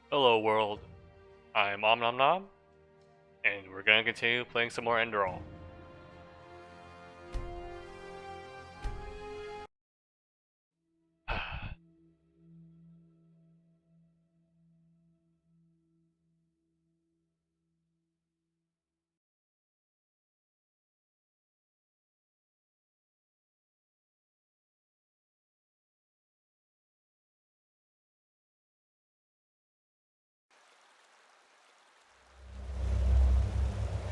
Hello world, I'm Om Nom Nom, and we're gonna continue playing some more Enderal.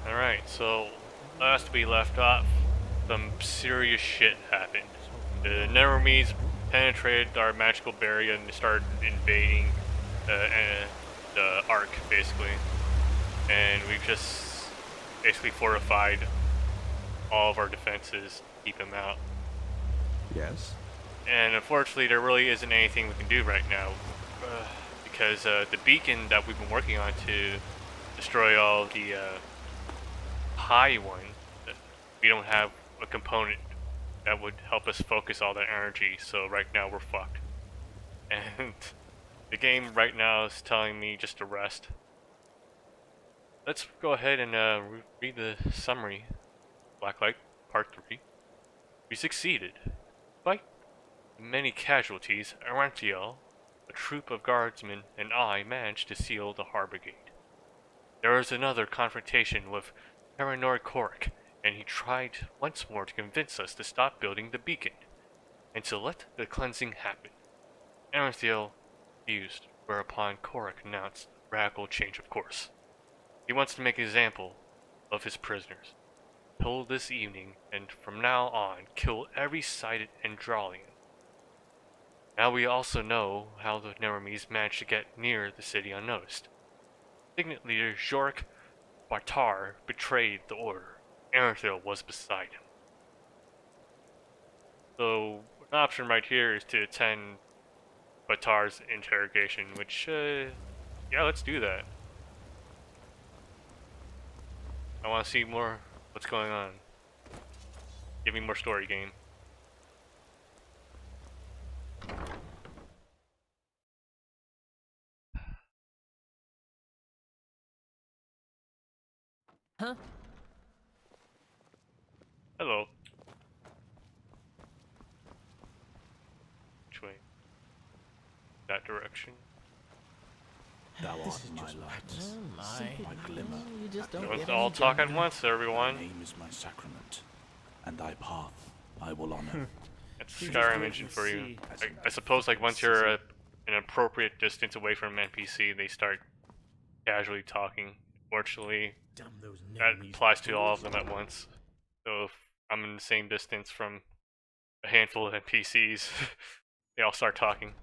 Alright, so last we left off, some serious shit happened. The Nevermees penetrated our magical barrier and they started invading the Ark, basically. And we've just basically fortified all of our defenses to keep them out. Yes? And unfortunately, there really isn't anything we can do right now. Because the beacon that we've been working on to destroy all the high one, we don't have a component that would help us focus all that energy, so right now we're fucked. And the game right now is telling me just to rest. Let's go ahead and read the summary. Blacklight, Part 3. We succeeded. Despite many casualties, Arantiel, a troop of guardsmen, and I managed to seal the harbor gate. There was another confrontation with Paranoid Korik, and he tried once more to convince us to stop building the beacon, and to let the cleansing happen. Arantiel refused, whereupon Korik announced a radical change of course. He wants to make an example of his prisoners. Till this evening, and from now on, kill every sighted Enderalian. Now we also know how the Neremes managed to get near the city unnoticed. Signet leader Jork Bartar betrayed the order. Aranthil was beside him. So, an option right here is to attend Bartar's interrogation, which, yeah, let's do that. I want to see more what's going on. Give me more story, game. Huh? Hello. Which way? That direction. Thou This art is my just light, Oh my glimmer. You just don't Let's get all any talk at done. once, everyone. Thy name is my sacrament, and thy path I will honor. That's You just Skyrim wait engine and for you. see. I suppose, like, once you're an appropriate distance away from an NPC, they start casually talking. Fortunately, Damn those that enemies. applies to all of them at once. So if I'm in the same distance from a handful of NPCs, they all start talking.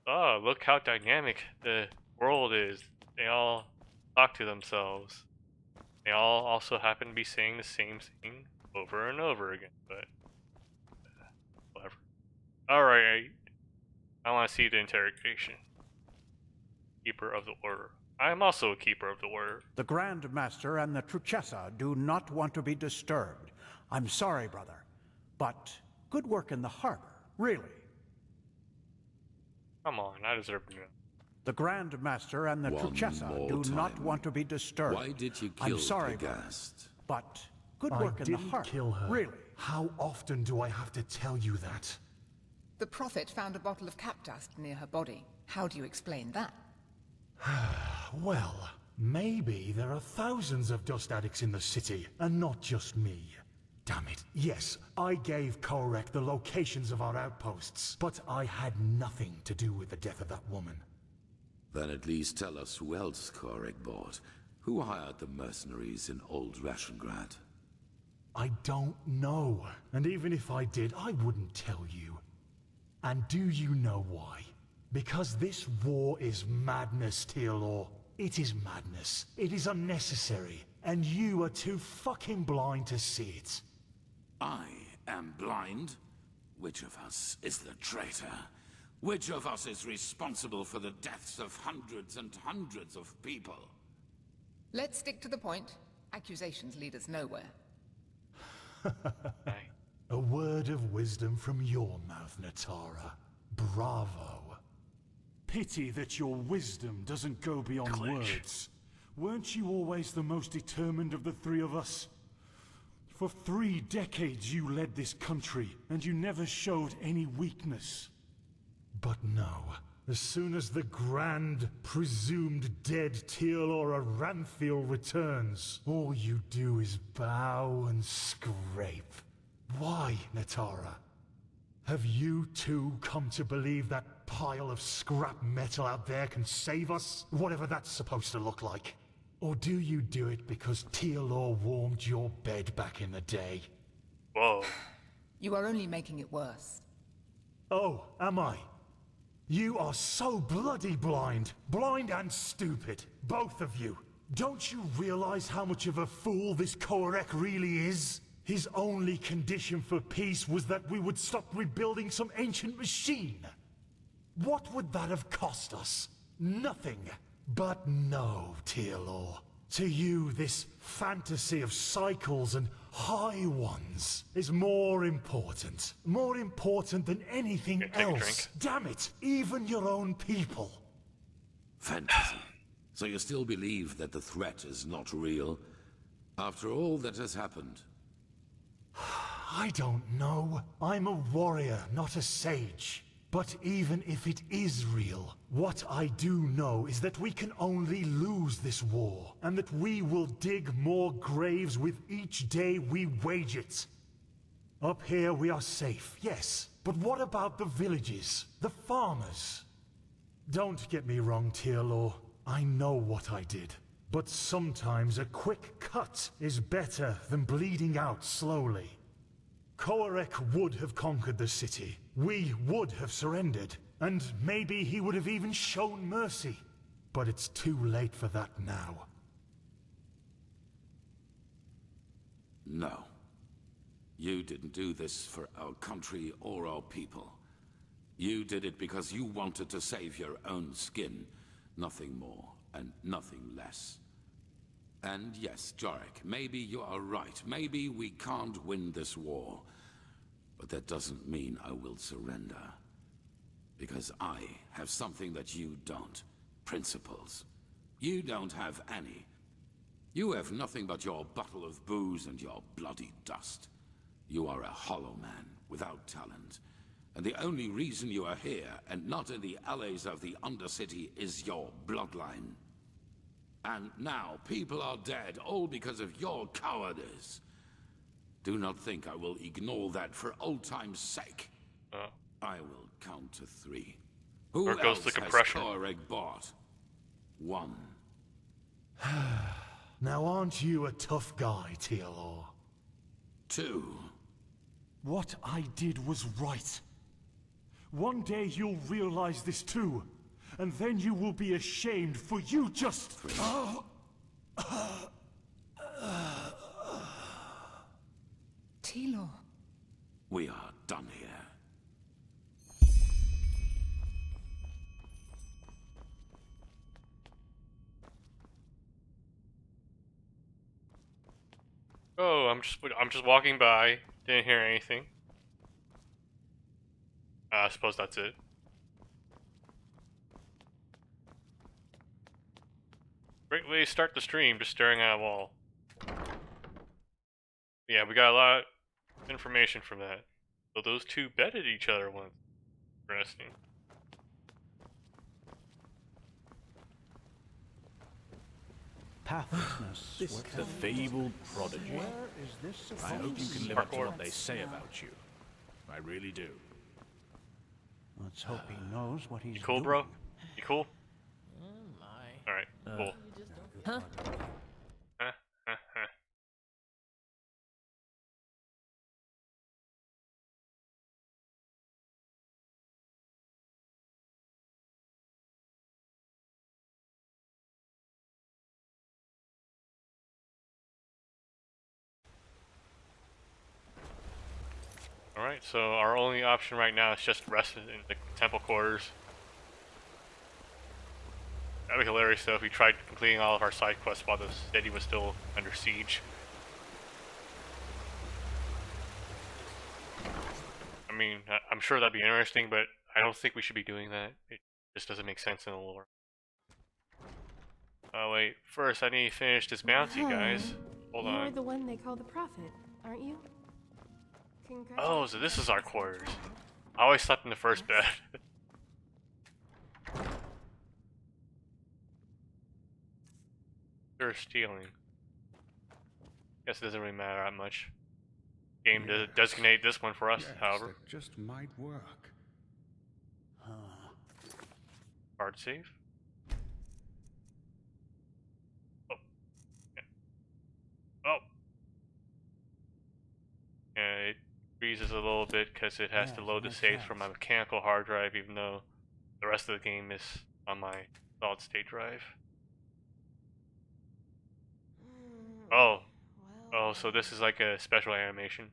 Oh, look how dynamic the world is. They all talk to themselves. They all also happen to be saying the same thing over and over again, but whatever. Alright, I want to see the interrogation. Keeper of the Order. I am also a Keeper of the Order. The Grand Master and the Truchessa do not want to be disturbed. I'm sorry, brother, but good work in the harbor, really. Come on, I deserve to know. The Grand Master and the One Truchessa more do not time. want to be disturbed. Why did you kill I'm sorry, brother, Pegast? but good I work in the didn't harbor, kill her. really. How often do I have to tell you that? The Prophet found a bottle of cap dust near her body. How do you explain that? Well, maybe there are thousands of dust addicts in the city, and not just me. Damn it. Yes, I gave Korek the locations of our outposts, but I had nothing to do with the death of that woman. Then at least tell us who else Korek bought. Who hired the mercenaries in Old Rashengrad? I don't know. And even if I did, I wouldn't tell you. And do you know why? Because this war is madness, Tealor. It is madness. It is unnecessary. And you are too fucking blind to see it. I am blind? Which of us is the traitor? Which of us is responsible for the deaths of hundreds and hundreds of people? Let's stick to the point. Accusations lead us nowhere. A word of wisdom from your mouth, Natara. Bravo. Pity that your wisdom doesn't go beyond words. Weren't you always the most determined of the three of us? For 3 decades you led this country, and you never showed any weakness. But no. As soon as the grand, presumed dead Teal'or Aranthiel returns, all you do is bow and scrape. Why, Natara? Have you too come to believe that pile of scrap metal out there can save us? Whatever that's supposed to look like. Or do you do it because Teal'or warmed your bed back in the day? Whoa. You are only making it worse. Oh, am I? You are so bloody blind. Blind and stupid. Both of you. Don't you realize how much of a fool this Korek really is? His only condition for peace was that we would stop rebuilding some ancient machine. What would that have cost us? Nothing. But no, Teal'or. To you, this fantasy of cycles and high ones is more important. More important than anything Take a else. drink. Damn it, even your own people. Fantasy. So you still believe that the threat is not real? After all that has happened? I don't know. I'm a warrior, not a sage. But even if it is real, what I do know is that we can only lose this war, and that we will dig more graves with each day we wage it. Up here we are safe, yes, but what about the villages, the farmers? Don't get me wrong, Teal'or. I know what I did. But sometimes a quick cut is better than bleeding out slowly. Korek would have conquered the city. We would have surrendered. And maybe he would have even shown mercy. But it's too late for that now. No. You didn't do this for our country or our people. You did it because you wanted to save your own skin. Nothing more and nothing less. And yes, Jarek, maybe you are right. Maybe we can't win this war. But that doesn't mean I will surrender. Because I have something that you don't. Principles. You don't have any. You have nothing but your bottle of booze and your bloody dust. You are a hollow man, without talent. And the only reason you are here, and not in the alleys of the Undercity, is your bloodline. And now people are dead, all because of your cowardice. Do not think I will ignore that for old time's sake. I will count to 3. Who There goes else the has compression. Korek bought? 1. Now aren't you a tough guy, Teal'or? 2. What I did was right. One day you'll realize this too. And then you will be ashamed for you just... Teal'or. We are done here. Oh, I'm just walking by. Didn't hear anything. I suppose that's it. Great way to start the stream, just staring at a wall. Yeah, we got a lot of information from that. So those two betted each other once. Interesting. Pathlessness. The fabled prodigy. Where is this I hope you can live up to what they say about you. I really do. Let's hope he knows what he's You cool, doing. bro? You cool? My. Alright, cool. Huh? Alright, so our only option right now is just rest in the temple quarters. That'd be hilarious though if we tried completing all of our side quests while the city was still under siege. I mean, I'm sure that'd be interesting, but I don't think we should be doing that. Just doesn't make sense in the lore. Oh wait, first I need to finish this bounty, guys. Hold on. You're the one they call the prophet, aren't you? Oh, so this is our quarters. I always slept in the first bed. They're stealing. Guess it doesn't really matter that much. Game does designate this one for us, Yes, however. that just might work. Card save. Oh. Yeah. Oh. Yeah, it freezes a little bit because it has to Yes, load the makes saves from my sense. mechanical hard drive, even though the rest of the game is on my solid state drive. Oh. Oh, so this is like a special animation.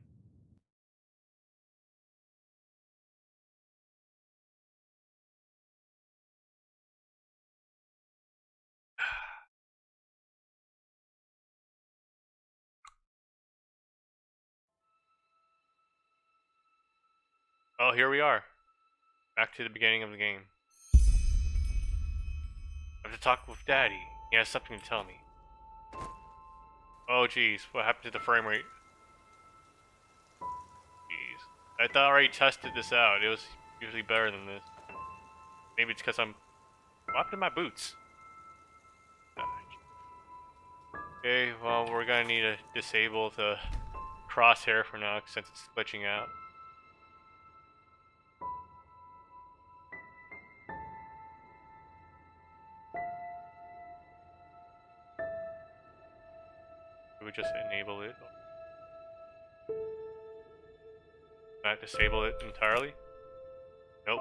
Oh, here we are. Back to the beginning of the game. I have to talk with Daddy. He has something to tell me. Oh, jeez. What happened to the frame rate? Jeez. I thought I already tested this out. It was usually better than this. Maybe it's because I'm... What happened to my boots? Okay, well, we're gonna need to disable the crosshair for now since it's glitching out. Should we just enable it? Not disable it entirely? Nope.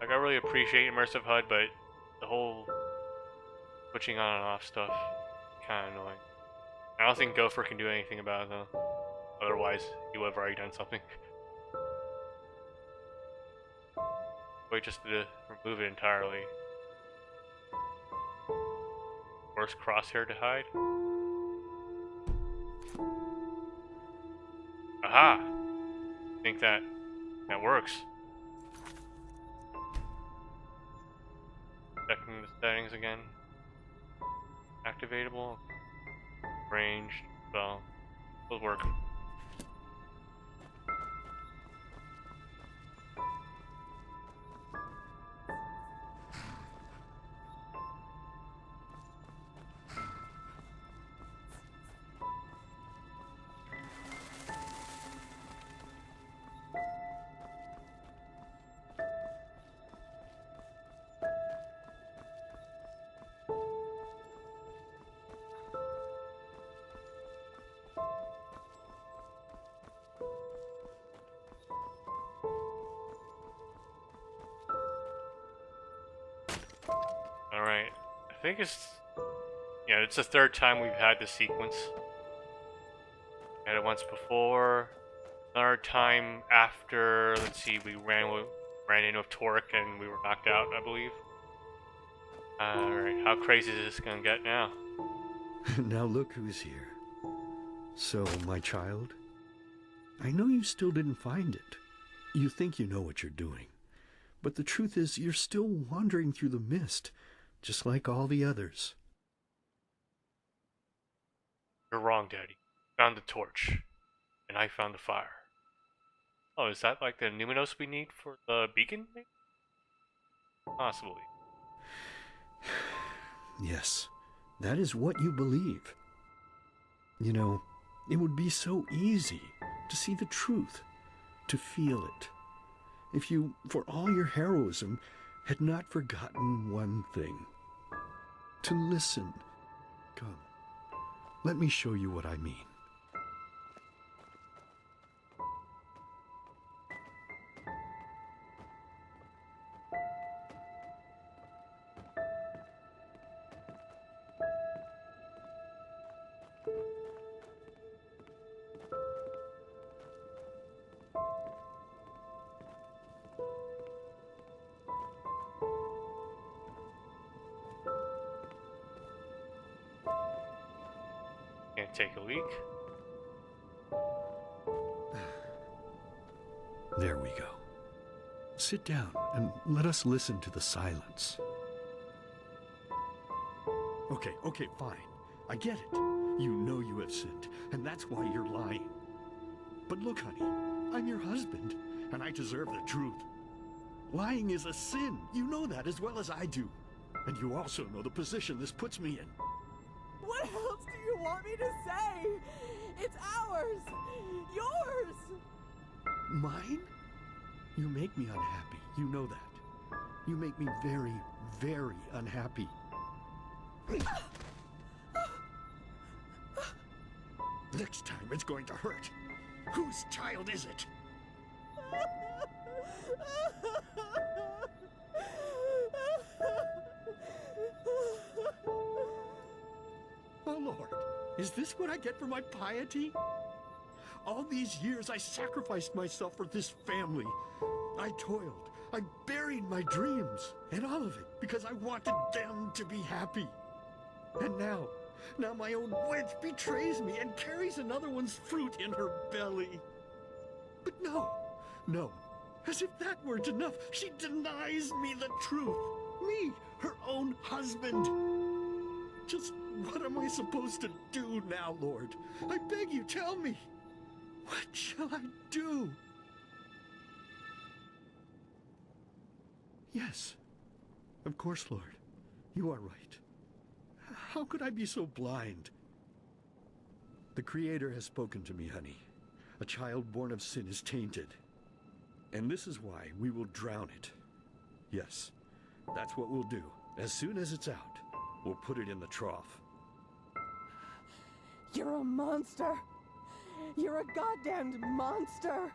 Like, I really appreciate immersive HUD, but the whole switching on and off stuff, kinda annoying. I don't think Gopher can do anything about it though. Otherwise, he would have already done something. Wait just to remove it entirely. Force crosshair to hide. Aha! I think that works. Checking the settings again. Activatable. Ranged. Well, it'll work. Alright. I think it's... Yeah, it's the third time we've had this sequence. We had it once before. Another time after, let's see, we ran into a Torque and we were knocked out, I believe. Alright, how crazy is this gonna get now? Now look who's here. So, my child, I know you still didn't find it. You think you know what you're doing. But the truth is, you're still wandering through the mist, just like all the others. You're wrong, Daddy. Found the torch. And I found the fire. Oh, is that like the numinous we need for the beacon? Maybe? Possibly. Yes, that is what you believe. You know, it would be so easy to see the truth, to feel it, if you, for all your heroism, had not forgotten one thing. To listen. Come, let me show you what I mean. Can't take a leak. There we go. Sit down and let us listen to the silence. Okay, fine. I get it. You know you have sinned, and that's why you're lying. But look, honey, I'm your husband, and I deserve the truth. Lying is a sin. You know that as well as I do. And you also know the position this puts me in. What else do you want me to say? It's ours! Yours! Mine? You make me unhappy. You know that. You make me very, very unhappy. Next time it's going to hurt. Whose child is it? Oh, Lord, is this what I get for my piety? All these years I sacrificed myself for this family. I toiled, I buried my dreams, and all of it because I wanted them to be happy. And now my own wench betrays me and carries another one's fruit in her belly. But no, as if that weren't enough, she denies me the truth. Me, her own husband. Just what am I supposed to do now, Lord? I beg you, tell me. What shall I do? Yes, of course, Lord. You are right. How could I be so blind? The Creator has spoken to me, honey. A child born of sin is tainted. And this is why we will drown it. Yes, that's what we'll do. As soon as it's out, we'll put it in the trough. You're a monster! You're a goddamned monster!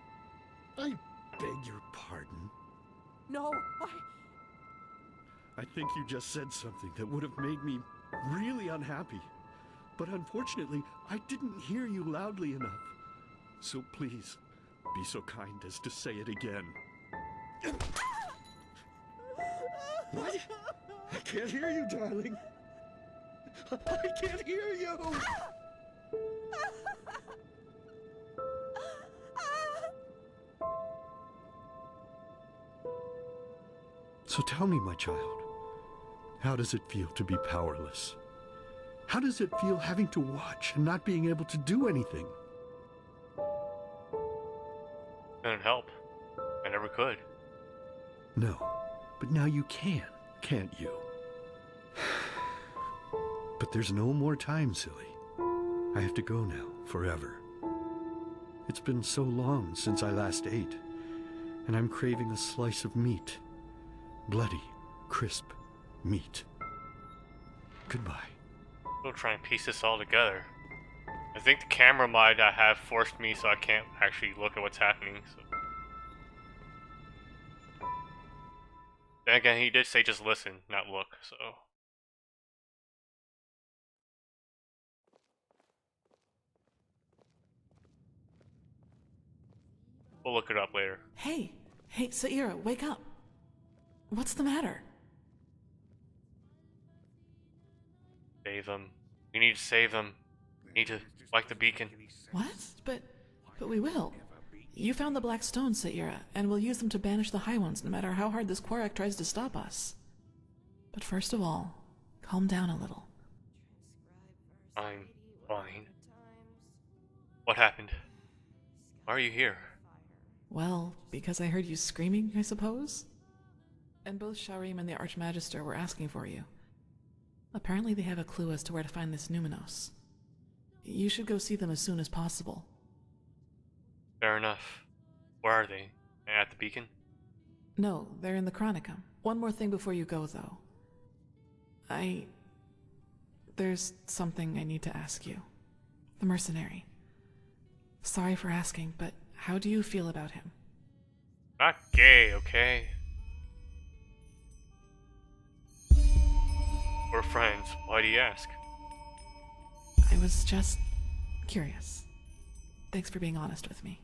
I beg your pardon. No, I think you just said something that would have made me really unhappy. But unfortunately, I didn't hear you loudly enough. So please, be so kind as to say it again. What? I can't hear you, darling. I can't hear you! So tell me, my child, how does it feel to be powerless? How does it feel having to watch and not being able to do anything? Couldn't help. I never could. No, but now you can, can't you? But there's no more time, silly. I have to go now, forever. It's been so long since I last ate, and I'm craving a slice of meat. Bloody, crisp meat. Goodbye. We'll try and piece this all together. I think the camera might have forced me so I can't actually look at what's happening. So. Then again, he did say just listen, not look, so. We'll look it up later. Hey, Saira, wake up. What's the matter? Save them. We need to save them. We need to like the beacon. What? But we will. You found the black stones, Saira, and we'll use them to banish the High Ones no matter how hard this Quarak tries to stop us. But first of all, calm down a little. I'm fine. What happened? Why are you here? Well, because I heard you screaming, I suppose? And both Sharim and the Archmagister were asking for you. Apparently they have a clue as to where to find this Numenos. You should go see them as soon as possible. Fair enough. Where are they? At the beacon? No, they're in the Chronicum. One more thing before you go, though. There's something I need to ask you. The mercenary. Sorry for asking, but how do you feel about him? Not gay, okay? We're friends. Why do you ask? I was just curious. Thanks for being honest with me.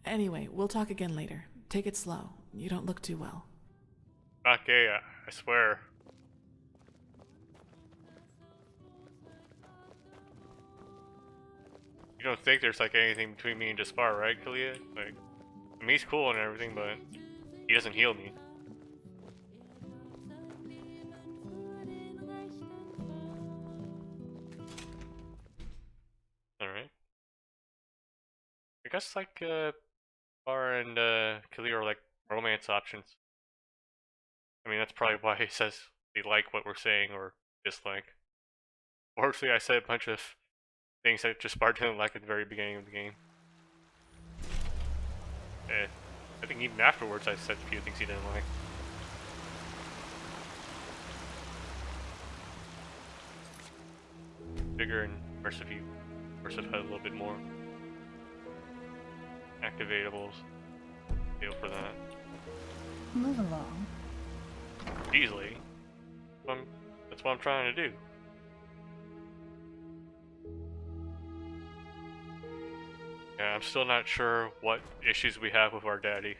Anyway, we'll talk again later. Take it slow. You don't look too well. Not gay, I swear. You don't think there's like anything between me and Jaspar, right, Kalia? Like, I mean, he's cool and everything, but He doesn't heal me. Alright. I guess like Bar and Khalil are like romance options. I mean that's probably why he says they like what we're saying or dislike. Fortunately I said a bunch of things that just Bar didn't like at the very beginning of the game. I think even afterwards I said a few things he didn't like. Bigger and Merciful had a little bit more activatables. Feel for that. Move along. Easily. That's what I'm trying to do. Yeah, I'm still not sure what issues we have with our daddy.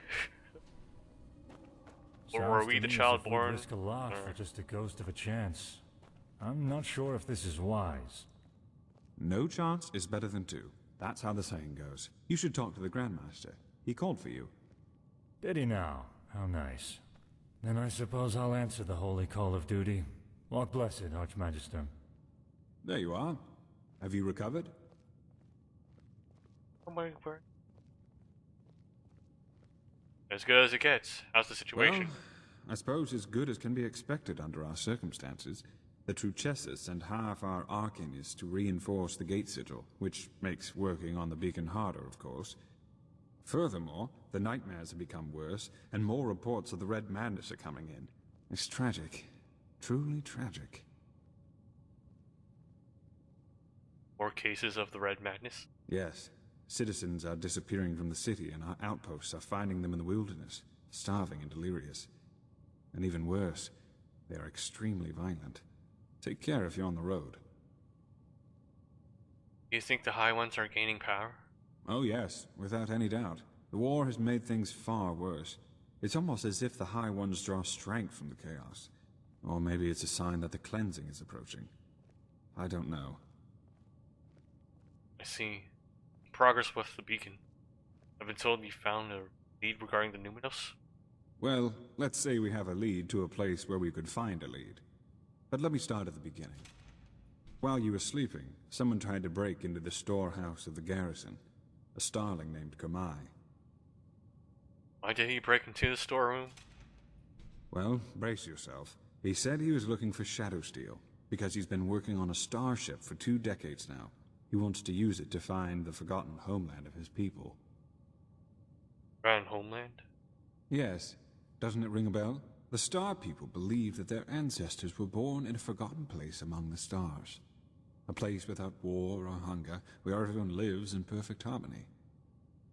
Or were we the child born? Risk a lot for just a ghost of a chance. I'm not sure if this is wise. No chance is better than two. That's how the saying goes. You should talk to the Grandmaster. He called for you. Did he now? How nice. Then I suppose I'll answer the holy call of duty. Walk blessed, Archmagister. There you are. Have you recovered? I'm waiting for it. As good as it gets. How's the situation? Well, I suppose as good as can be expected under our circumstances. The Truchessus sent half our Arcanists to reinforce the gate sigil, which makes working on the beacon harder, of course. Furthermore, the nightmares have become worse, and more reports of the Red Madness are coming in. It's tragic. Truly tragic. More cases of the Red Madness? Yes. Citizens are disappearing from the city, and our outposts are finding them in the wilderness, starving and delirious. And even worse, they are extremely violent. Take care if you're on the road. You think the High Ones are gaining power? Oh yes, without any doubt. The war has made things far worse. It's almost as if the High Ones draw strength from the chaos. Or maybe it's a sign that the cleansing is approaching. I don't know. I see. Progress with the beacon. I've been told you found a lead regarding the Numinos? Well, let's say we have a lead to a place where we could find a lead. But let me start at the beginning. While you were sleeping, someone tried to break into the storehouse of the garrison. A starling named Kamai. Why did he break into the storeroom? Well, brace yourself. He said he was looking for Shadow Steel, because he's been working on a starship for 2 decades now. He wants to use it to find the forgotten homeland of his people. Forgotten homeland? Yes. Doesn't it ring a bell? The Star People believe that their ancestors were born in a forgotten place among the stars. A place without war or hunger, where everyone lives in perfect harmony.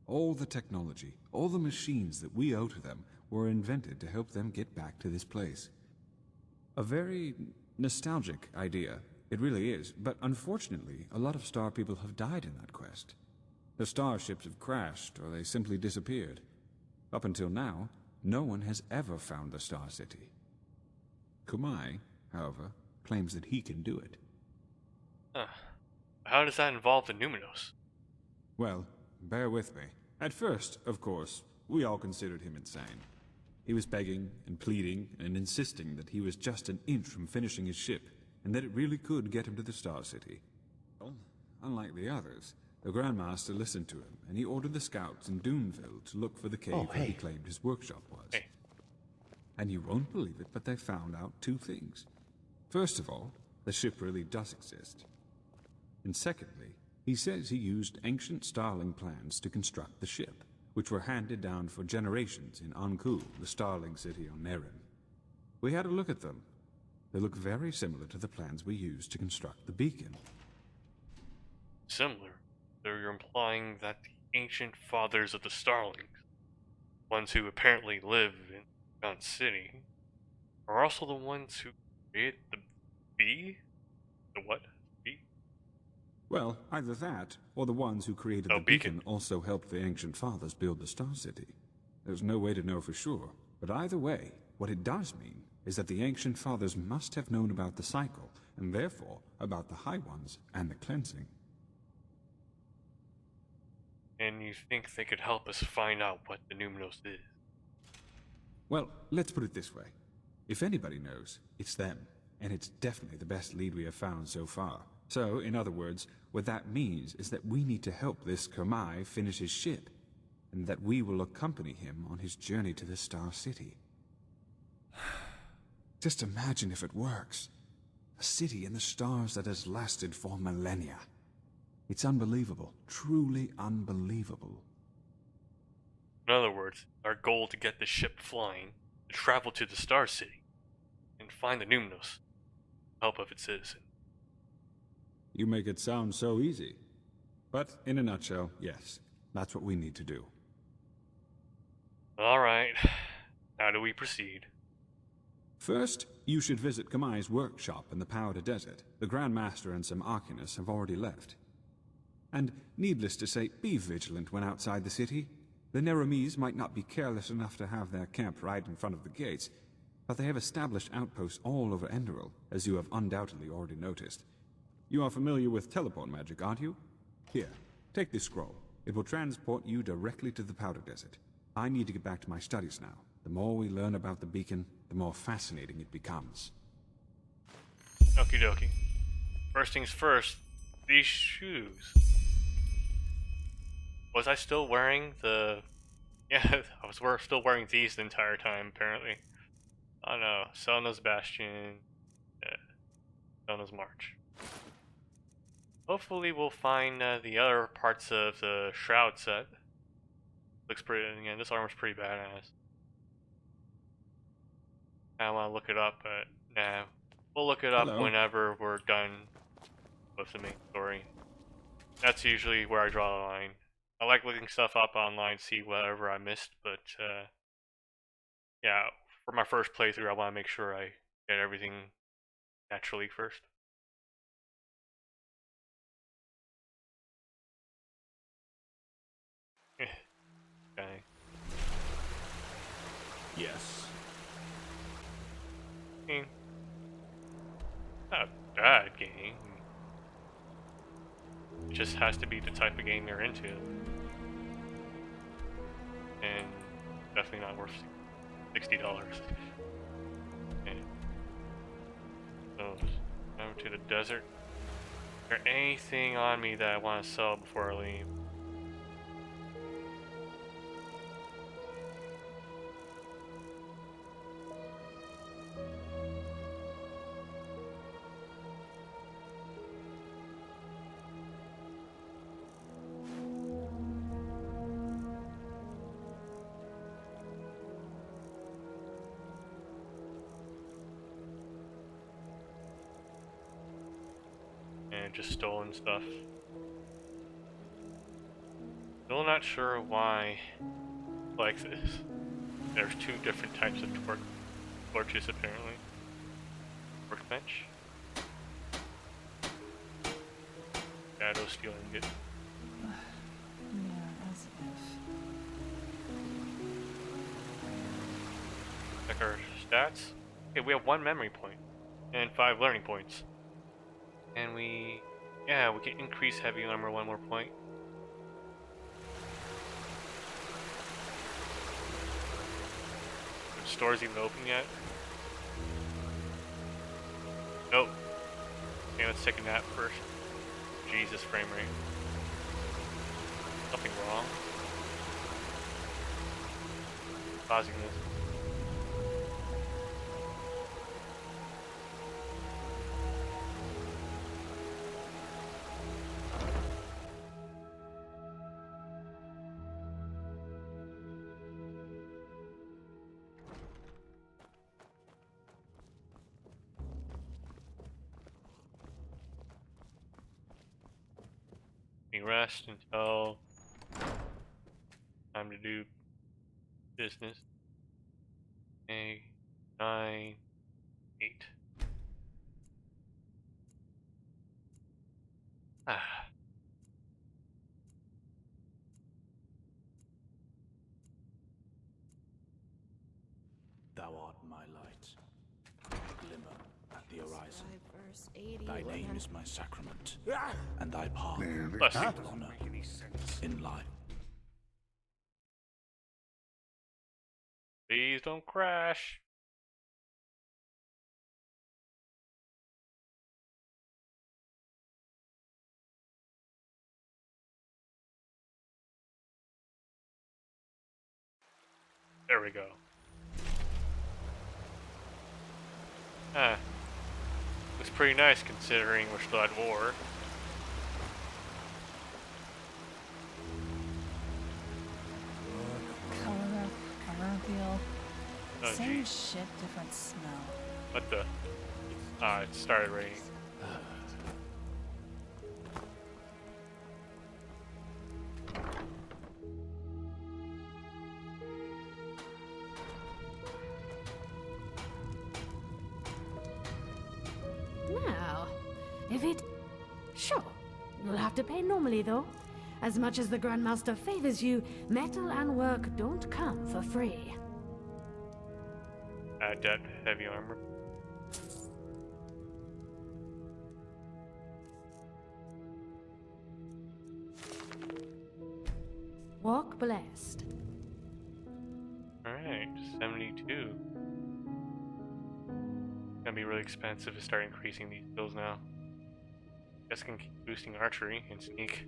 All the technology, all the machines that we owe to them were invented to help them get back to this place. A very nostalgic idea. It really is, but unfortunately, a lot of Star People have died in that quest. Their starships have crashed, or they simply disappeared. Up until now, no one has ever found the Star City. Kumai, however, claims that he can do it. How does that involve the Numinos? Well, bear with me. At first, of course, we all considered him insane. He was begging and pleading and insisting that he was just an inch from finishing his ship, and that it really could get him to the Star City. Well, unlike the others, the Grandmaster listened to him, and he ordered the scouts in Doomville to look for the cave where he claimed his workshop was. And you won't believe it, but they found out 2 things. First of all, the ship really does exist. And secondly, he says he used ancient Starling plans to construct the ship, which were handed down for generations in Anku, the Starling city on Nerim. We had a look at them. They look very similar to the plans we used to construct the beacon. Similar? So you're implying that the ancient fathers of the Starlings, ones who apparently live in Gun City, are also the ones who created the bee? The what? Bee? Well, either that, or the ones who created the beacon also helped the ancient fathers build the Star City. There's no way to know for sure, but either way, what it does mean is that the ancient fathers must have known about the cycle, and therefore about the High Ones and the cleansing. And you think they could help us find out what the Numinos is? Well, let's put it this way. If anybody knows, it's them. And it's definitely the best lead we have found so far. So, in other words, what that means is that we need to help this Kermai finish his ship. And that we will accompany him on his journey to the Star City. Just imagine if it works. A city in the stars that has lasted for millennia. It's unbelievable. Truly unbelievable. In other words, our goal to get the ship flying, to travel to the Star City, and find the Numenos, help of its citizen. You make it sound so easy. But in a nutshell, yes, that's what we need to do. Alright, how do we proceed? First, you should visit Kamai's workshop in the Powder Desert. The Grand Master and some Arcanists have already left. And needless to say, be vigilant when outside the city. The Neramis might not be careless enough to have their camp right in front of the gates, but they have established outposts all over Enderal, as you have undoubtedly already noticed. You are familiar with teleport magic, aren't you? Here, take this scroll. It will transport you directly to the Powder Desert. I need to get back to my studies now. The more we learn about the beacon, the more fascinating it becomes. Okie dokie. First things first, these shoes. Was I still wearing the... Yeah, I was still wearing these the entire time, apparently. Oh no, Selna's Bastion, Selna's March. Hopefully we'll find the other parts of the Shroud set. Looks pretty, again, this armor's pretty badass. I want to look it up, but nah. We'll look it up whenever we're done with the main story. That's usually where I draw the line. I like looking stuff up online, see whatever I missed, but yeah, for my first playthrough I want to make sure I get everything naturally first. Okay. Yes. Not a bad game. It just has to be the type of game you're into. And definitely not worth $60. Okay. So, over to the desert. Is there anything on me that I want to sell before I leave? Just stolen stuff. Still not sure why like this. There's two different types of torches apparently. Workbench. Shadow steel ingot. Yeah, as if. Check our stats. Okay, we have 1 memory point and 5 learning points. And we can increase heavy armor 1 more point. The store's even open yet? Nope. Okay, let's take a nap first. Jesus, frame rate. Something wrong. Pausing this. Rest until time to do business. 9, 8. Thou art my light, a glimmer at the horizon. Thy name is my sacrament, and thy path honor in life. Please don't crash. There we go. Ah, looks pretty nice considering we're still at war. Color feel. Oh, Same geez. shit, different smell. What the? Ah, it started raining. Now, if it... Sure, you'll have to pay normally, though. As much as the Grandmaster favors you, metal and work don't come for free. Add that heavy armor. Walk blessed. Alright, 72. Gonna be really expensive to start increasing these skills now. Guess I can keep boosting archery and sneak.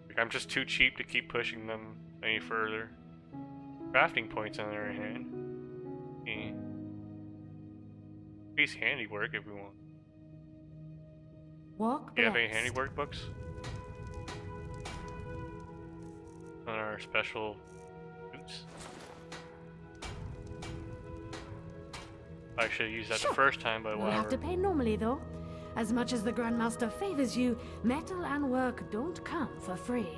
Like, I'm just too cheap to keep pushing them any further. Crafting points on the other hand. Increase handiwork if we want. Walk Do you have any blessed. handiwork books? On our special boots? I should have used that the first time, but You'll whatever. have to pay normally, though. As much as the Grandmaster favors you, metal and work don't come for free.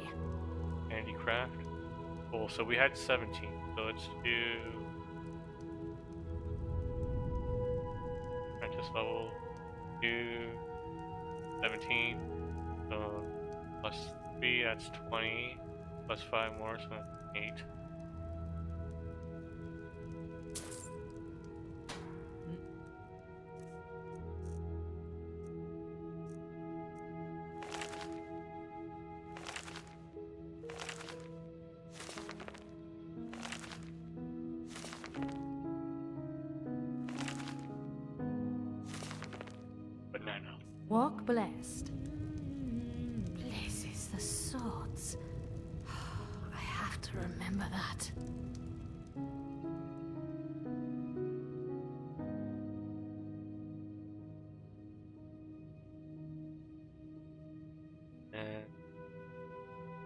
Handicraft. Cool, so we had 17. So let's do apprentice level 2, 17. So plus 3, that's 20. Plus 5 more, so that's 8. Banana. Walk blessed. Places the swords. I have to remember that. And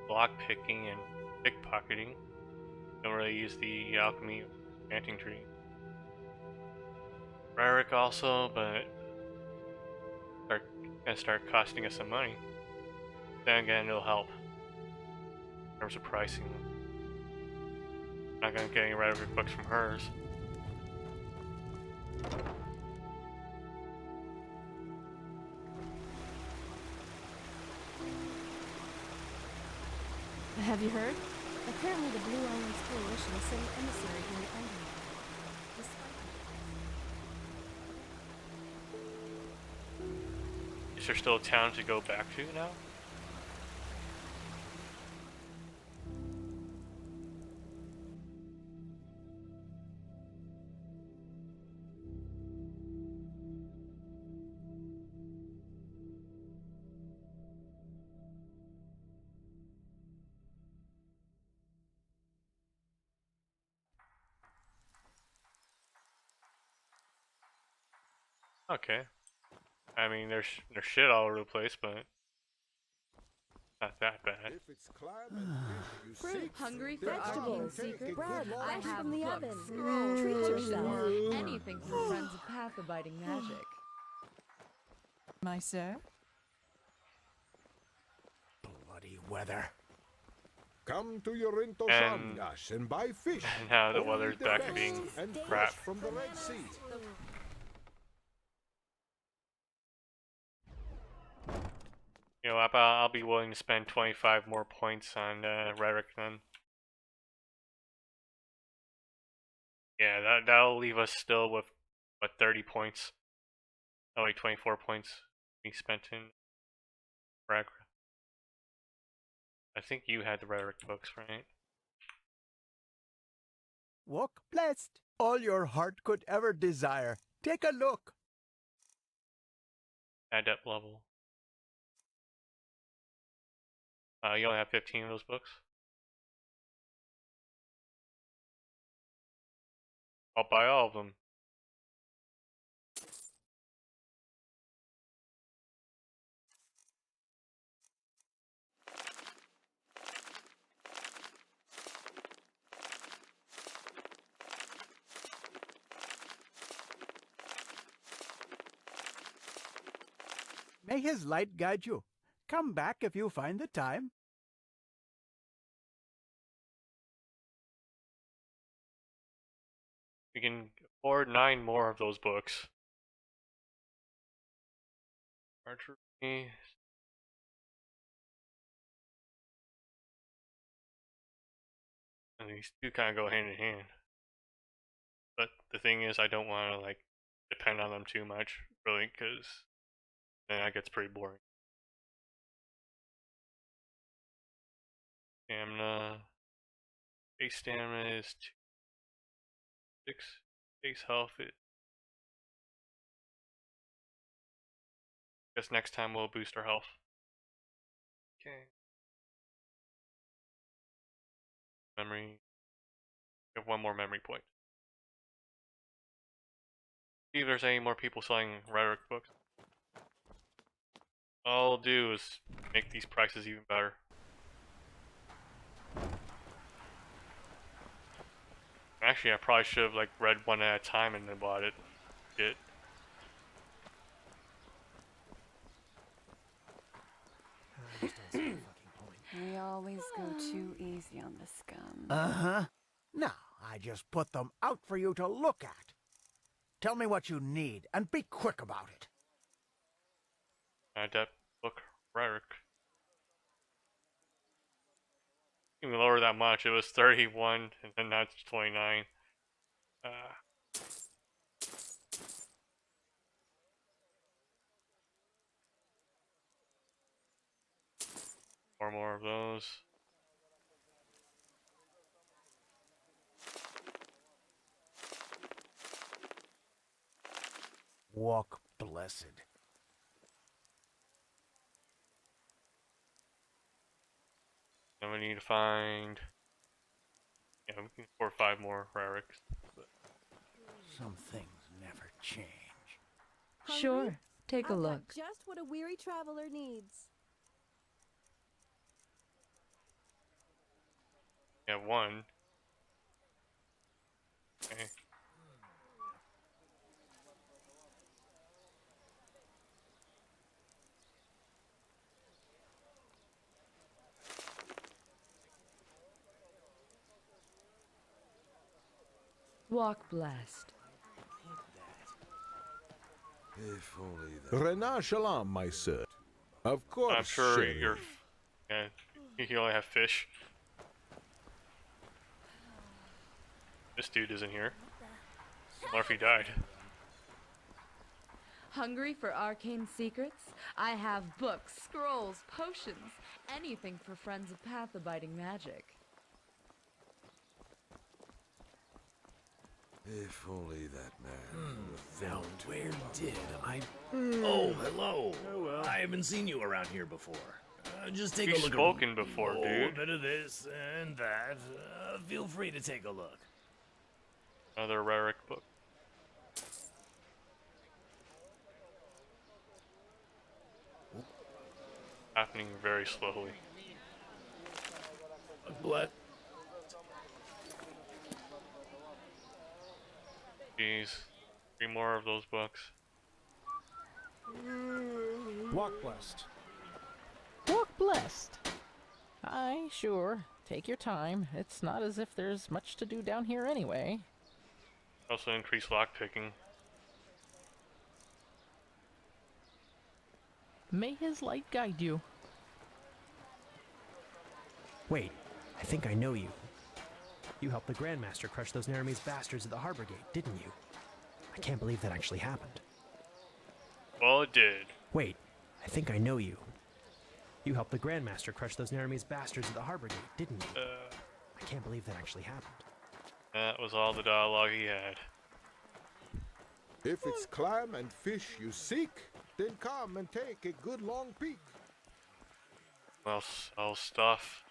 block picking and pickpocketing. Don't really use the alchemy planting tree. Raric also, but they're gonna start costing us some money. Then again, it'll help in terms of pricing them. Not gonna get any Raric books from hers. Have you heard? Apparently the Blue Islands Coalition sent an emissary here to Enderal. Is there still a town to go back to now? Okay. I mean, there's shit all over the place, but not that bad. Hungry for Vegetables, secrets? bread, I fresh have from the books, oven. scrolls, Treat potions, yourself. anything from friends of path-abiding magic. My sir? Bloody weather. Come to Yorinto And Samgas and buy fish. now the Only weather's the back to best being and crap. fresh from the Red Sea. You know, I'll be willing to spend 25 more points on Raric then. Yeah, that'll leave us still with, what, 30 points? Oh wait, 24 points we spent in Raric. I think you had the Raric books, right? Walk blessed. All your heart could ever desire. Take a look. Adept level. You only have 15 of those books. I'll buy all of them. May his light guide you. Come back if you find the time. We can afford 9 more of those books. Archery. And these two kind of go hand in hand. But the thing is, I don't want to like depend on them too much, really, because then that gets pretty boring. Stamina. Base stamina is 6. Base health is. Guess next time we'll boost our health. Okay. Memory. We have 1 more memory point. See if there's any more people selling rhetoric books. All I'll do is make these prices even better. Actually, I probably should have like read one at a time and then bought it. We always go too easy on the scum. Uh-huh. Now, I just put them out for you to look at. Tell me what you need, and be quick about it. Adept book rhetoric. Even lower that much. It was 31, and then now it's 29. 4 more of those. Walk blessed. Then we need to find. Yeah, we can afford 5 more rarics. But some things never change. Sure, take a I've got look. Just what a weary traveler needs. yeah, 1. Okay. Walk blessed. If only that. Renard Shalom, my sir. Of course, I'm sure Sherry. you're. Yeah, you only have fish. This dude isn't here. Murphy died. Hungry for arcane secrets? I have books, scrolls, potions, anything for friends of path-abiding magic. If only that man. Now, where did I... Oh, hello. Oh, well. I haven't seen you around here before. Just take You've a look. spoken before, dude. A bit of this and that. Feel free to take a look. Another raric book. Happening very slowly. What? Jeez. 3 more of those books. Walk blessed. Walk blessed. Aye, sure. Take your time. It's not as if there's much to do down here anyway. Also increase lockpicking. May his light guide you. Wait, I think I know you. You helped the Grandmaster crush those Naramese bastards at the harbor gate, didn't you? I can't believe that actually happened. Well, it did. Wait, I think I know you. You helped the Grandmaster crush those Naramese bastards at the harbor gate, didn't you? I can't believe that actually happened. That was all the dialogue he had. If it's clam and fish you seek, then come and take a good long peek. Well, sell stuff.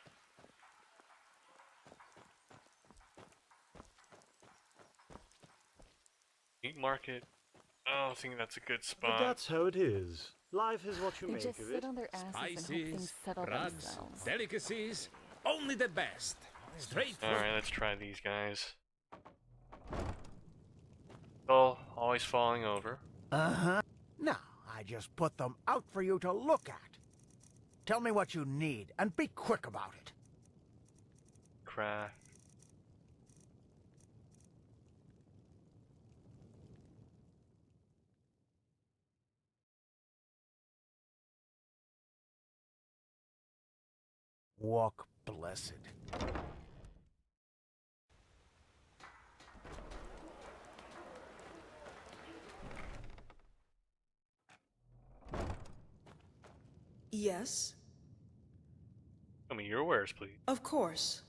Meat market. I don't think that's a good But spot. that's how it is. Life is what you They make just of sit it. on their asses and hope things Spices, settle rugs, themselves. delicacies, only the best. Straight from... Alright, let's try these guys. Oh, always falling over. Uh-huh. Now, I just put them out for you to look at. Tell me what you need, and be quick about it. Craft. Walk blessed. Yes, Tell me your wares, please. of course.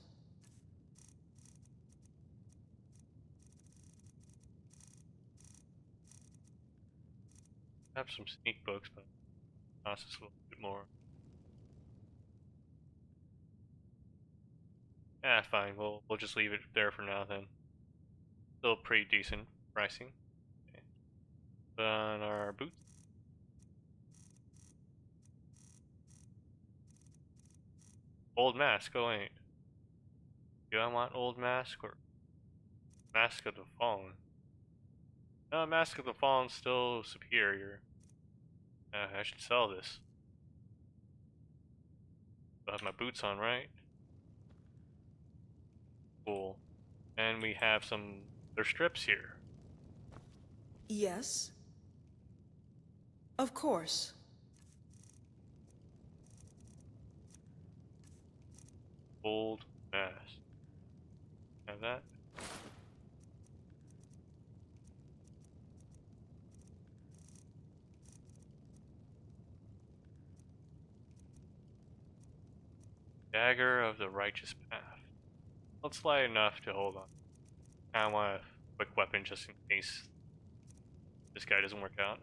I have some sneak books, but cost us a little bit more. Ah, fine. We'll just leave it there for now then. Still pretty decent pricing. Okay. Put on our boots. Old mask. Oh wait. Do I want old mask or Mask of the Fallen? No, Mask of the Fallen still superior. I should sell this. I have my boots on, right? Cool. And we have some other strips here. Yes, of course. Old mask. Have that? Dagger of the Righteous Path. Let's light enough to hold on. I want a quick weapon just in case this guy doesn't work out.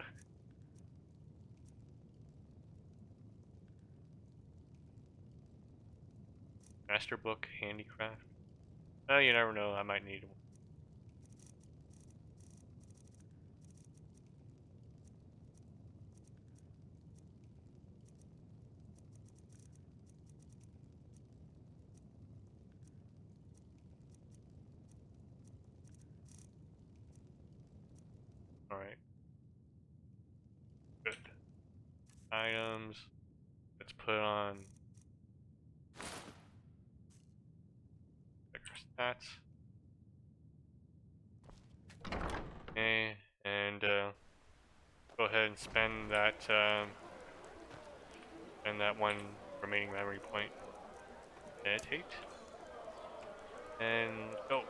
Master Book, Handicraft. Oh, you never know, I might need one. Alright. Good. Items. Let's put on check our stats. Okay, and go ahead and spend that one remaining memory point. Meditate. And go.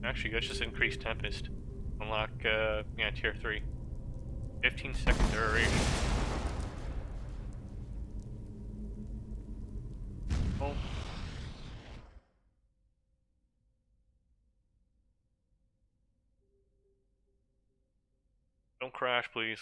Actually, let's just increase Tempest. Unlock, yeah, tier 3. 15-second duration. Oh. Don't crash, please.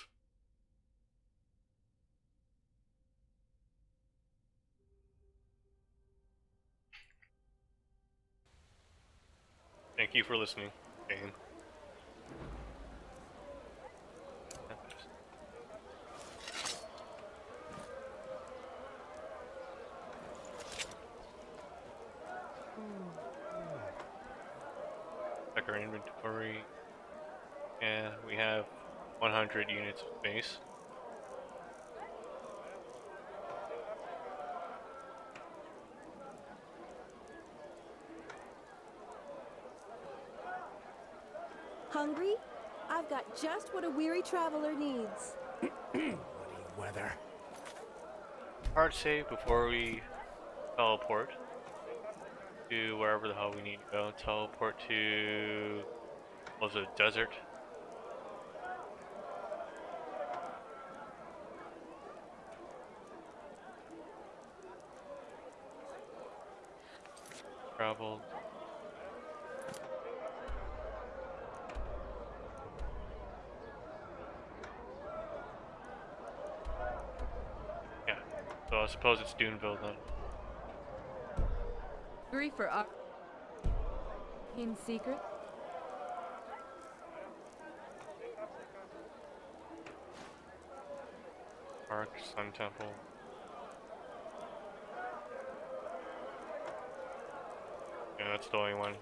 Thank you for listening, game. Check our inventory. Yeah, we have 100 units of space. Hungry? I've got just what a weary traveler needs. Bloody weather. Hard save before we teleport to wherever the hell we need to go. Teleport to, what was it, desert? Traveled. Yeah, so I suppose it's Duneville then. Agree for Arcane Secret? Park, Sun Temple. Yeah, that's the only one.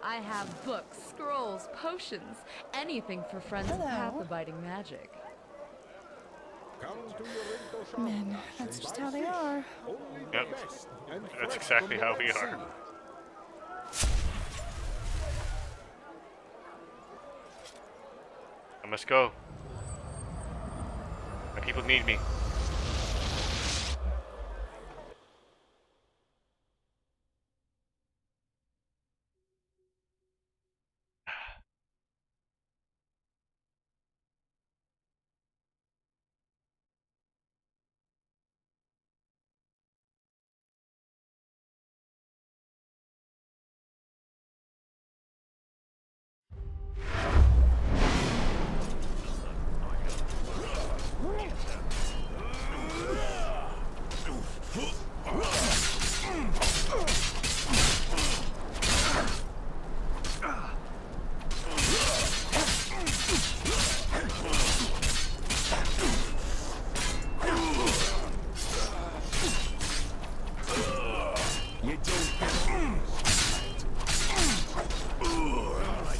I have books, scrolls, potions, anything for friends of path-abiding magic. Men, that's just how they are. Yep, that's exactly how we are. I must go. My people need me.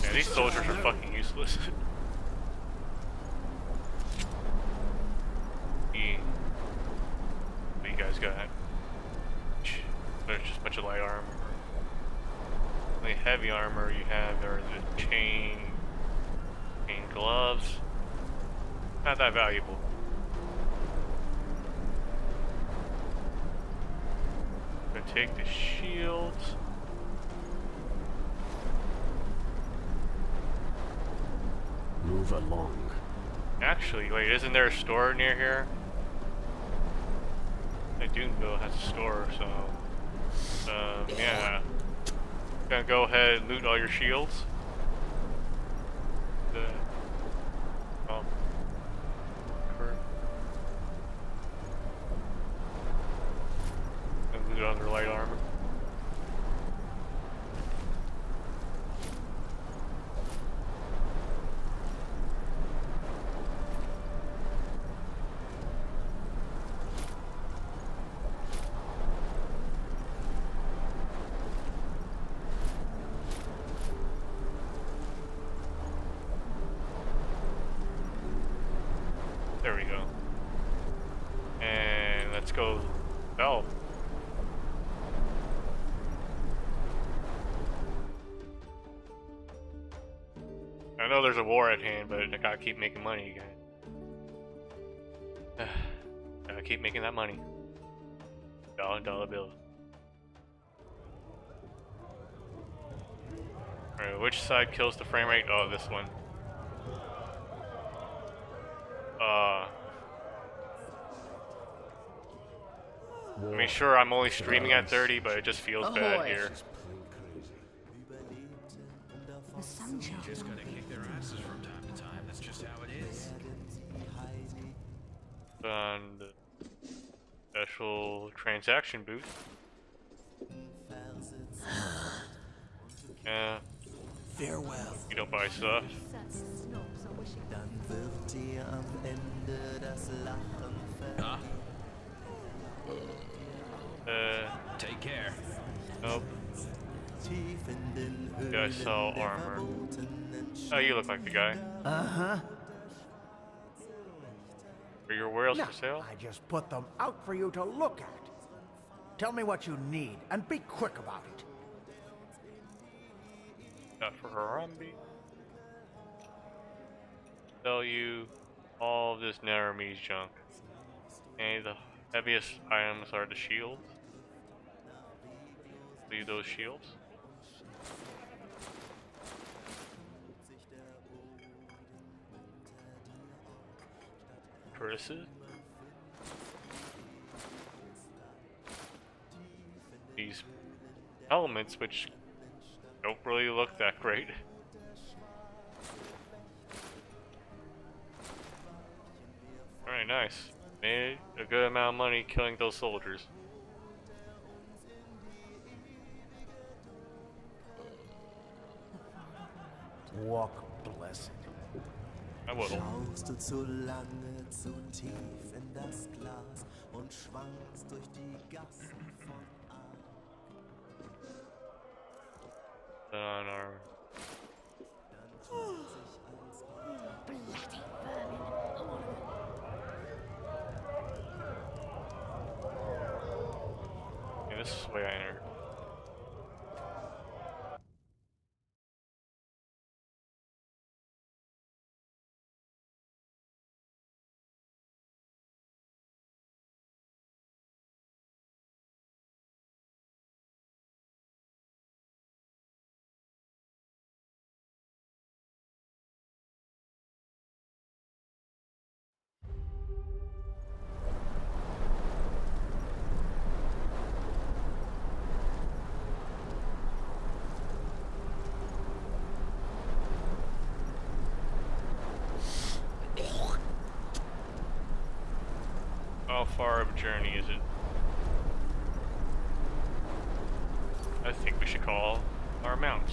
Yeah, these soldiers are fucking useless. What you guys got? There's just a bunch of light armor. The heavy armor you have are the chain gloves. Not that valuable. Gonna take the shields. Move along. Actually, wait, isn't there a store near here? Duneville has a store, so yeah. Gonna go ahead and loot all your shields. Oh. And loot all their light armor. There we go. And let's go. Oh. I know there's a war at hand, but I gotta keep making money again. Gotta keep making that money. Dollar bills. Alright, which side kills the frame rate? Oh, this one. I mean, sure, I'm only streaming at 30, but it just feels bad here. The sun child. Just gotta kick their asses from time to time. That's just how it is. And special transaction booth. Yeah. Farewell. You don't buy stuff. Huh? Take care. Nope. You guys sell armor. Oh, you look like the guy. Uh-huh. Are your wares No, for sale? I just put them out for you to look at. Tell me what you need, and be quick about it. Got for Harambe. Sell you all of this Naramese junk. And the heaviest items are the shields. Leave those shields. Curses. These elements, which don't really look that great. Alright, nice. Made a good amount of money killing those soldiers. Walk blessed. I will. Schaust du zu lange, zu tief in das Glas und schwankst durch die Gassen von Put on our... Yeah, this is the way I enter. How far of a journey is it? I think we should call our mount.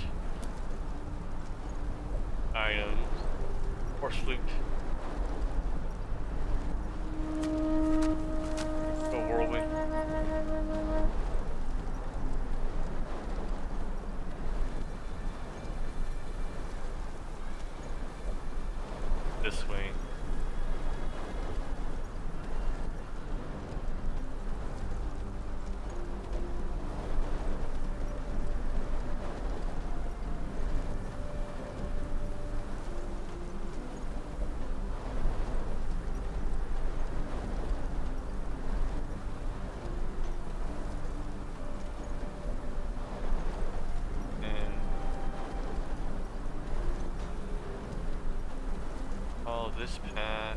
Items. Horse flute. Go whirlwind. This way. Follow this path.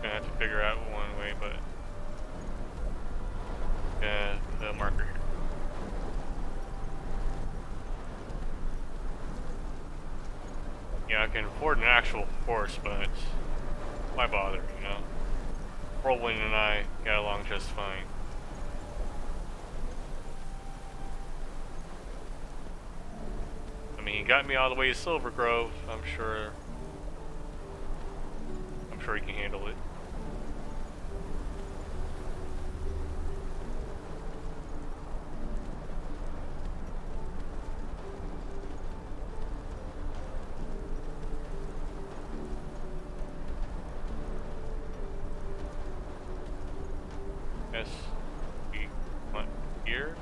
Gonna have to figure out one way, but the marker here. Yeah, I can afford an actual horse, but why bother, you know? Whirlwind and I got along just fine. I mean, he got me all the way to Silver Grove. I'm sure he can handle it. Yes, we want here.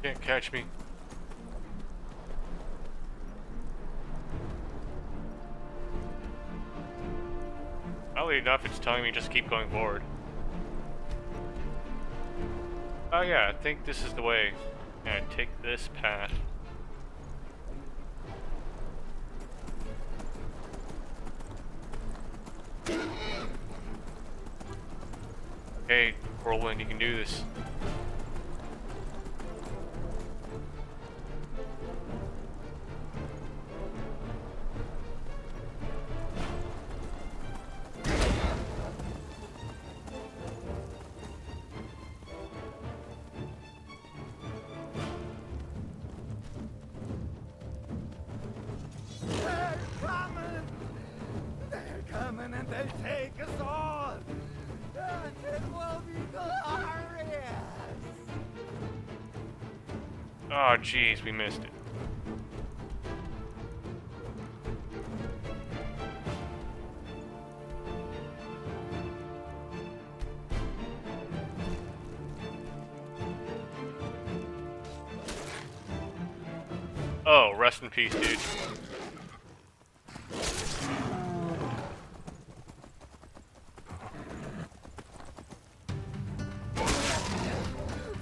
Can't catch me. Oddly enough, it's telling me just keep going forward. Oh yeah, I think this is the way. Yeah, take this path. Hey, Whirlwind, you can do this. They're coming and they'll take us all! And it will be glorious! Oh, jeez, we missed it. Oh, rest in peace, dude.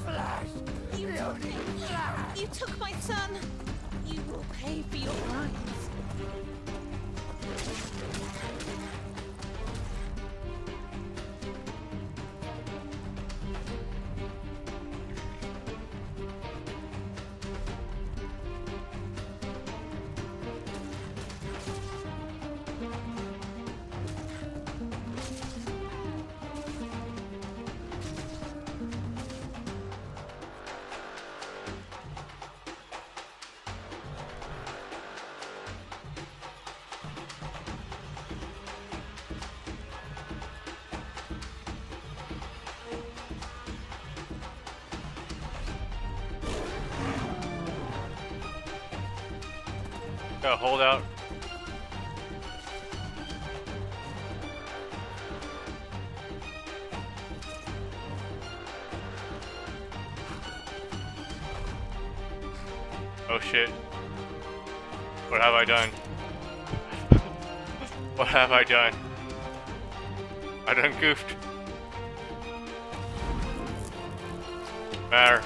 Flash! You took my son! You will pay for your crimes. Gotta hold out. Oh shit. What have I done? What have I done? I done goofed. Matter.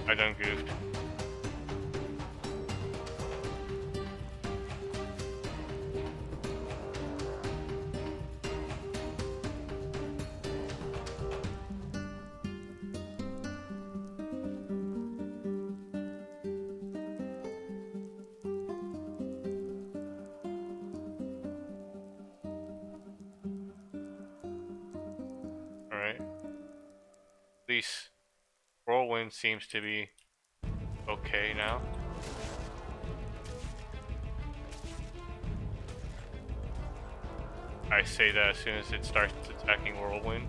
I done goofed. Alright. At least Whirlwind seems to be okay now. I say that as soon as it starts attacking Whirlwind.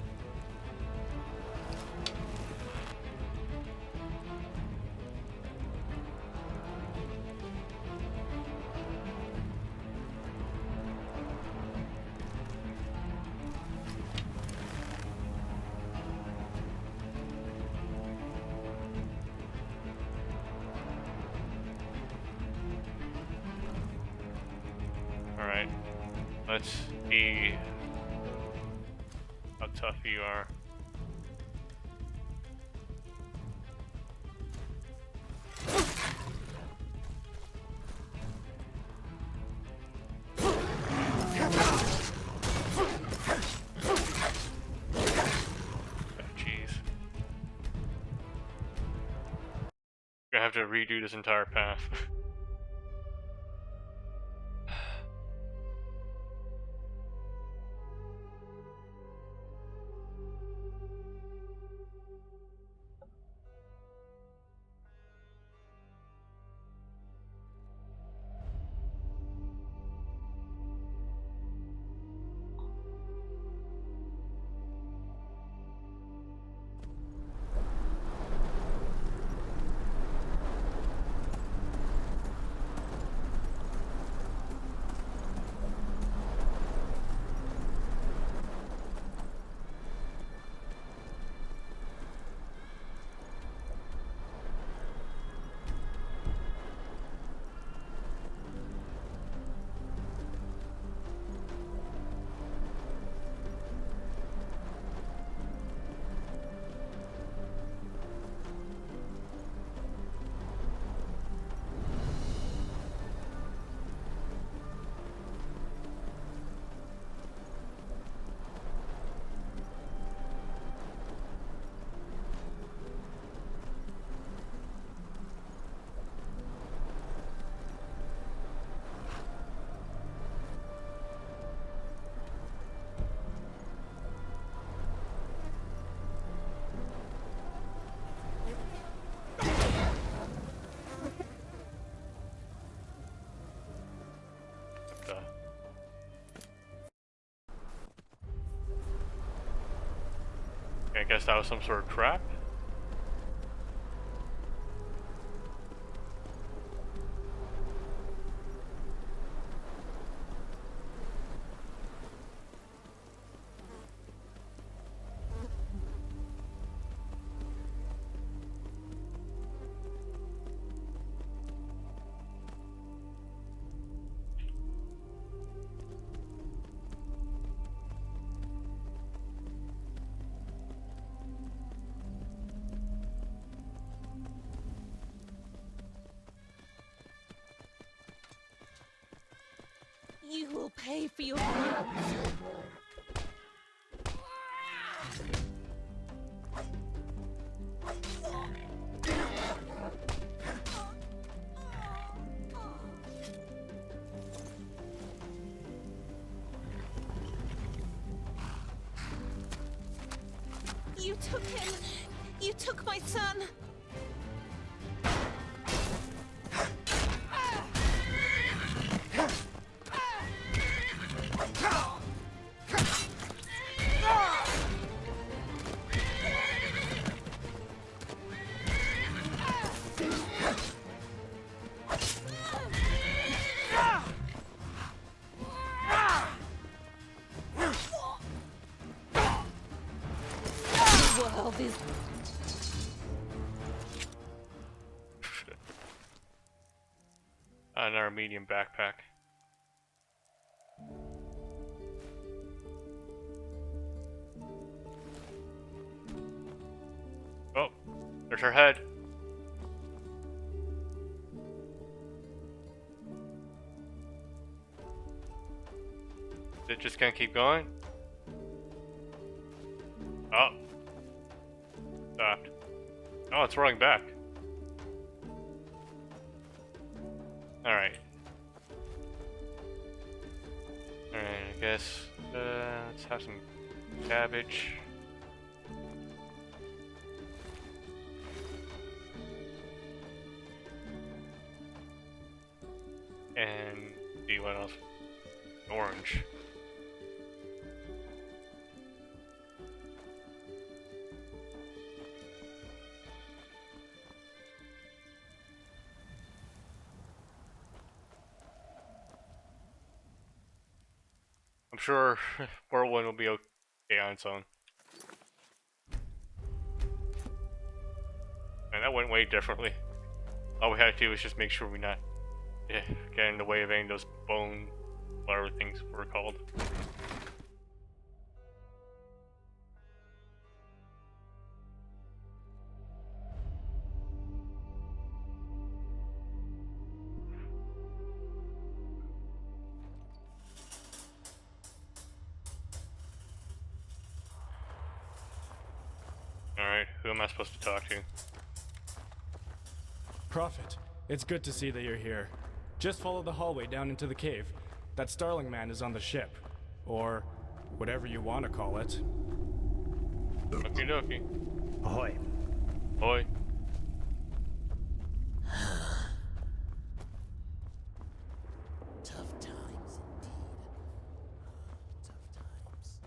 Alright. Let's see how tough you are. Jeez. Gonna have to redo this entire path. I guess that was some sort of trap. You will pay for your crimes. You took him. You took my son. The world is Another medium backpack. Oh, there's her head. Is it just gonna keep going? Oh. Stopped. Oh, it's rolling back. Alright. Alright, I guess, let's have some cabbage. And see what else? Orange. I'm sure Whirlwind will be okay on its own. And that went way differently. All we had to do was just make sure we not get in the way of any of those bone, whatever things were called. Alright, who am I supposed to talk to? Prophet, it's good to see that you're here. Just follow the hallway down into the cave. That Starling man is on the ship. Or whatever you want to call it. Okie dokie. Ahoy. Ahoy. Tough times indeed. Tough times.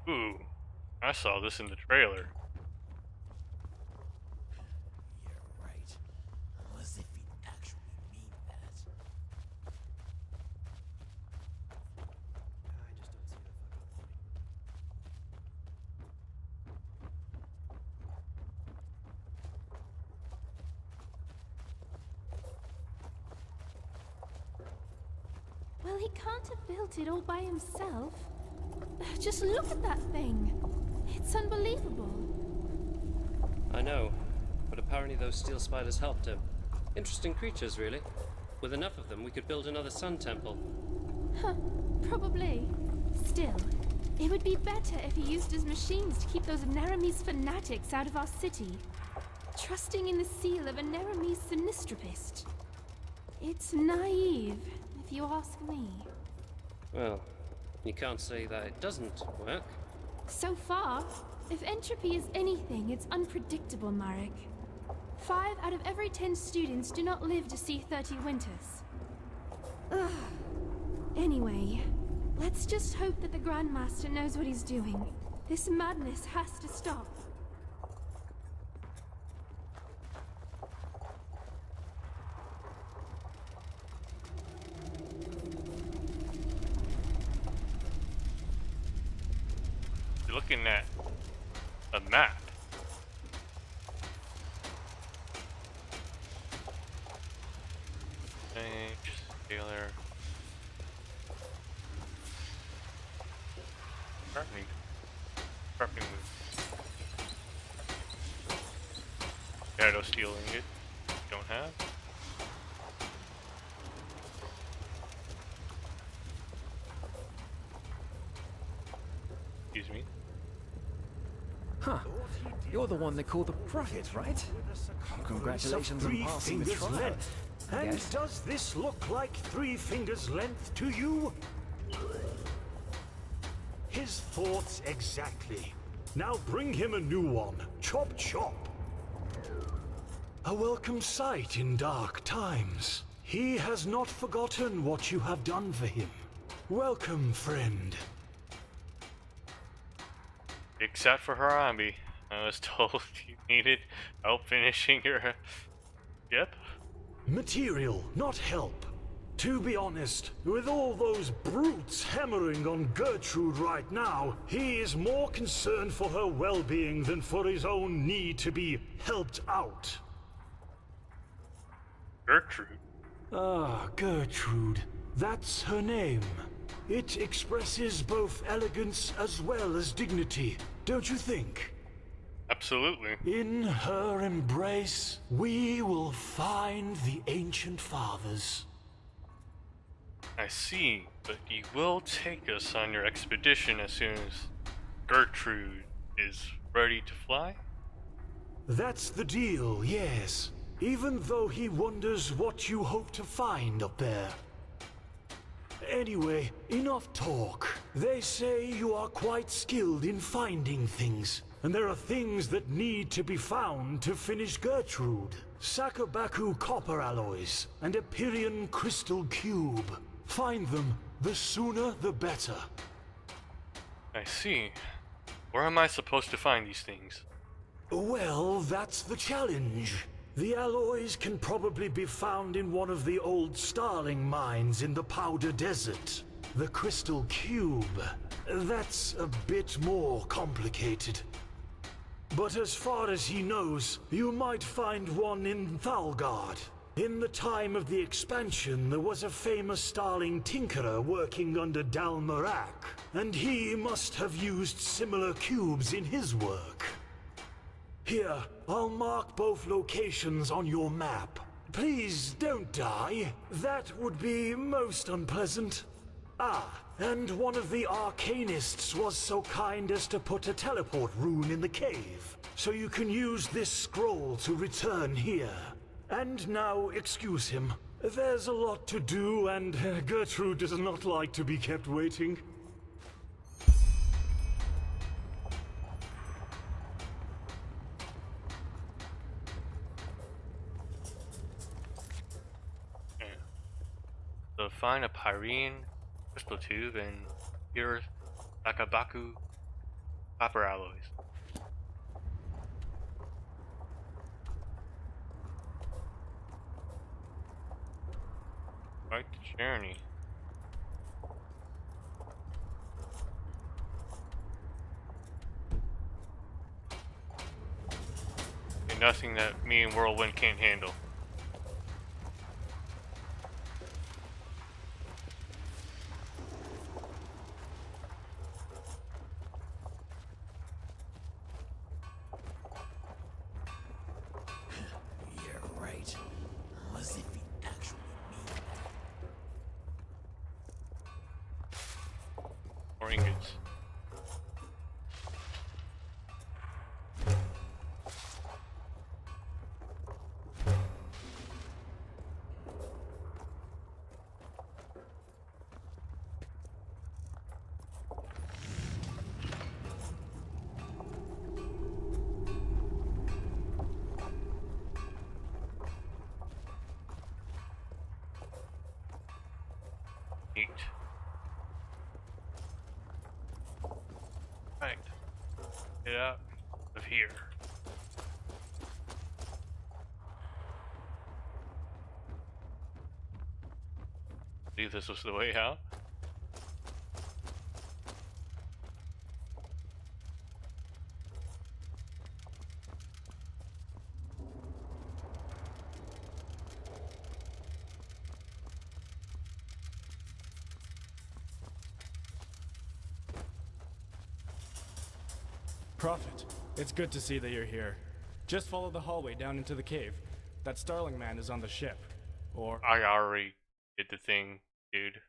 Ooh, I saw this in the trailer. You're right. As if he'd actually mean that. I just don't see the fucking point. Well, he can't have built it all by himself. Just look at that thing. It's unbelievable. I know, but apparently those steel spiders helped him. Interesting creatures, really. With enough of them, we could build another sun temple. Huh, probably. Still, it would be better if he used his machines to keep those Naramese fanatics out of our city. Trusting in the seal of a Naramese sinistropist. It's naive, if you ask me. Well, you can't say that it doesn't work. So far, if entropy is anything, it's unpredictable, Marek. 5 out of every 10 students do not live to see 30 winters. Ugh. Anyway, let's just hope that the Grandmaster knows what he's doing. This madness has to stop. You're looking at a map. Scalar. Sharpening move. Gyro steel ingot. Don't have. Excuse me. Huh. You're the one they call the Prophet, right? Congratulations on Three passing the fingers trial. length. And Yes. does this look like 3 fingers length to you? His thoughts exactly. Now bring him a new one. Chop chop. A welcome sight in dark times. He has not forgotten what you have done for him. Welcome, friend. Except for Harambe. I was told you needed help finishing your ship. Material, not help. To be honest, with all those brutes hammering on Gertrude right now, he is more concerned for her well-being than for his own need to be helped out. Gertrude? Ah, Gertrude. That's her name. It expresses both elegance as well as dignity, don't you think? Absolutely. In her embrace, we will find the ancient fathers. I see, but you will take us on your expedition as soon as Gertrude is ready to fly? That's the deal, yes. Even though he wonders what you hope to find up there. Anyway, enough talk. They say you are quite skilled in finding things. And there are things that need to be found to finish Gertrude. Sakabaku copper alloys and a Pyrian crystal cube. Find them, the sooner the better. I see. Where am I supposed to find these things? Well, that's the challenge. The alloys can probably be found in one of the old Starling mines in the Powder Desert. The crystal cube, that's a bit more complicated. But as far as he knows, you might find one in Thalgard. In the time of the expansion, there was a famous Starling tinkerer working under Dalmarak, and he must have used similar cubes in his work. Here, I'll mark both locations on your map. Please don't die. That would be most unpleasant. Ah, and one of the arcanists was so kind as to put a teleport rune in the cave, so you can use this scroll to return here. And now, excuse him. There's a lot to do, and Gertrude does not like to be kept waiting. So find a Pyrean crystal tube and pure Sakabaku copper alloys. Quite the journey. And nothing that me and Whirlwind can't handle. You're right. As if he actually mean that. More ingots. Neat. Get out of here. See if this was the way out. Prophet, it's good to see that you're here. Just follow the hallway down into the cave. That Starling man is on the ship. Or... I already did the thing, dude.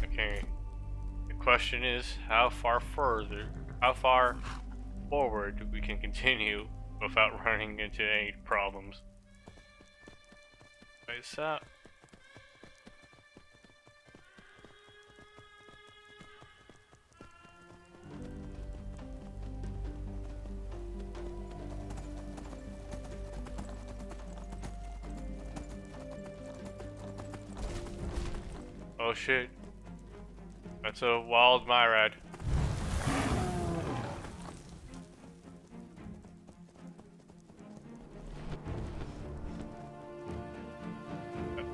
Okay. The question is how far forward we can continue without running into any problems. What's that? Oh shit. That's a wild Myrad.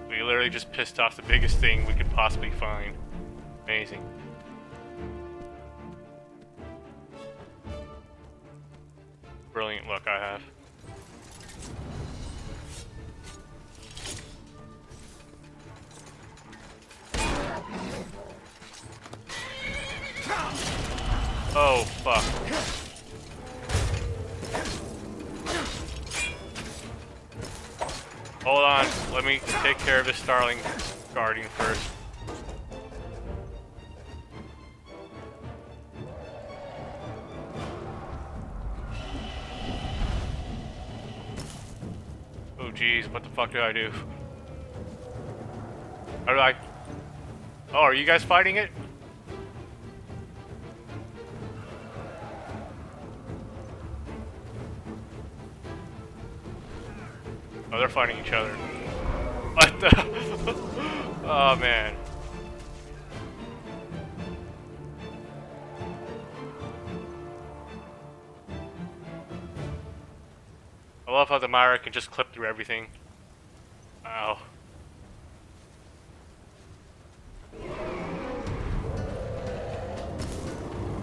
We literally just pissed off the biggest thing we could possibly find. Amazing. Brilliant luck I have. Oh, fuck. Hold on, let me take care of this Starling Guardian first. Oh jeez, what the fuck do I do? How do I... Oh, are you guys fighting it? Oh, they're fighting each other. What the? Oh, man. I love how the Myra can just clip through everything. Ow.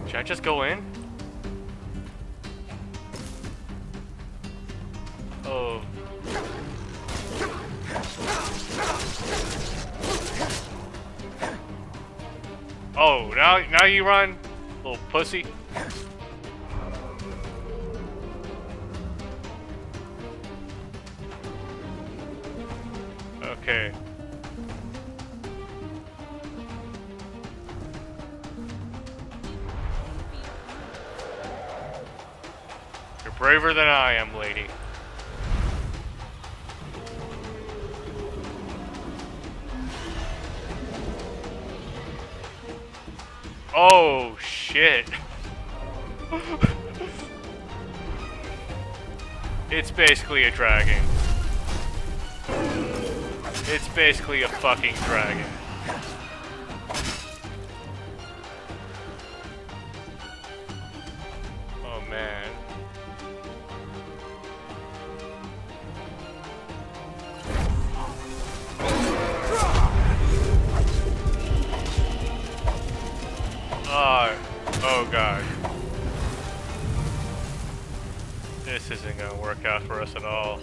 Should I just go in? Oh. Oh, now you run, little pussy. Okay. You're braver than I am, lady. Oh, shit. It's basically a dragon. It's basically a fucking dragon. Oh, man. Oh god. This isn't gonna work out for us at all.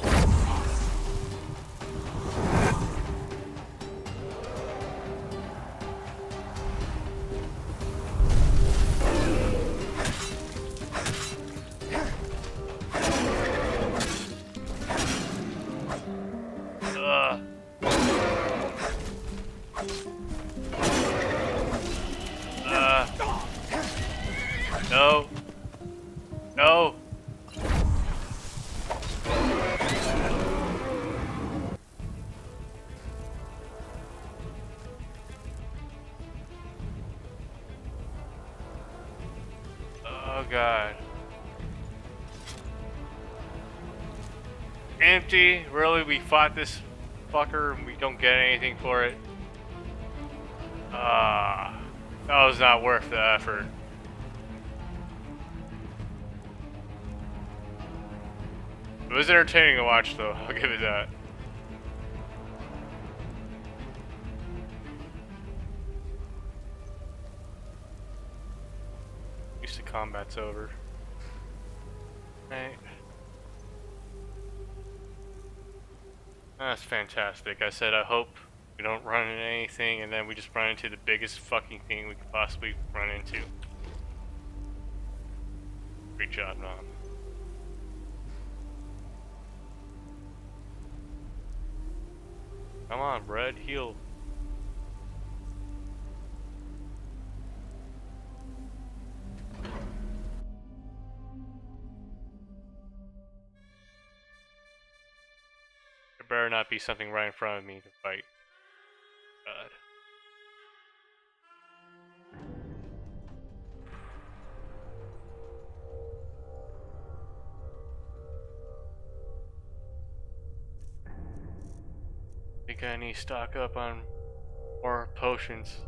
god. Empty? Really? We fought this fucker and we don't get anything for it? That was not worth the effort. It was entertaining to watch though, I'll give it that. At least the combat's over. Right. That's fantastic. I said I hope we don't run into anything and then we just run into the biggest fucking thing we could possibly run into. Great job, Nom. Come on, Brad, heal. There better not be something right in front of me to fight. God. Think I need to stock up on more potions.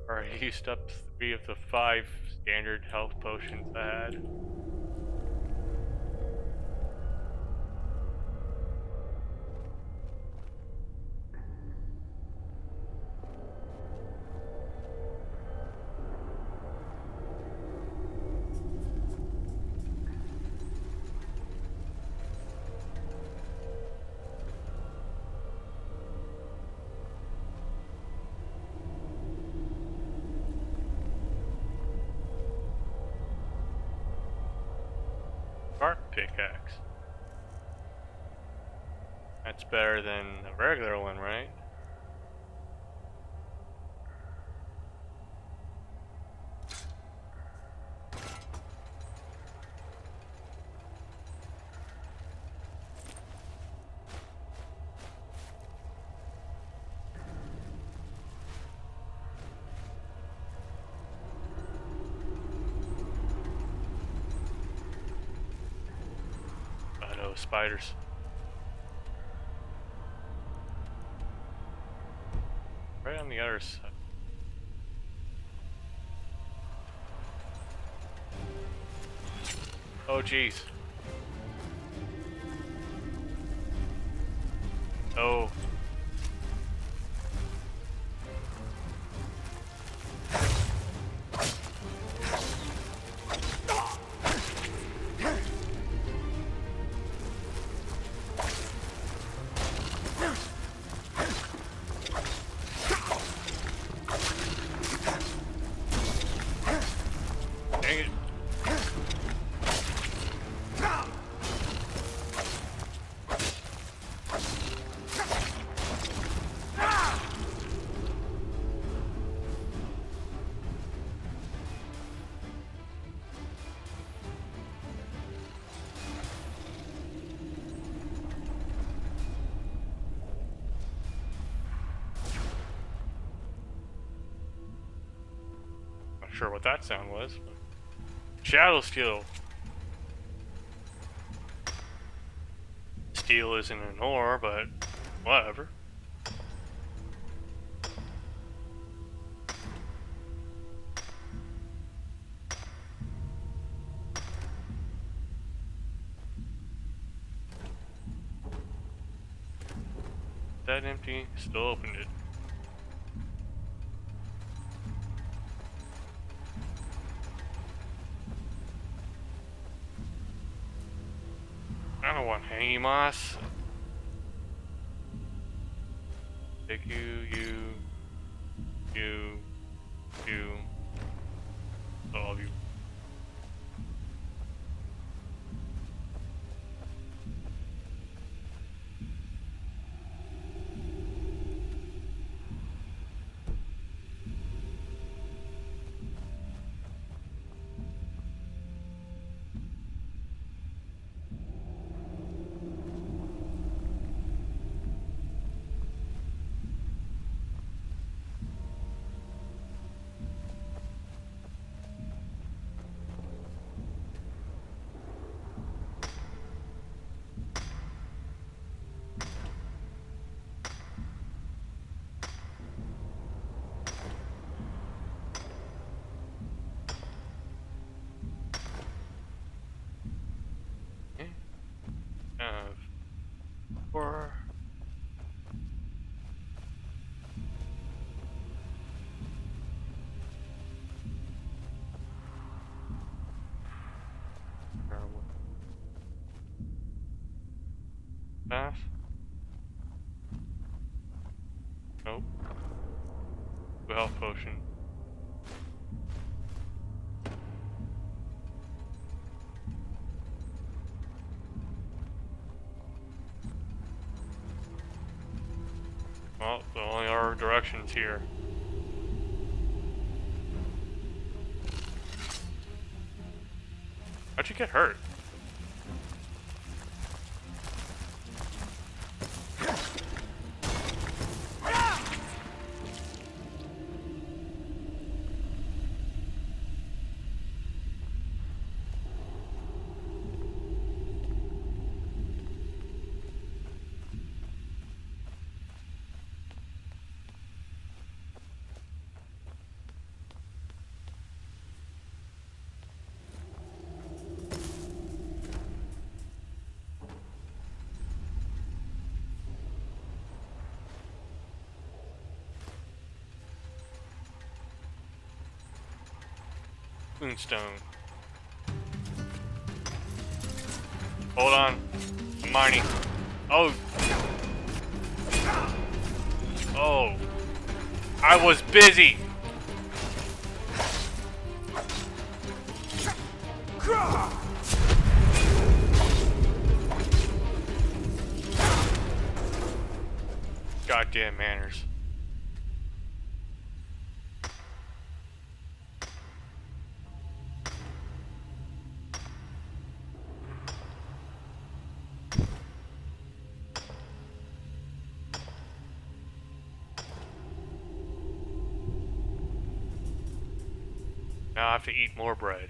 Or I used up 3 of the 5 standard health potions I had. Sharp pickaxe. That's better than a regular one, right? I know, spiders. Right on the other side. Oh jeez. Oh. Dang it. Not sure what that sound was, but Shadow Steel. Steel isn't an ore, but whatever. That empty, still opened it. I don't want hanging moss. Take you, all of you. Or path? Nope. The health potion. Well, there only are directions here. How'd you get hurt? Moonstone. Hold on. I'm mining. Oh. Oh. I was busy. Goddamn manners. Now I have to eat more bread.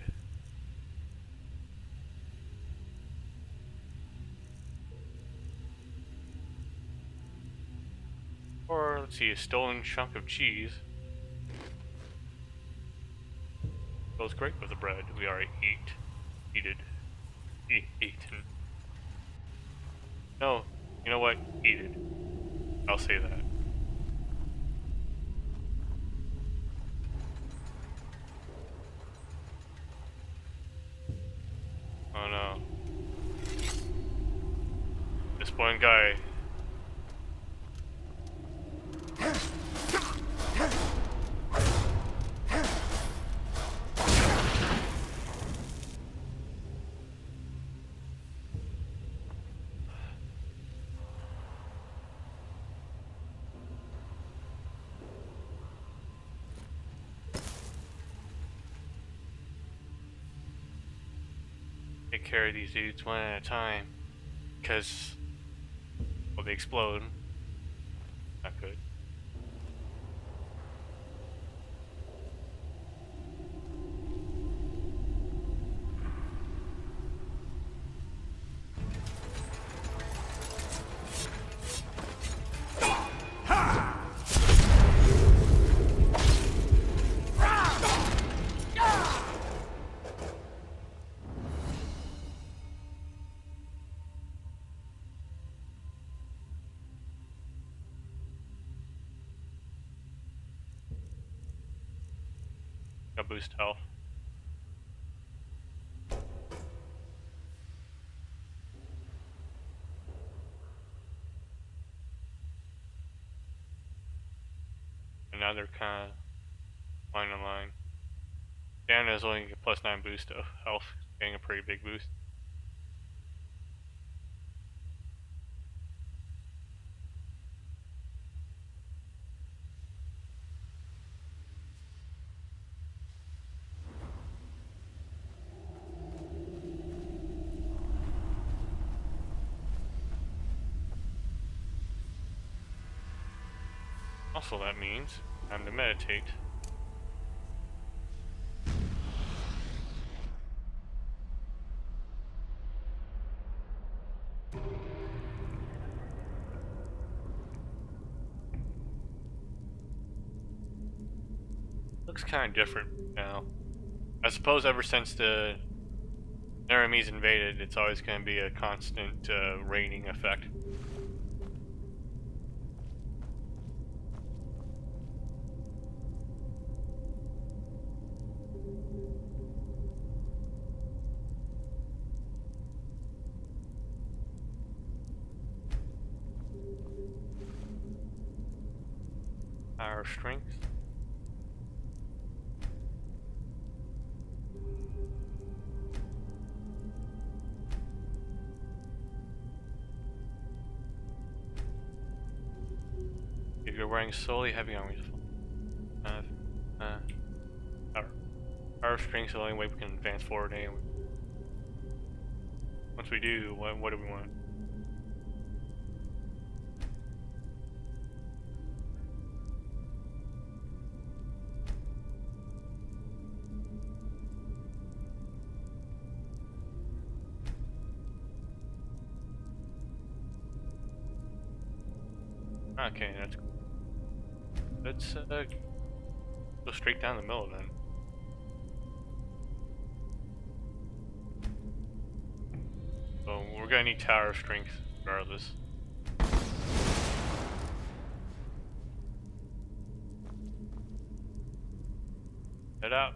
Or, let's see, a stolen chunk of cheese. Goes great with the bread we already eaten. No, you know what? Eated. I'll say that. Oh no. This one guy. Take care of these dudes one at a time. Because, well, they explode. Not good. Got boost health. And now they're kind of line in line. Dan is only a +9 boost of health, getting a pretty big boost. Also, that means time to meditate. Looks kind of different now. I suppose ever since the Naramis invaded, it's always going to be a constant raining effect. Tower of Strength. If you're wearing solely heavy armor, our strength is the only way we can advance forward anyway. Once we do, what do we want? Okay, that's cool. Let's go straight down the middle then. So we're gonna need Tower of Strength regardless. Head out.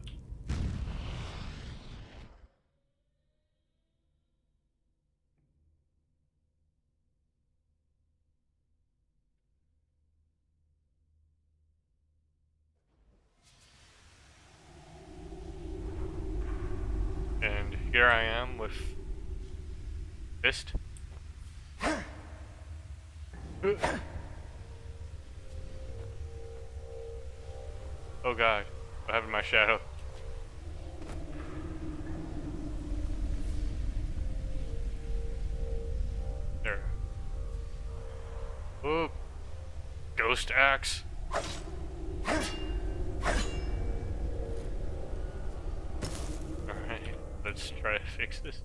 And here I am with Fist. Oh god, what happened to my shadow? There. Oh, Ghost Axe. Alright, let's try to fix this.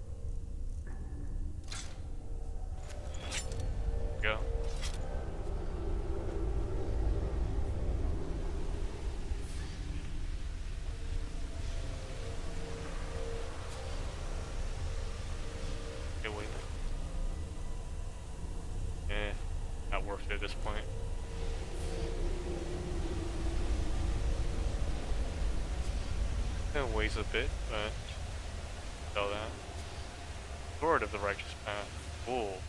Go. Okay, wait. Not worth it at this point. It weighs a bit, but sell that. Sword of the Righteous Path. Cool.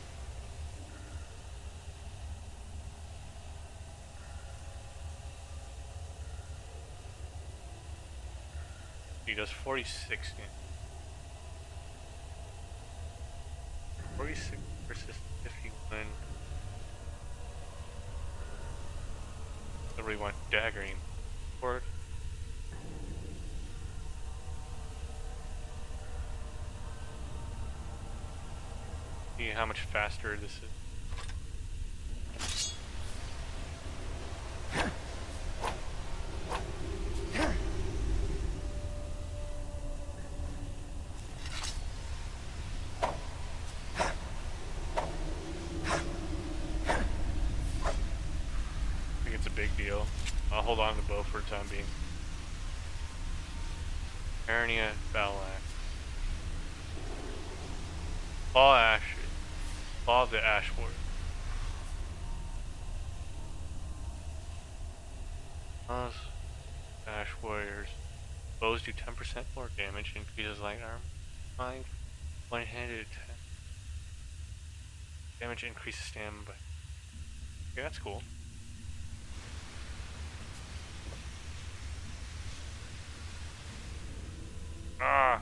He does 46 damage. 46 versus 51. I really want daggering. Sword. See how much faster this is. I think it's a big deal. I'll hold on to the bow for the time being. Hernia Battle Axe. Claw Ash. Claw of the Ash Warrior. Ash Warriors. Bows do 10% more damage, increases light armor. Find one-handed attack. Damage increases stamina by. Okay, that's cool. Ah!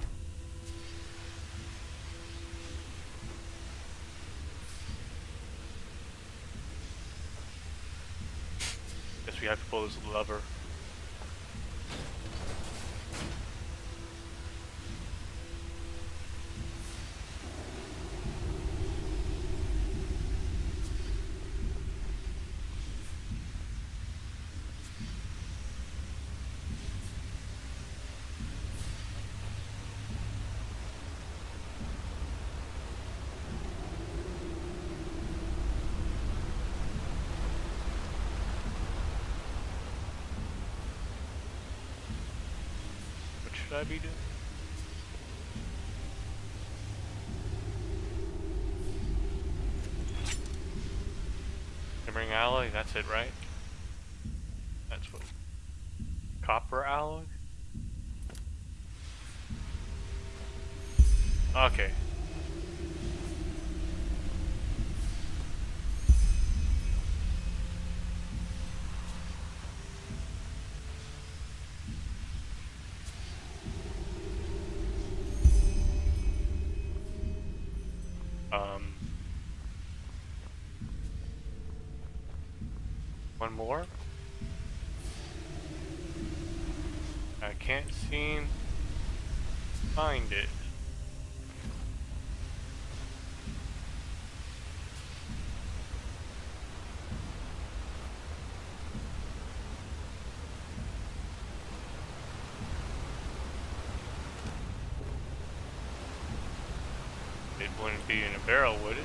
Guess we have to pull this lever. Should I be doing? Shimmering alloy, that's it, right? That's what. Copper alloy? Okay. One more. I can't seem to find it. It wouldn't be in a barrel, would it?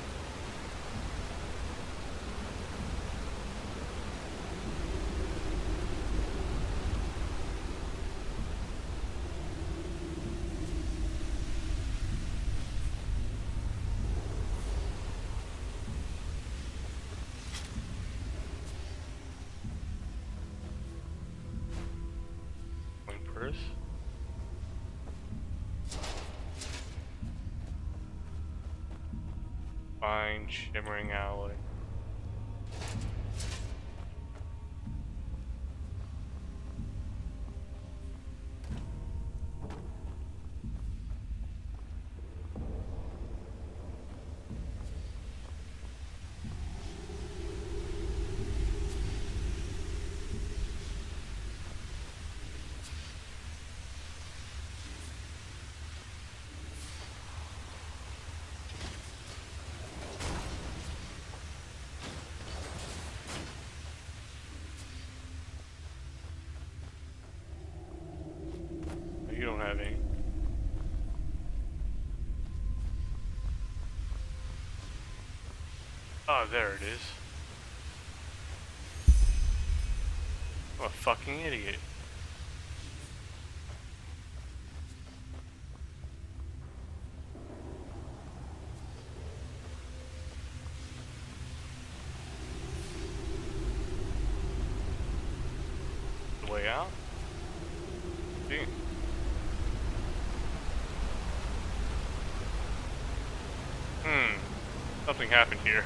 One purse. Fine shimmering alloy. You don't have any. Oh, there it is. I'm a fucking idiot. The way out? See. Something happened here.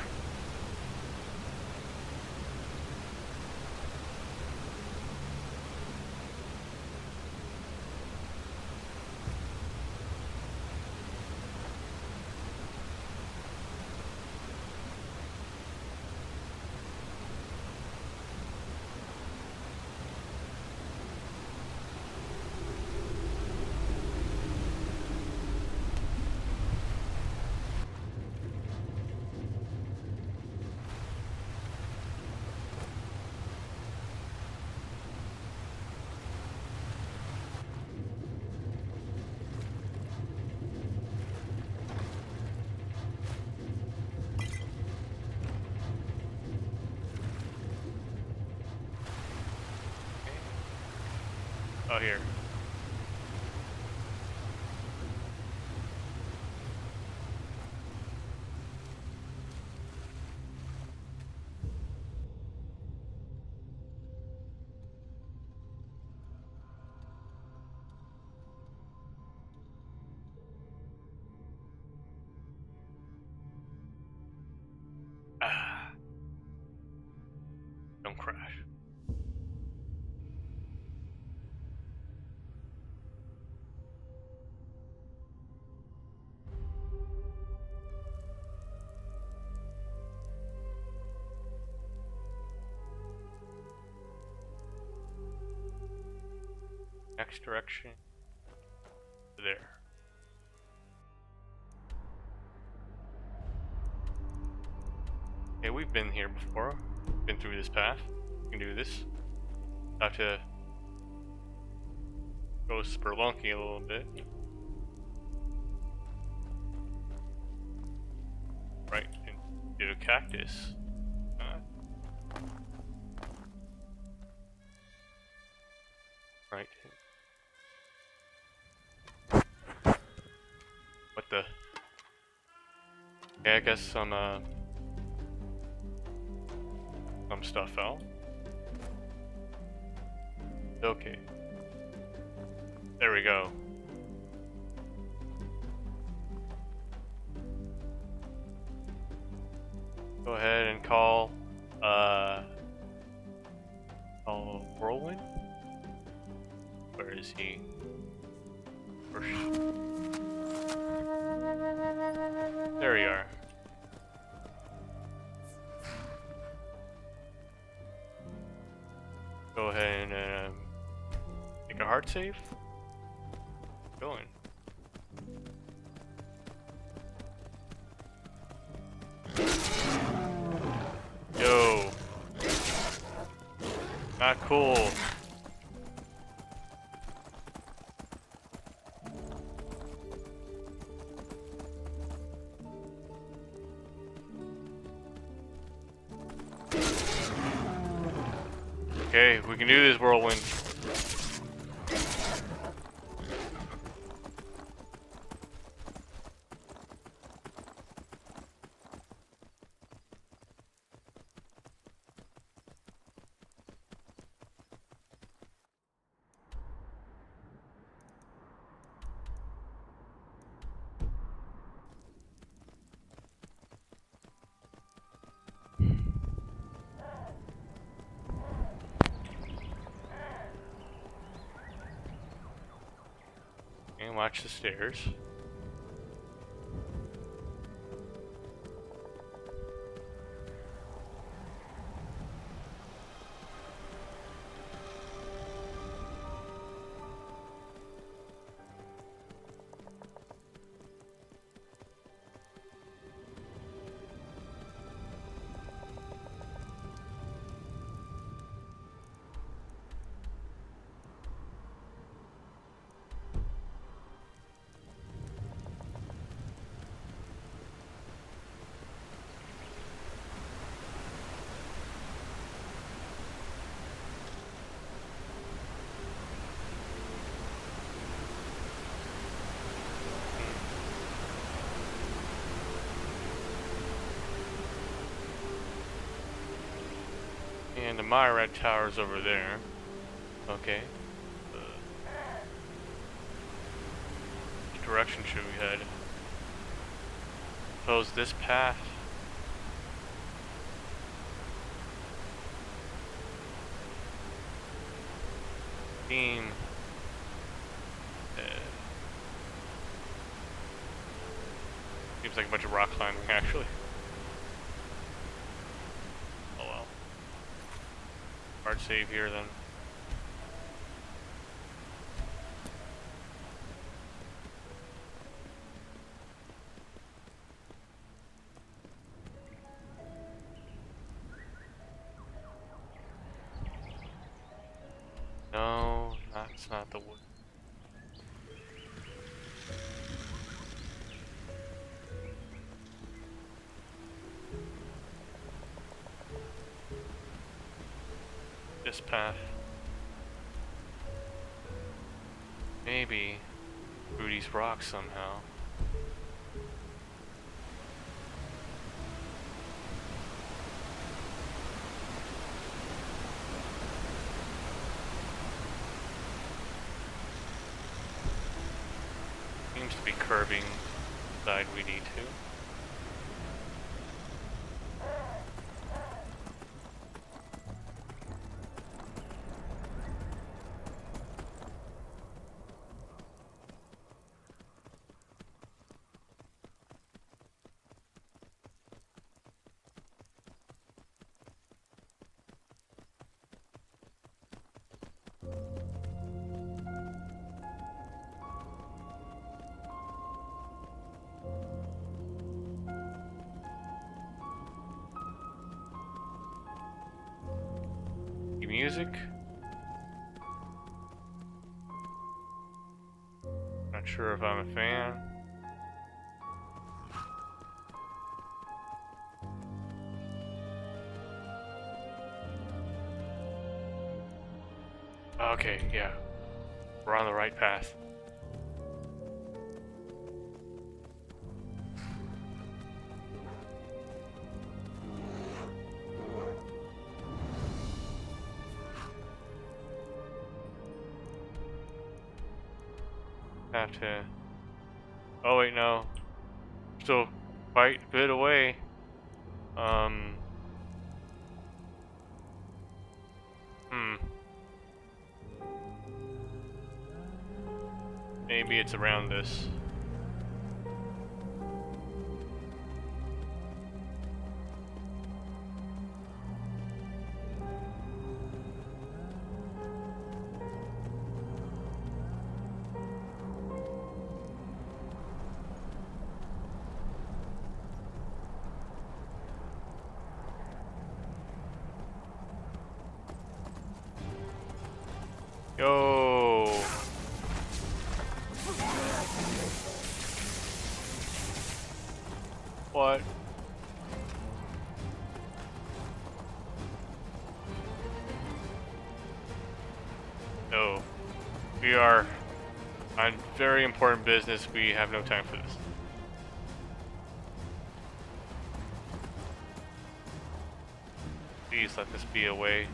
Oh, here. Don't crash. Next direction. There. Okay, we've been here before. Been through this path. We can do this. Have to go spelunky a little bit. Right into a cactus. Right. What the? Okay, I guess some stuff fell. Okay. There we go. Go ahead and call Whirlwind. Where is he? There you are. ahead and make a hard save. Going. Yo. Not cool. Okay, we can do this, whirlwind. And watch the stairs. And the Myrat Tower's over there. Okay. Which direction should we head? Suppose this path. Seems like a bunch of rock climbing, actually. Oh well. Hard save here then. No, that's not the wood. This path. Maybe through these rocks somehow. Seems to be curving the side we need to. Music. Not sure if I'm a fan. Okay, yeah. We're on the right path. Have to. Oh wait, no. Still quite a bit away. Maybe it's around this. Yo. What? No. We are on very important business. We have no time for this. Please let this be a way.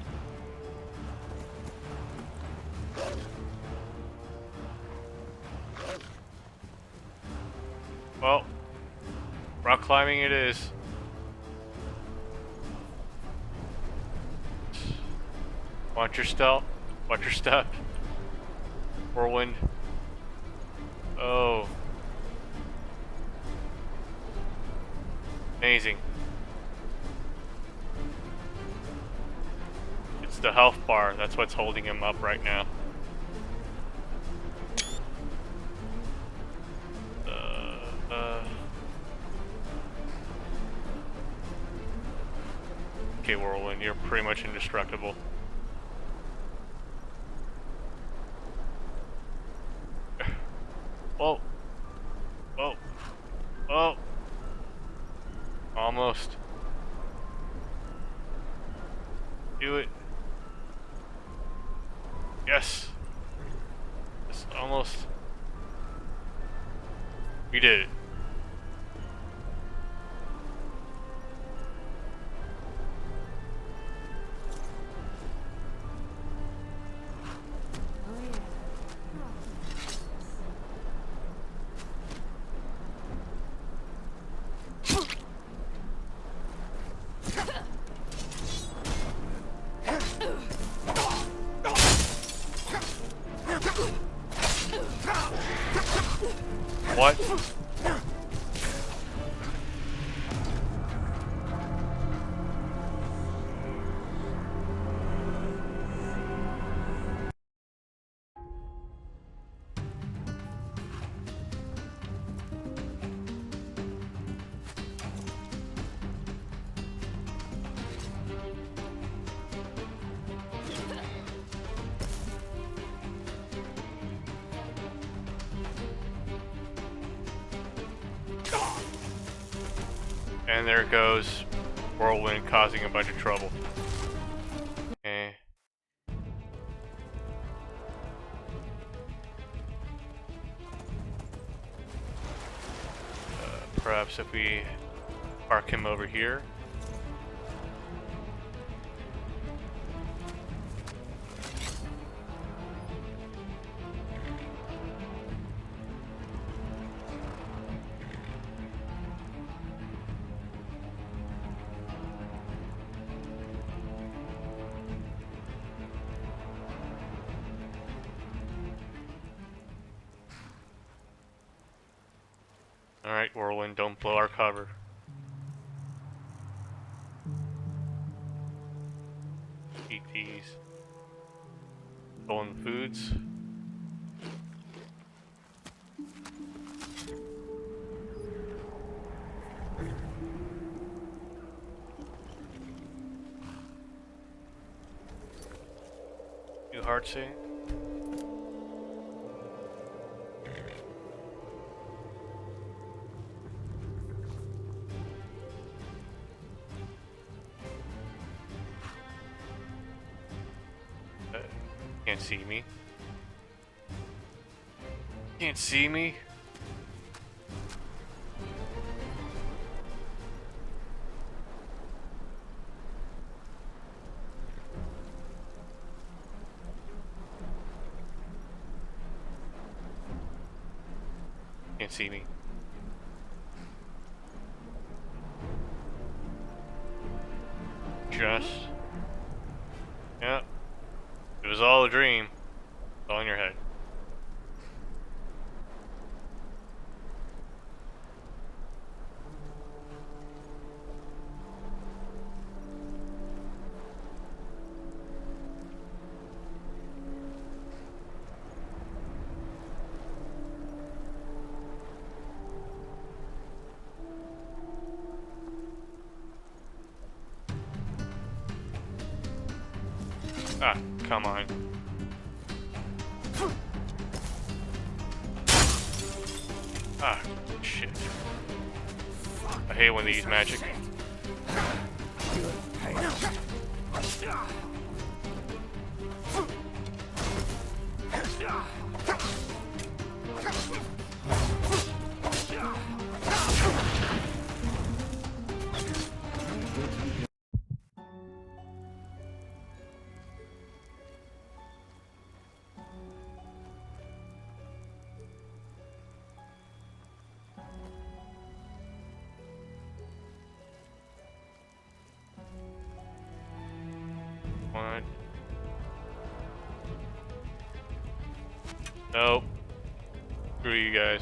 Well, rock climbing it is. Watch your step. Watch your step. Whirlwind. Oh. Amazing. It's the health bar. That's what's holding him up right now. Okay, Whirlwind, you're pretty much indestructible. Whoa. Whoa. Whoa. Almost. Do it. Yes. It's almost. We did it. What? And there goes Whirlwind causing a bunch of trouble. Okay. Perhaps if we park him over here. Alright, Whirlwind, don't blow our cover. Eat these. Stolen foods. New heart save. Can't see me. Can't see me. Can't see me. Just. Yep. It was all a dream. It's all in your head. Ah, come on. Ah, shit. I hate when they use magic. One. Nope. Screw you guys.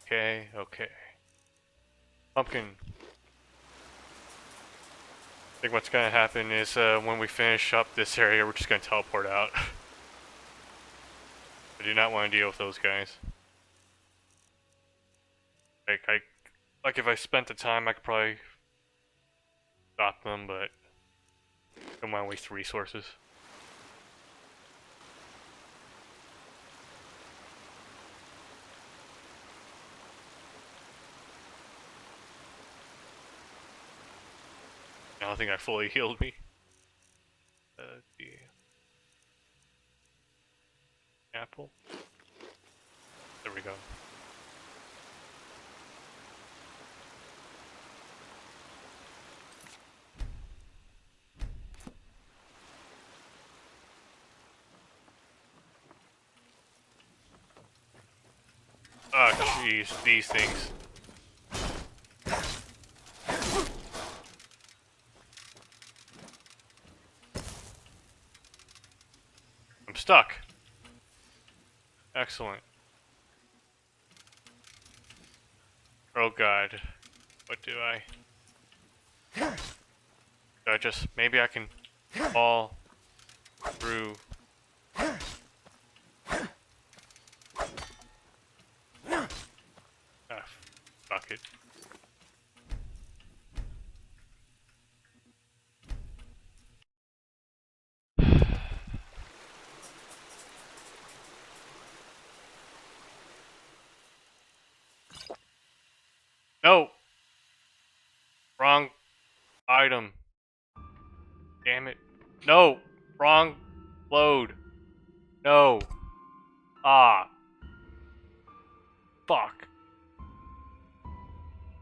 Okay, okay. Pumpkin. I think what's gonna happen is when we finish up this area, we're just gonna teleport out. I do not want to deal with those guys. Like if I spent the time, I could probably stop them, but I don't want to waste resources. I don't think I fully healed me. The apple. There we go. Oh jeez, these things. I'm stuck. Excellent. Oh god. What do I... maybe I can fall through. Ah, fuck it. No! Wrong item. Damn it. No! Wrong load. No. Ah. Fuck.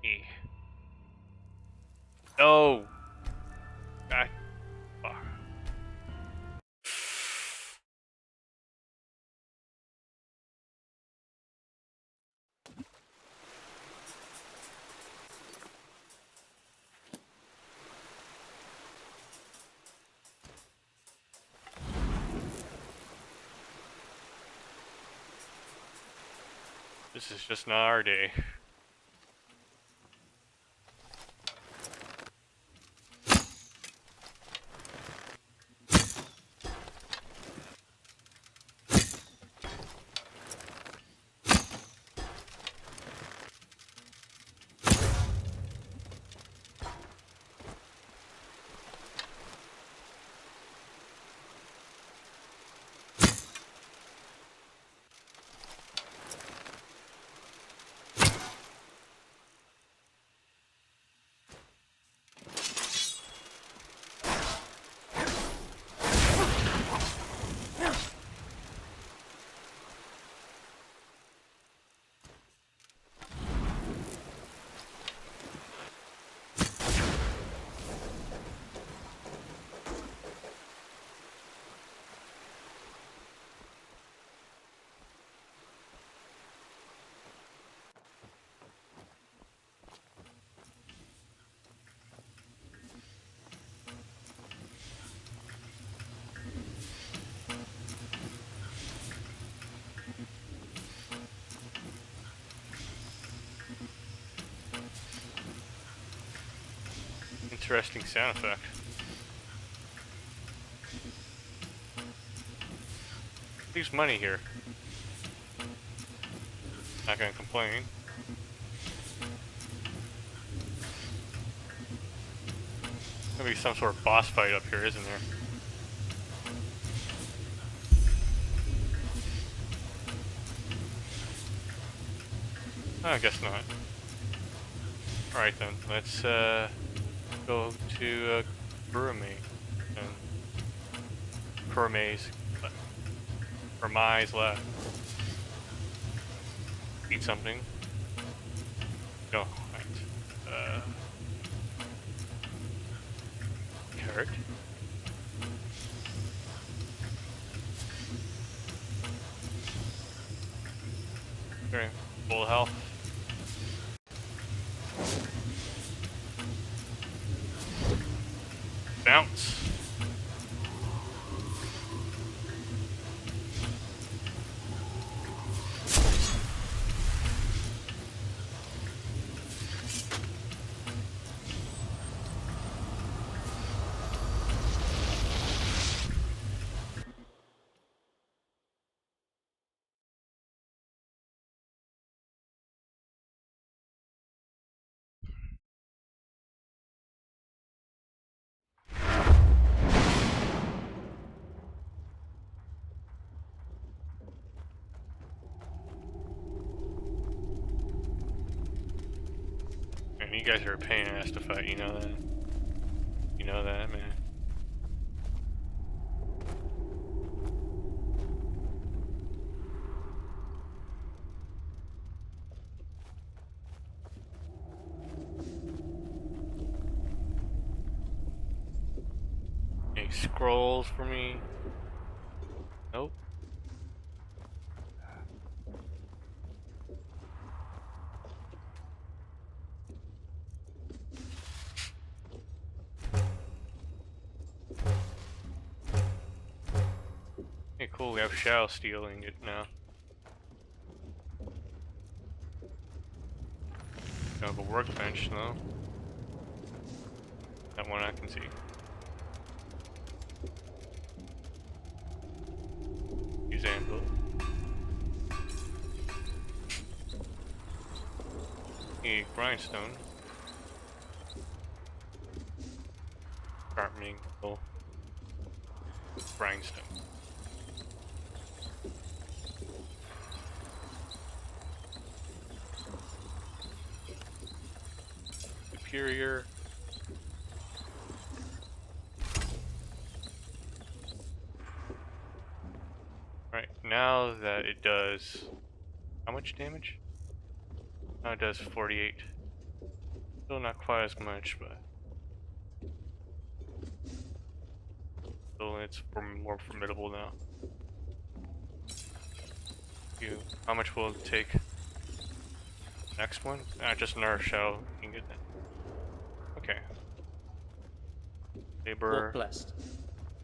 Me. No. God. Fuck. This is just not our day. interesting sound effect. Leaves money here. Not gonna complain. Gonna be some sort of boss fight up here, isn't there? I guess not. Alright then, let's go to Kurame and Kurame's lab. Eat something. No, right. Carrot. Okay, full health. Bounce. Man, you guys are a pain in the ass to fight, you know that? You know that, man. Any scrolls for me? Nope. Okay, cool, we have Shao stealing it now. Don't have a workbench though. That one I can see. Use anvil. A grindstone. Sharpening tool. Grindstone. Superior. Right, now that it does how much damage? Now it does 48. Still not quite as much, but still it's more formidable now. How much will it take? Next one? Just another shell. You can get that. Okay. Labor. Walk blessed.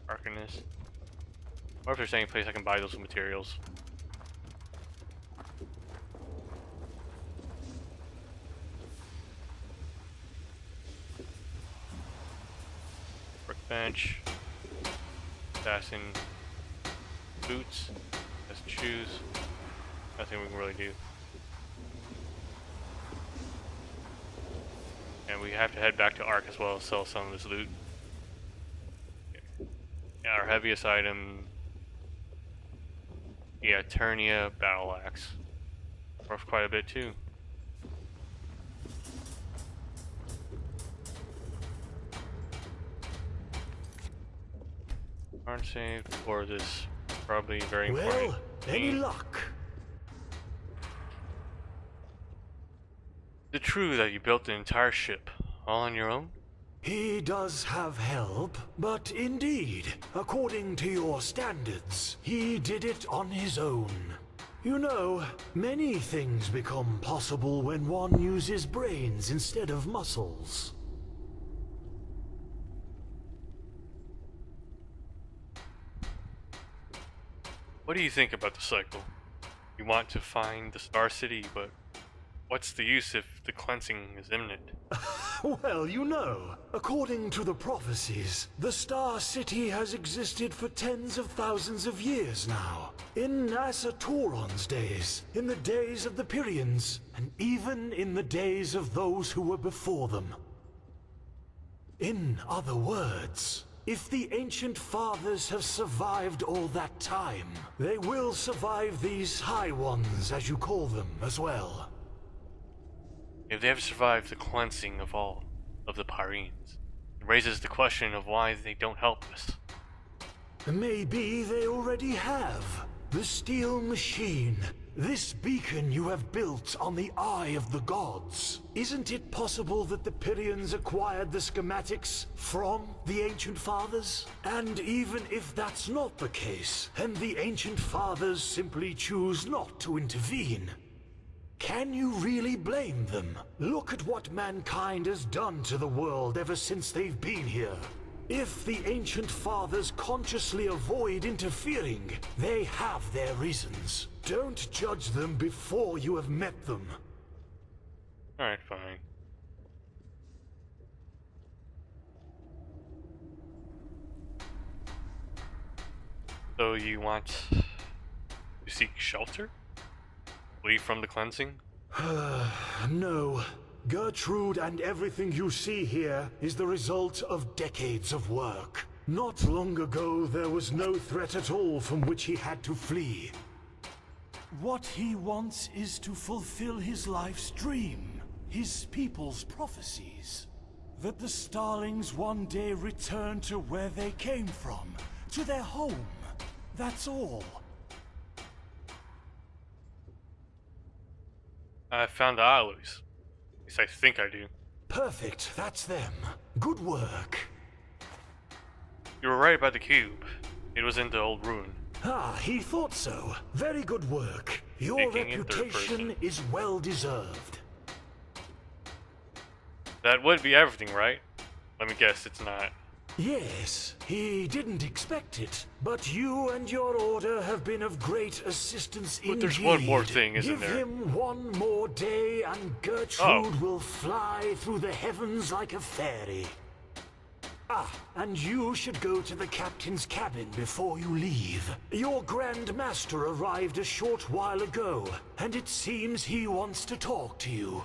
Arcanist. Or if there's any place I can buy those materials. Workbench. Assassin. Boots. That's shoes. Nothing we can really do. And we have to head back to Ark as well, sell some of this loot. Yeah, our heaviest item, yeah, Eternia Battle Axe. Worth quite a bit too. Aren't saved for this probably very important. Well, any luck? Is it true that you built the entire ship all on your own? He does have help, but indeed, according to your standards, he did it on his own. You know, many things become possible when one uses brains instead of muscles. What do you think about the cycle? You want to find the Star City, but what's the use if the cleansing is imminent? Well, you know, according to the prophecies, the Star City has existed for tens of thousands of years now. In Asatoron's days, in the days of the Pyrians, and even in the days of those who were before them. In other words, if the Ancient Fathers have survived all that time, they will survive these High Ones, as you call them, as well. If they have survived the cleansing of all of the Pyrene, it raises the question of why they don't help us. Maybe they already have. The steel machine. This beacon you have built on the Eye of the Gods. Isn't it possible that the Pyrians acquired the schematics from the Ancient Fathers? And even if that's not the case, and the Ancient Fathers simply choose not to intervene, can you really blame them? Look at what mankind has done to the world ever since they've been here. If the Ancient Fathers consciously avoid interfering, they have their reasons. Don't judge them before you have met them. Alright, fine. So you want to seek shelter? Flee from the cleansing? No. Gertrude and everything you see here is the result of decades of work. Not long ago, there was no threat at all from which he had to flee. What he wants is to fulfill his life's dream, his people's prophecies. That the Starlings one day return to where they came from, to their home. That's all. I found the alloys. At least I think I do. Perfect, that's them. Good work. You were right about the cube. It was in the old ruin. Ah, he thought so. Very good work. Your Speaking in third reputation person. is well deserved. That would be everything, right? Let me guess, it's not. Yes, he didn't expect it, but you and your order have been of great assistance indeed. But there's one more thing, isn't Give there? him one more day and Gertrude will fly through the heavens like a fairy. Ah, and you should go to the captain's cabin before you leave. Your Grand Master arrived a short while ago, and it seems he wants to talk to you.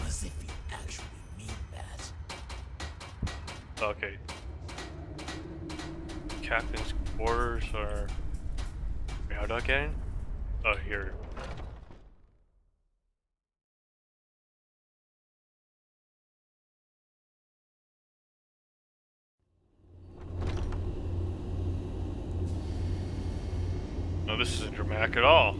As if you actually mean that. Okay. Captain's quarters are... Wait, how do I get in? Oh, here. No, this isn't dramatic at all.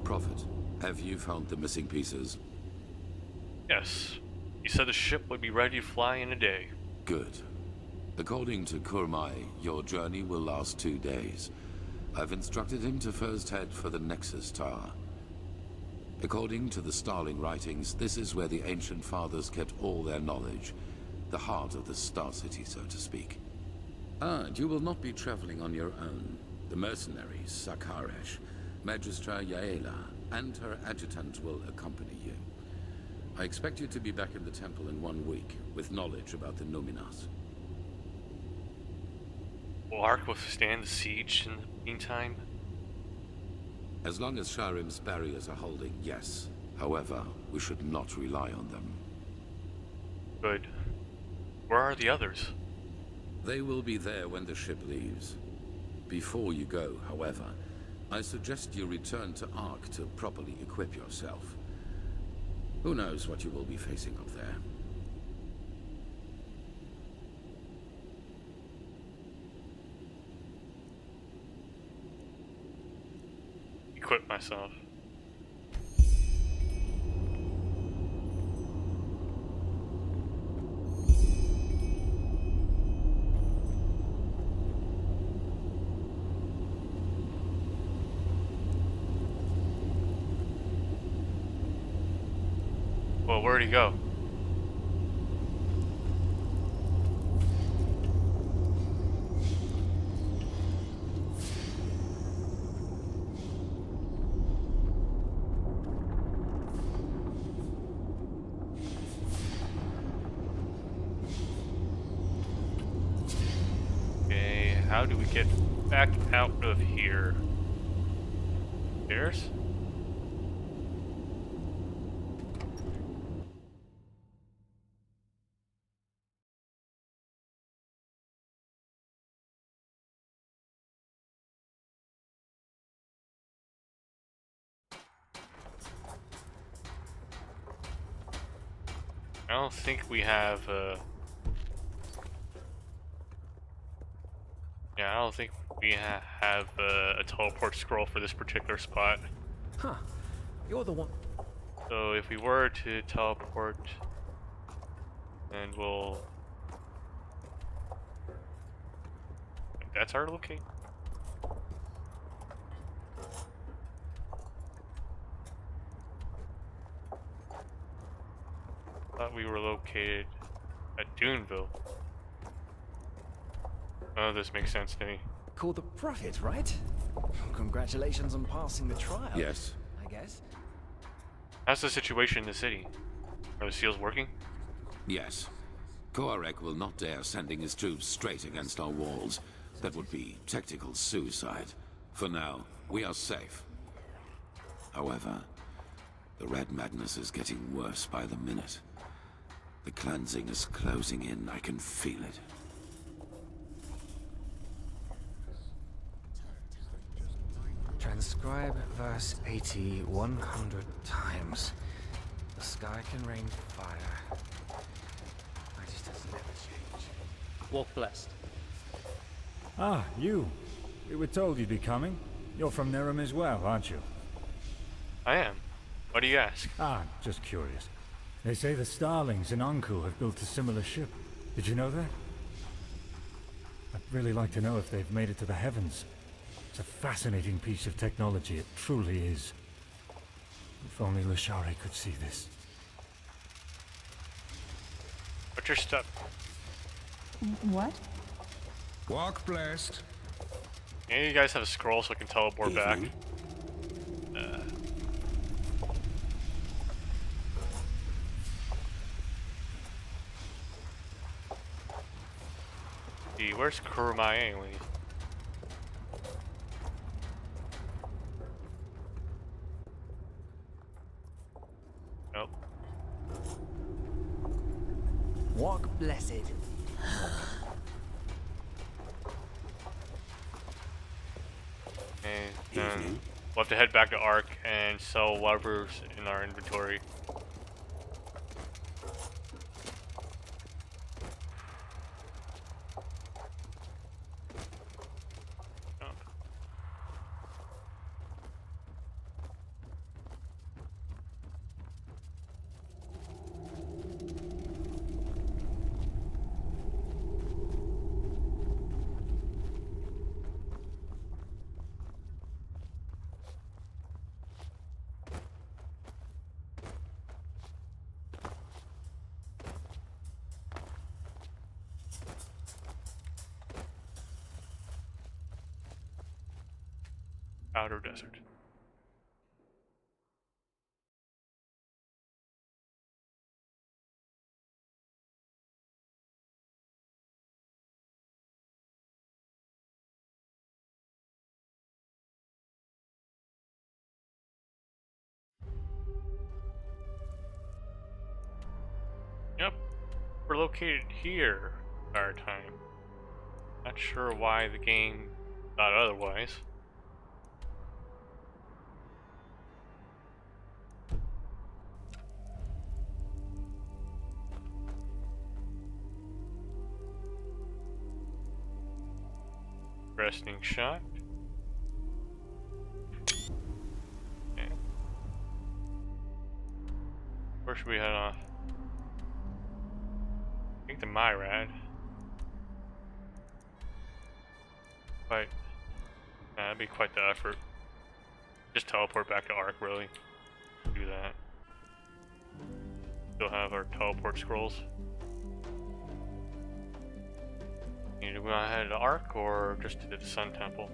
Prophet, have you found the missing pieces? Yes. He said the ship would be ready to fly in a day. Good. According to Kurmai, your journey will last 2 days. I've instructed him to first head for the Nexus Tower. According to the Starling writings, this is where the Ancient Fathers kept all their knowledge. The heart of the Star City, so to speak. And you will not be traveling on your own. The mercenaries, Sakaresh, Magistra Yaela, and her adjutant will accompany you. I expect you to be back in the temple in 1 week, with knowledge about the Numinas. Will Ark withstand the siege in the meantime? As long as Sharim's barriers are holding, yes. However, we should not rely on them. Good. Where are the others? They will be there when the ship leaves. Before you go, however, I suggest you return to Ark to properly equip yourself. Who knows what you will be facing up there? Equip myself. Well, where'd he go? how do we get back out of here? Stairs? I don't think we have, yeah, I don't think we have a teleport scroll for this particular spot. Huh. You're the one. So if we were to teleport, then we'll... That's our location. Thought we were located at Duneville. Oh, this makes sense to me. Called the Prophet, right? Congratulations on passing the trial. Yes. I guess. How's the situation in the city? Are the seals working? Yes. Koarek will not dare sending his troops straight against our walls. That would be tactical suicide. For now, we are safe. However, the Red Madness is getting worse by the minute. The cleansing is closing in. I can feel it. Transcribe verse 80 100 times. The sky can rain fire. Majesty does never change. Walk blessed. Ah, you. We were told you'd be coming. You're from Nerum as well, aren't you? I am. Why do you ask? Ah, just curious. They say the Starlings in Anku have built a similar ship. Did you know that? I'd really like to know if they've made it to the heavens. It's a fascinating piece of technology, it truly is. If only Lashari could see this. What's your step? What? Walk blessed. Any of you guys have a scroll so I can teleport back? Where's Kurumai anyway? Nope. Walk blessed. And then we'll have to head back to Ark and sell whatever's in our inventory. Outer desert. Yep, we're located here our time. Not sure why the game thought otherwise. Resting shot. Okay. Where should we head off? I think the Myrad. That'd be quite the effort. Just teleport back to Ark, really. Do that. Still have our teleport scrolls. Do we want to head to Ark or just to the Sun Temple?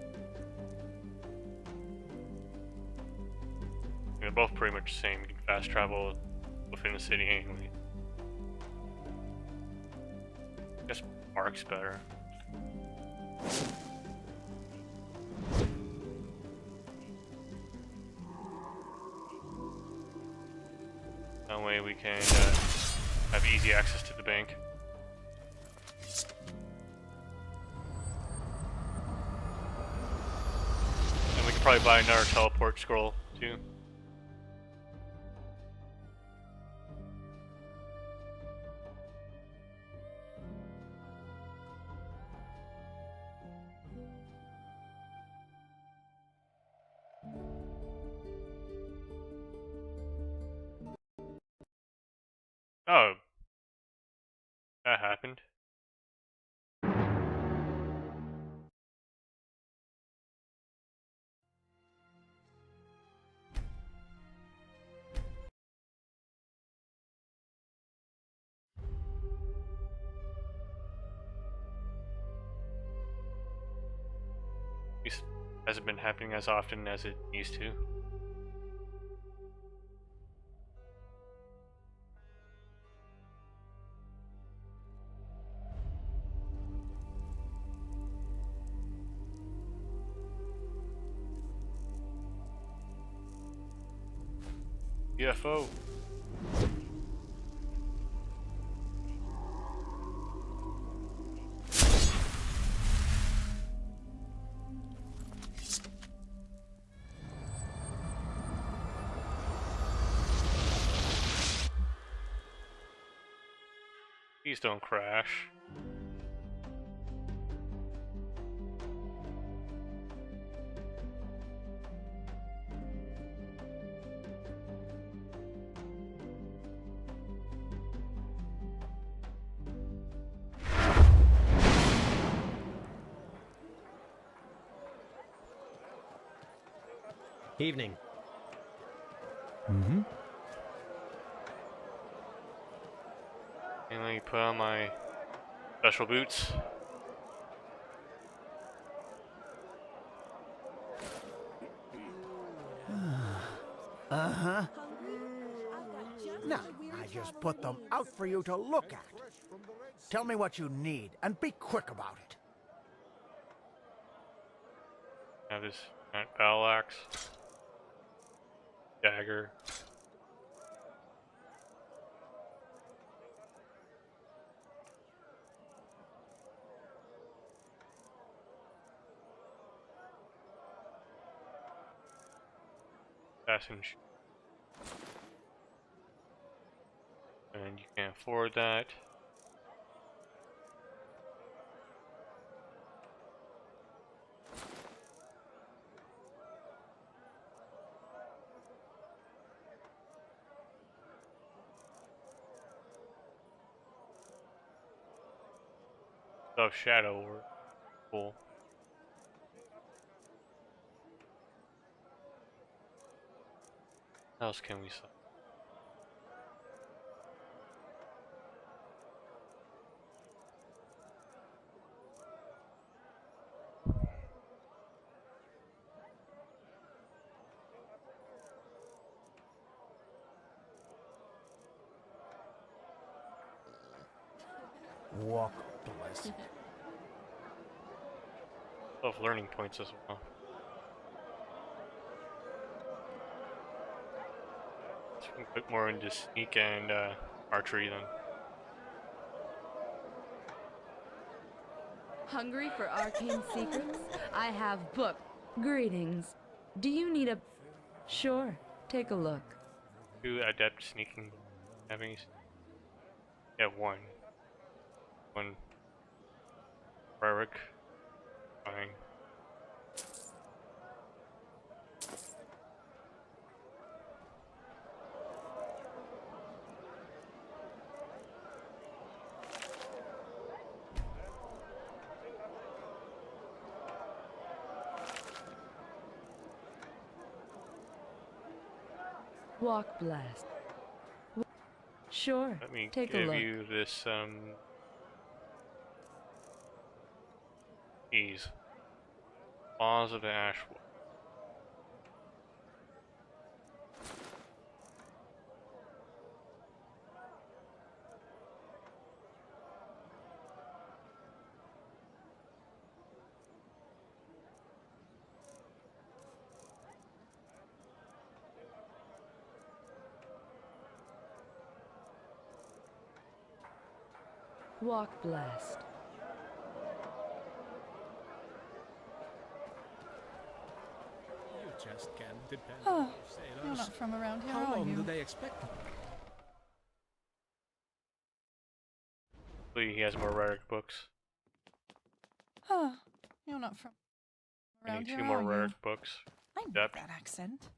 They're both pretty much the same. You can fast travel within the city anyway. I guess Ark's better. That way we can have easy access to the bank. And we can probably buy another teleport scroll too. Oh, that happened. At least hasn't been happening as often as it used to. UFO. Please don't crash. Evening. Mm-hmm. And let me put on my special boots. Uh-huh. Now, I just put them out for you to look at. Tell me what you need, and be quick about it. Have this battle axe, dagger. Fasten. And you can't afford that. Of shadow work. Cool. What else can we sell? Walk blessed. Of learning points as well. So we can put more into sneak and archery then. Hungry for arcane secrets? I have book. Greetings. Do you need a... Sure, take a look. 2 adept sneaking. Having. Yeah, 1. 1. Cleric. Fine. Walk blessed. Sure, Let me take a give look. you this keys. Laws of the Ashwood. Walk blessed. You just can't depend Oh, on those sailors. you're not from around here, How are long you? do they expect? Hopefully he has more Raric books. Huh. You're not from I around need here, 2 more are you? Raric books. I know Yep. that accent.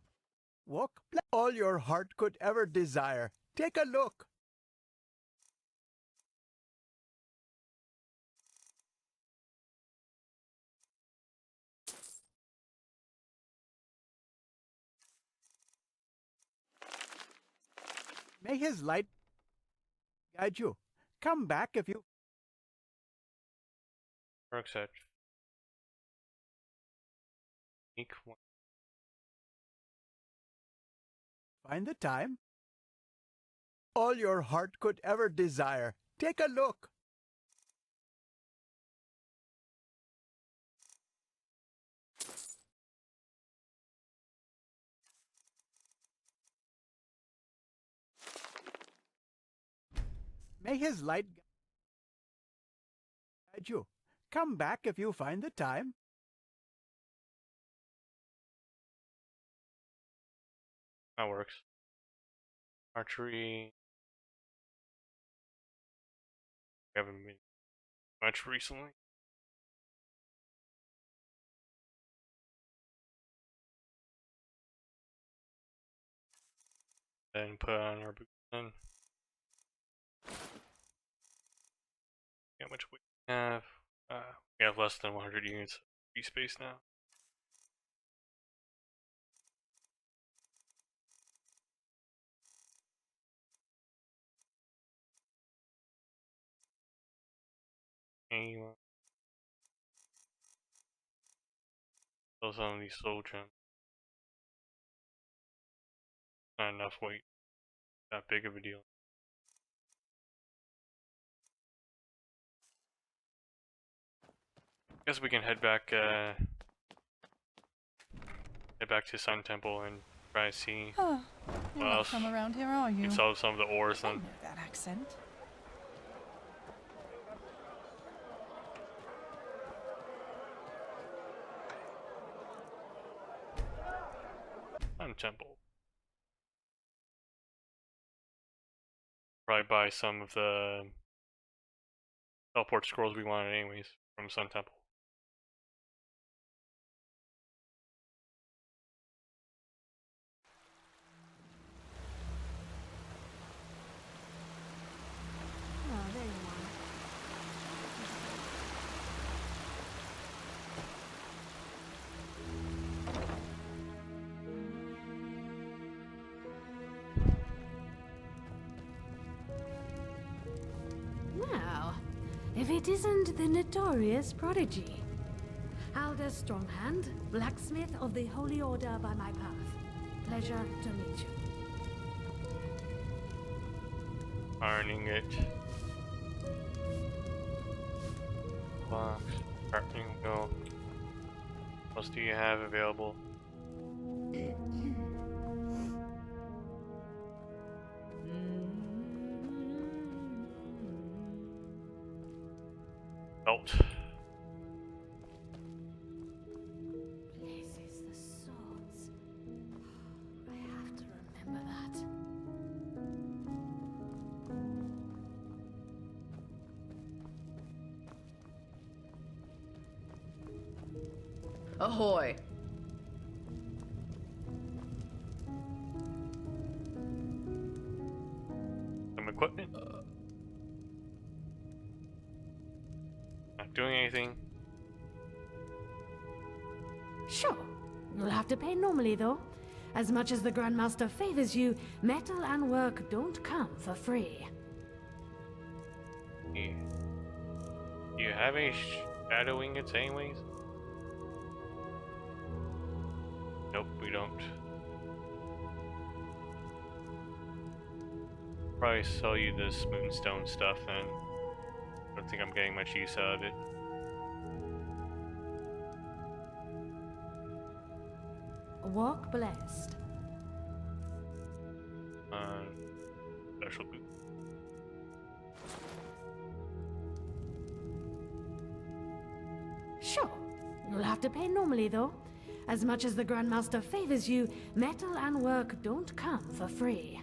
Walk all your heart could ever desire. Take a look. May his light guide you. Come back if you... Raric set. Unique one. Find the time. All your heart could ever desire. Take a look. May his light guide you. Come back if you find the time. That works. Archery. We haven't been much recently. Then put on our boots then. How much we have? We have less than 100 units of free space now. Anyway. Sell some of these soul gems. Not enough weight. That big of a deal. Guess we can head back to Sun Temple and try to see Huh. You're what not else. from around here, are you? We can sell some of the ores I then. know that accent. Sun Temple. Probably buy some of the teleport scrolls we wanted anyways from Sun Temple. Oh, there you are. Now, if it isn't the notorious prodigy. Alder Stronghand, blacksmith of the Holy Order by my path. Pleasure to meet you. Ironing it. Box. Sharpening wheel. What else do you have available? Belt. Places the swords. I have to remember that. Ahoy! Some equipment. Not doing anything. Sure. You'll have to pay normally, though. As much as the Grandmaster favors you, metal and work don't come for free. Yeah. Do you have any shadow ingots anyways? Nope, we don't. Probably sell you this moonstone stuff then. Don't think I'm getting much use out of it. Walk blessed. Special boot. You'll have to pay normally, though. As much as the Grandmaster favors you, metal and work don't come for free.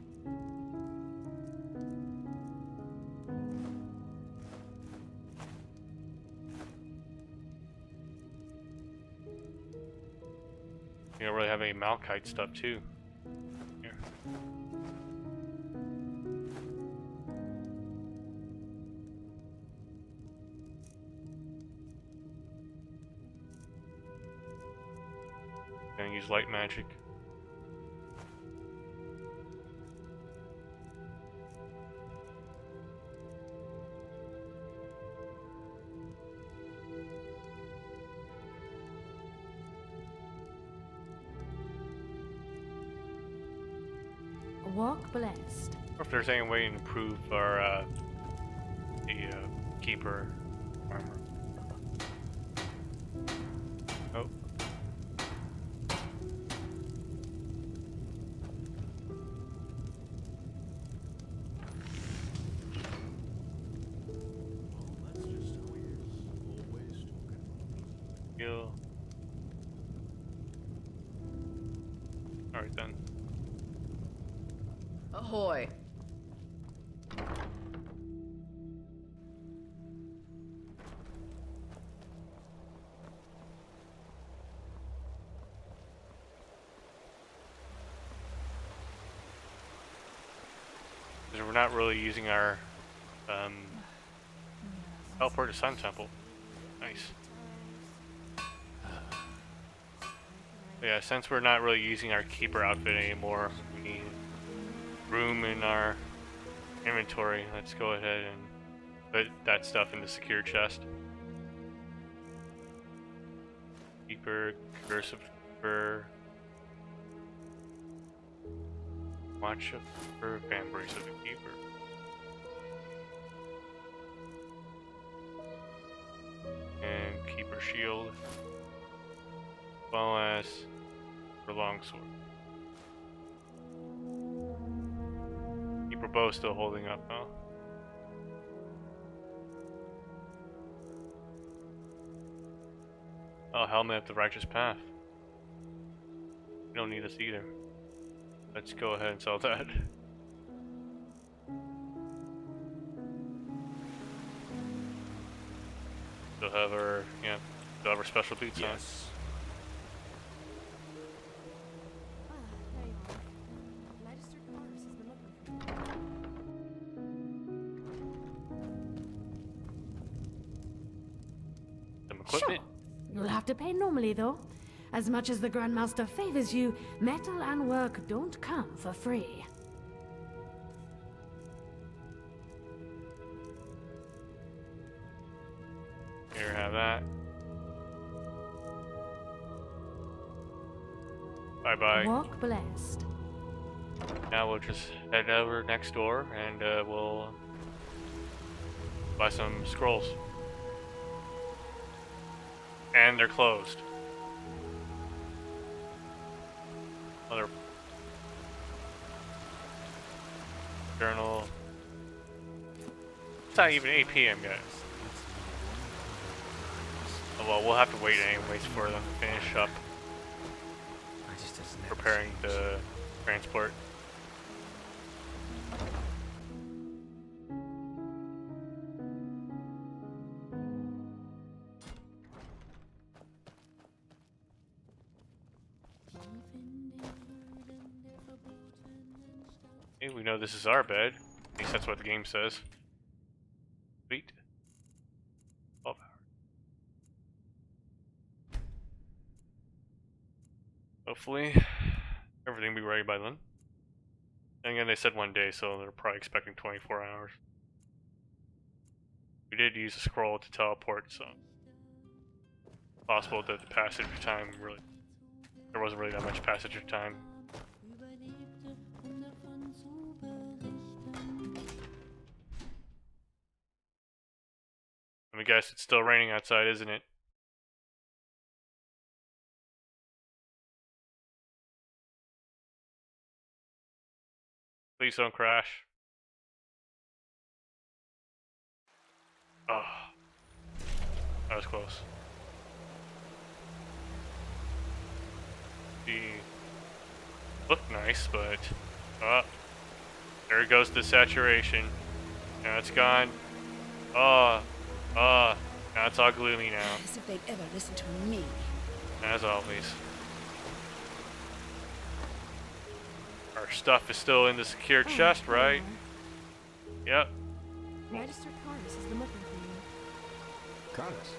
You don't really have any Malachite stuff, too. Here. Gonna use light magic. Walk blessed. Or if there's any way to improve our keeper armor. Oh. Heal. Alright then. Ahoy. Because we're not really using our teleport to Sun Temple. Nice. Yeah, since we're not really using our keeper outfit anymore, we need room in our inventory. Let's go ahead and put that stuff in the secure chest. Keeper, cursive keeper, watch of keeper, fan brace of the keeper. And keeper shield, as well as for longsword. Keeper bow still holding up, huh? Oh, helmet of the righteous path. You don't need us either. Let's go ahead and sell that. Still have our, yeah, still have our special boots on. Some equipment. You'll have to pay normally, though. As much as the Grandmaster favors you, metal and work don't come for free. Here, have that. Bye bye. Walk blessed. Now we'll just head over next door and we'll buy some scrolls. And they're closed. Other journal. It's not even 8 p.m. guys. Oh, well, we'll have to wait anyways for them to finish up preparing the transport. Hey, we know this is our bed. At least that's what the game says. Sweet. 12 hours. Hopefully, everything will be ready by then. And again, they said 1 day, so they're probably expecting 24 hours. We did use a scroll to teleport, so it's possible that the passage of time really, there wasn't really that much passage of time. Let me guess, it's still raining outside, isn't it? Please don't crash. Oh, that was close. the look nice, but there goes the saturation. Now it's gone. Now it's all gloomy now. As if they'd ever listen to me. As always. Our stuff is still in the secure chest, right? Yep. Magister Carus has been looking for you. Carlos?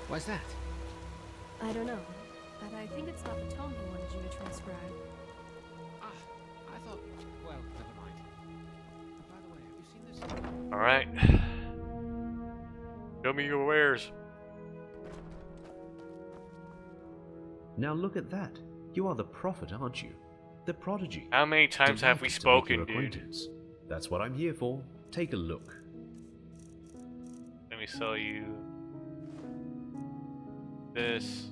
Why's that? I don't know, but I think it's not the tome he wanted you to transcribe. I thought... Well, never mind. By the way, have you seen this? Alright. Show me your wares. Now look at that. You are the prophet, aren't you? The prodigy. How many times have we Delighted to make spoken, your dude? acquaintance. That's what I'm here for. Take a look. Let me sell you this.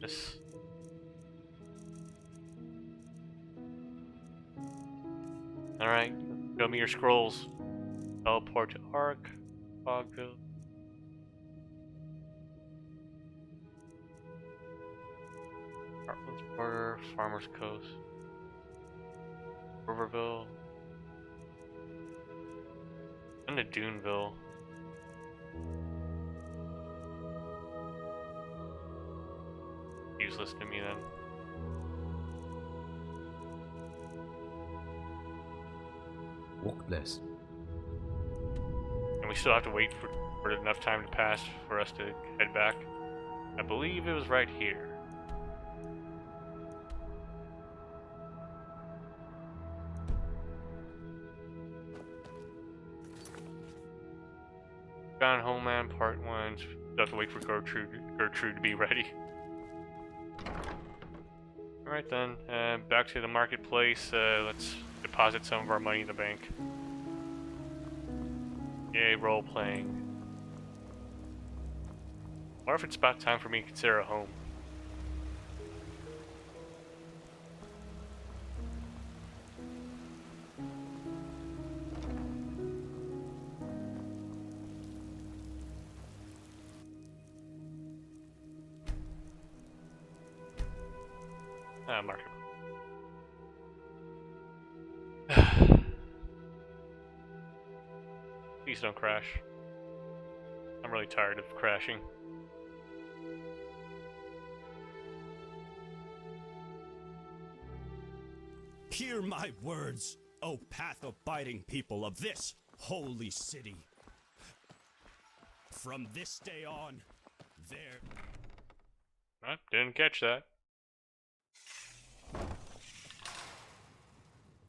This. Alright, show me your scrolls. Teleport to Ark, Fogville. Heartland's Border, Farmer's Coast, Riverville, and to Duneville. Useless to me then. Walk blessed. And we still have to wait for enough time to pass for us to head back. I believe it was right here. Found Homeland Part 1. Still have to wait for Gertrude to be ready. Alright then, back to the marketplace. Let's deposit some of our money in the bank. Yay, role playing. Or if it's about time for me to consider a home. Market. Please don't crash. I'm really tired of crashing. Hear my words, O path-abiding people of this holy city. From this day on, there... Didn't catch that.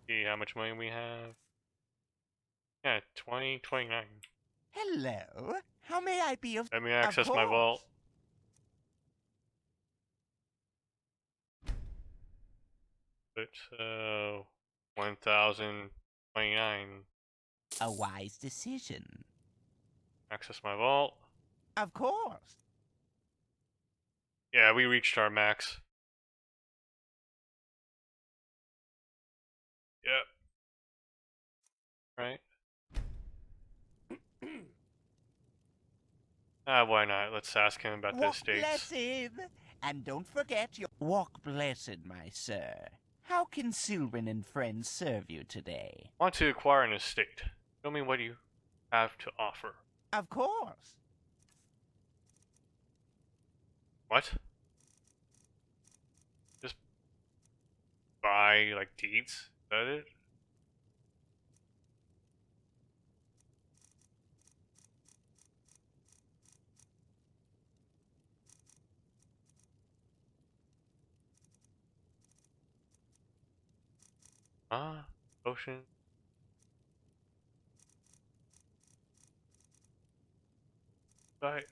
See how much money we have. Yeah, 29. Hello. How may I be of... Let me access my vault. But 1,029. A wise decision. Access my vault. Of course. Yeah, we reached our max. Yep. Right. Why not? Let's ask him about the estates. Blessed. And don't forget your... Walk blessed, my sir. How can Sylvan and friends serve you today? Want to acquire an estate. Show me what you have to offer. Of course. What? Just buy, like, deeds? Is that it? Ocean. Bye.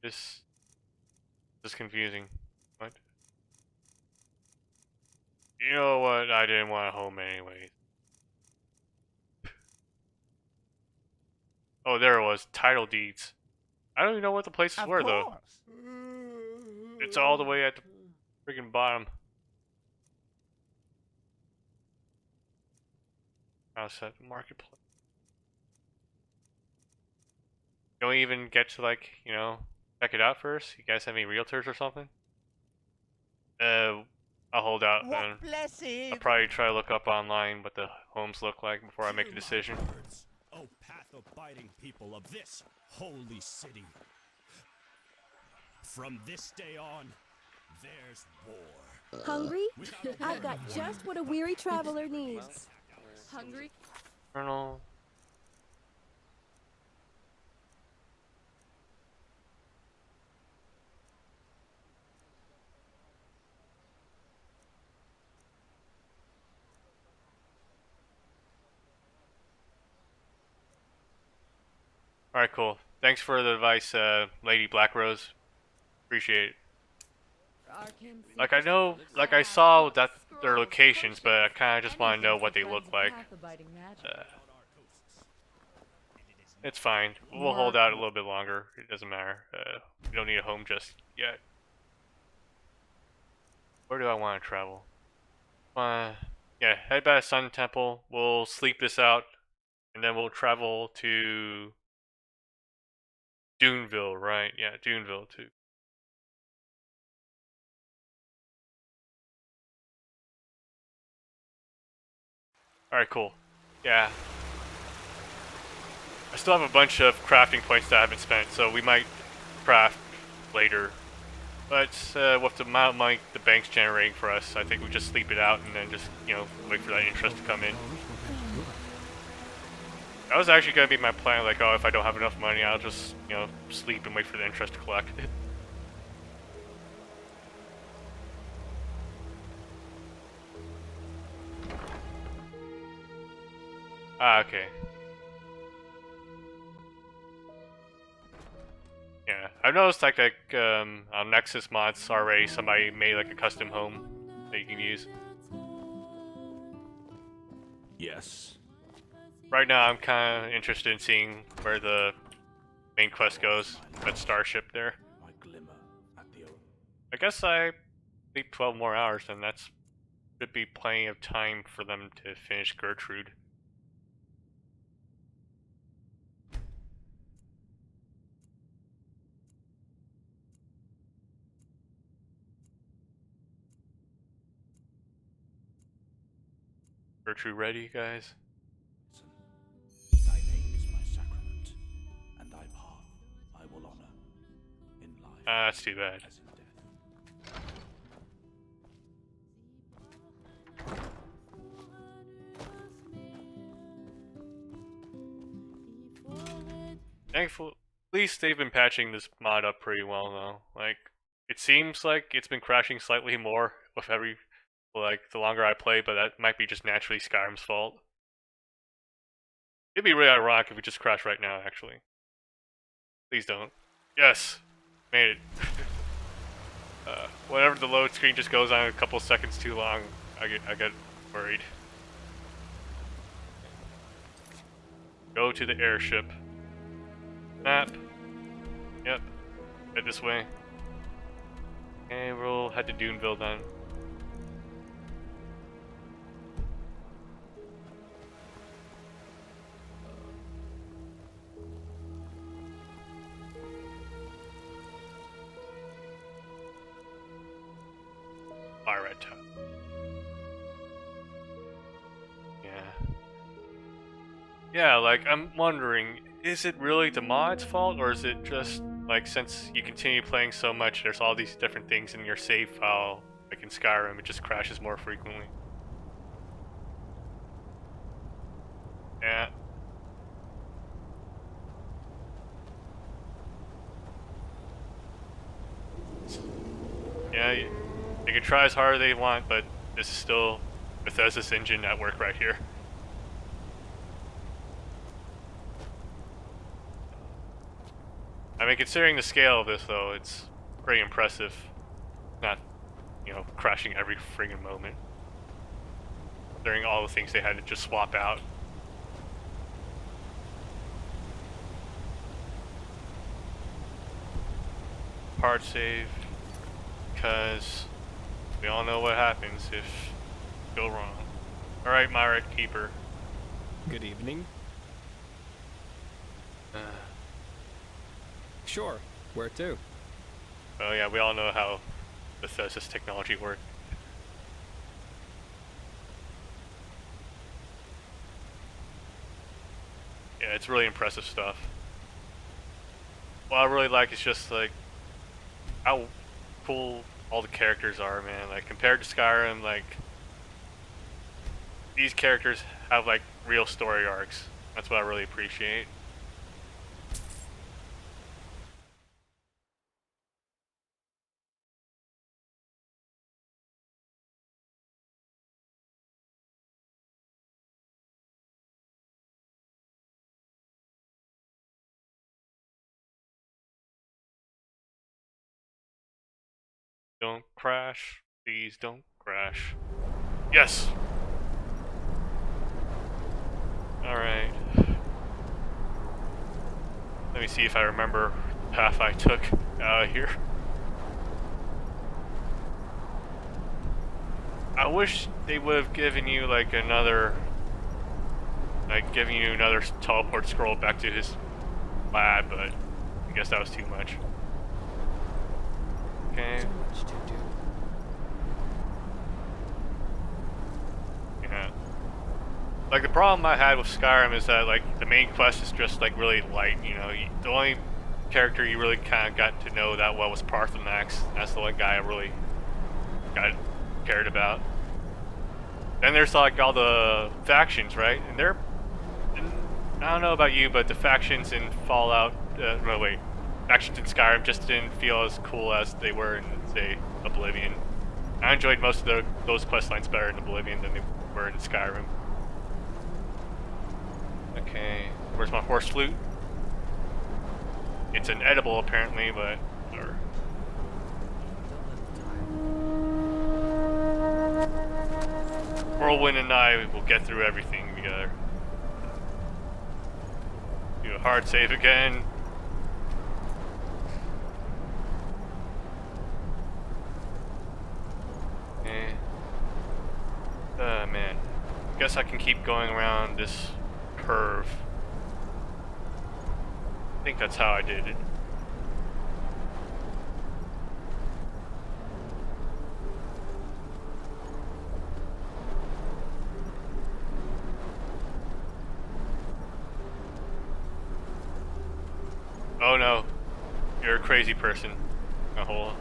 This is confusing. What? You know what? I didn't want a home anyway. Oh, there it was. Title deeds. I don't even know what the places were, though. It's all the way at the freaking bottom. Outside the marketplace. Don't we even get to, like, you know, check it out first? You guys have any realtors or something? I'll hold out then. I'll probably try to look up online what the homes look like before I make a decision. O path-abiding people of this holy city. From this day on, there's war. Hungry? I've got just what a weary traveler needs. Hungry? Colonel. Alright, cool. Thanks for the advice, Lady Black Rose. Appreciate it. Like, I know, like, I saw that their locations, but I kind of just want to know what they look like. It's fine. We'll hold out a little bit longer. It doesn't matter. We don't need a home just yet. Where do I want to travel? Yeah, head back to Sun Temple. We'll sleep this out, and then we'll travel to Duneville, right? Yeah, Duneville too. Alright, cool. Yeah. I still have a bunch of crafting points that I haven't spent, so we might craft later. But with the amount of money the bank's generating for us, I think we just sleep it out and then just, you know, wait for that interest to come in. That was actually going to be my plan, like, oh, if I don't have enough money, I'll just, you know, sleep and wait for the interest to collect. Ah, okay. Yeah, I've noticed like on Nexus mods already somebody made like a custom home that you can use. Yes. Right now I'm kind of interested in seeing where the main quest goes, that starship there. I guess I sleep 12 more hours, and that's should be plenty of time for them to finish Gertrude. Gertrude ready, guys? Thy name is my sacrament, and thy path I will honor in life. That's too bad. As in death. Thankful, at least they've been patching this mod up pretty well though. Like, it seems like it's been crashing slightly more with every, like, the longer I play, but that might be just naturally Skyrim's fault. It'd be really ironic if we just crash right now, actually. Please don't. Yes! Made it. Whenever the load screen just goes on a couple seconds too long, I get worried. Go to the airship. Map. Yep. Head this way. And we'll head to Duneville then. Red top. Yeah. Yeah, like, I'm wondering, is it really the mod's fault, or is it just, like, since you continue playing so much, there's all these different things in your save file, like in Skyrim, it just crashes more frequently? Yeah. Yeah, they can try as hard as they want, but this is still Bethesda's engine at work right here. I mean, considering the scale of this, though, it's pretty impressive. Not, you know, crashing every friggin' moment. During all the things they had to just swap out. Hard save. because we all know what happens if you go wrong. Alright, my red keeper. Good evening. Sure, where to? Oh yeah, we all know how Bethesda's technology works. Yeah, it's really impressive stuff. What I really like is just like how cool all the characters are, man. Like compared to Skyrim, like these characters have like real story arcs. That's what I really appreciate. Don't crash. Please don't crash. Yes! Alright. Let me see if I remember the path I took out of here. I wish they would have given you like another... like giving you another teleport scroll back to his lab, but I guess that was too much. Okay. So much to do. Yeah. Like the problem I had with Skyrim is that like the main quest is just like really light, you know. The only character you really kind of got to know that well was Parthenax. That's the one guy I really cared about. Then there's like all the factions, right? And I don't know about you, but the factions in Fallout, no wait, factions in Skyrim just didn't feel as cool as they were in, say, Oblivion. I enjoyed most of those quest lines better in Oblivion than they were in Skyrim. Okay, where's my horse flute? It's an edible apparently, but... Or, Whirlwind and I will get through everything together. Do a hard save again. Okay. Man. Guess I can keep going around this curve. I think that's how I did it. Oh no, you're a crazy person. Now hold on.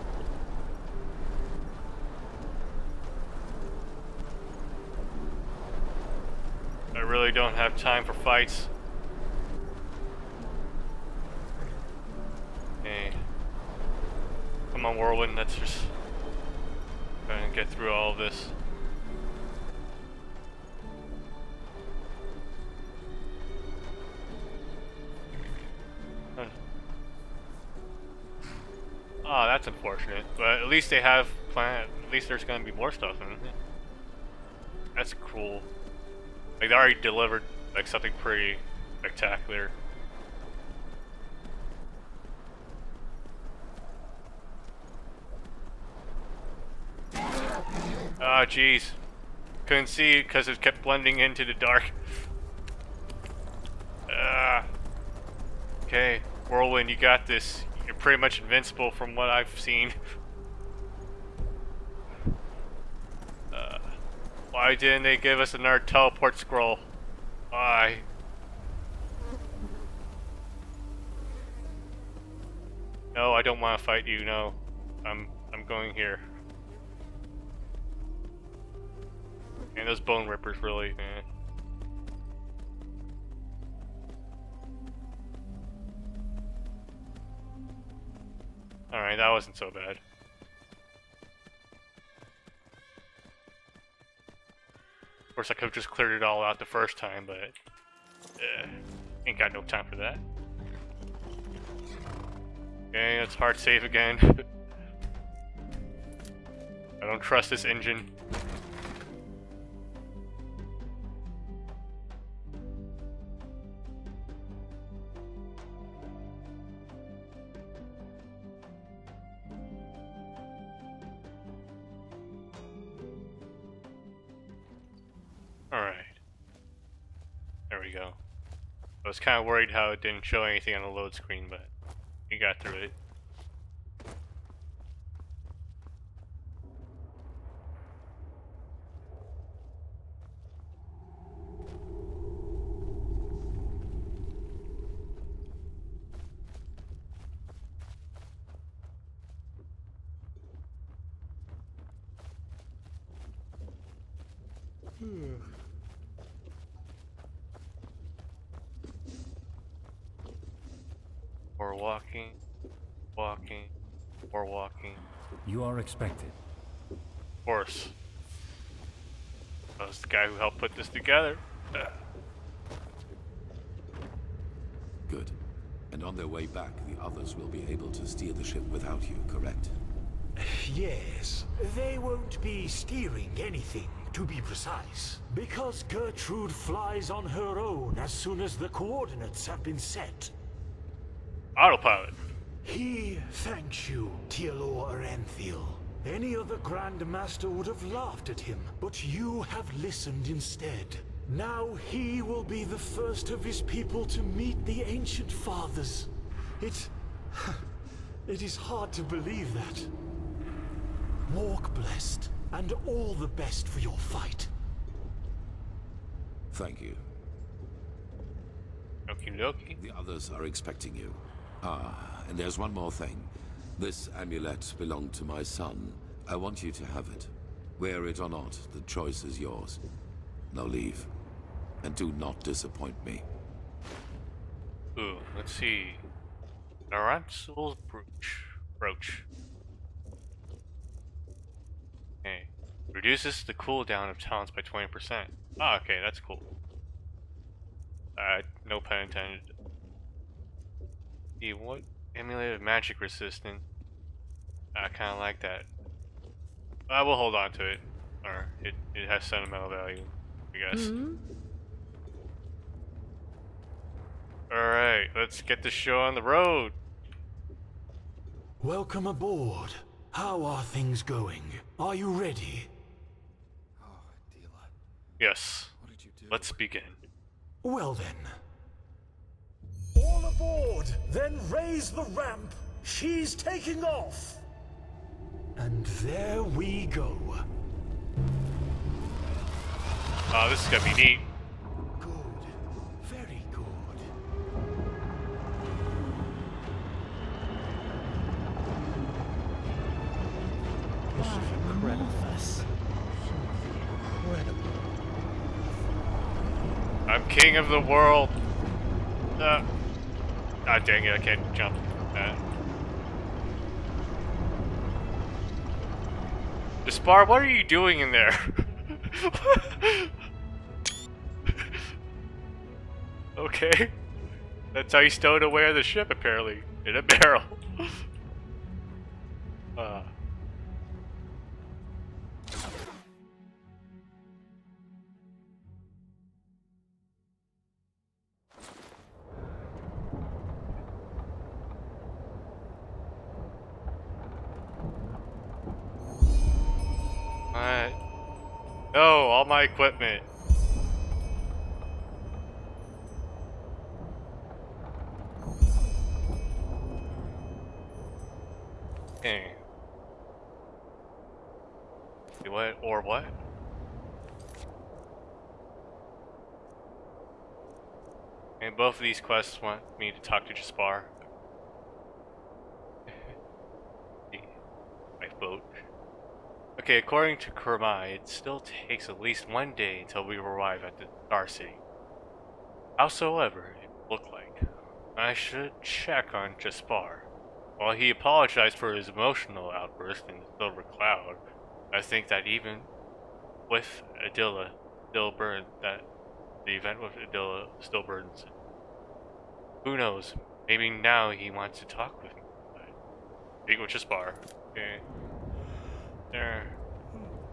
I really don't have time for fights. Okay. Come on, Whirlwind, let's just try and get through all of this. Oh, that's unfortunate. But at least they have planned. At least there's going to be more stuff in it. That's cool. Like they already delivered like something pretty spectacular. Ah, oh, jeez. Couldn't see it because it kept blending into the dark. Okay, Whirlwind, you got this. You're pretty much invincible from what I've seen. Why didn't they give us another teleport scroll? Why? No, I don't want to fight you. No, I'm going here. And those bone rippers, really, man. Alright, that wasn't so bad. Of course, I could have just cleared it all out the first time, but ain't got no time for that. Okay, let's hard save again. I don't trust this engine. I was kind of worried how it didn't show anything on the load screen, but we got through it. Or walking, or walking. You are expected. Of course. I was the guy who helped put this together. Good. And on their way back, the others will be able to steer the ship without you, correct? Yes, they won't be steering anything, to be precise, because Gertrude flies on her own as soon as the coordinates have been set. Autopilot. He thanks you, Tealor Aranthiel. Any other Grand Master would have laughed at him, but you have listened instead. Now he will be the first of his people to meet the Ancient Fathers. It is hard to believe that. Walk blessed, and all the best for your fight. Thank you. Okie dokie. The others are expecting you. Ah, and there's one more thing. This amulet belonged to my son. I want you to have it. Wear it or not, the choice is yours. Now leave. And do not disappoint me. Ooh, let's see. Narantzul's brooch. Okay. Reduces the cooldown of talents by 20%. Ah, okay, that's cool. No pun intended. What? Emulated magic resistant. I kind of like that. I will hold on to it. Or it has sentimental value, I guess. Alright, let's get the show on the road. Welcome aboard. How are things going? Are you ready? Yes. Let's begin. Well then. All aboard! Then raise the ramp! She's taking off! And there we go. Oh, this is gonna be neat. Good. Very good. This is incredible. Incredible. I'm king of the world. Ah, dang it, I can't jump. Despar, what are you doing in there? Okay. That's how you stowed away on the ship, apparently. In a barrel. No, all my equipment. Okay. What or what? And both of these quests want me to talk to Jaspar. My boat. Okay, according to Kermai, it still takes at least 1 day until we arrive at the Star City. Howsoever it looked like, I should check on Jaspar. While he apologized for his emotional outburst in the Silver Cloud, I think that even with Adilla still burned, that the event with Adilla still burdens him. Who knows? Maybe now he wants to talk with me. Speak with Jaspar. Okay. There.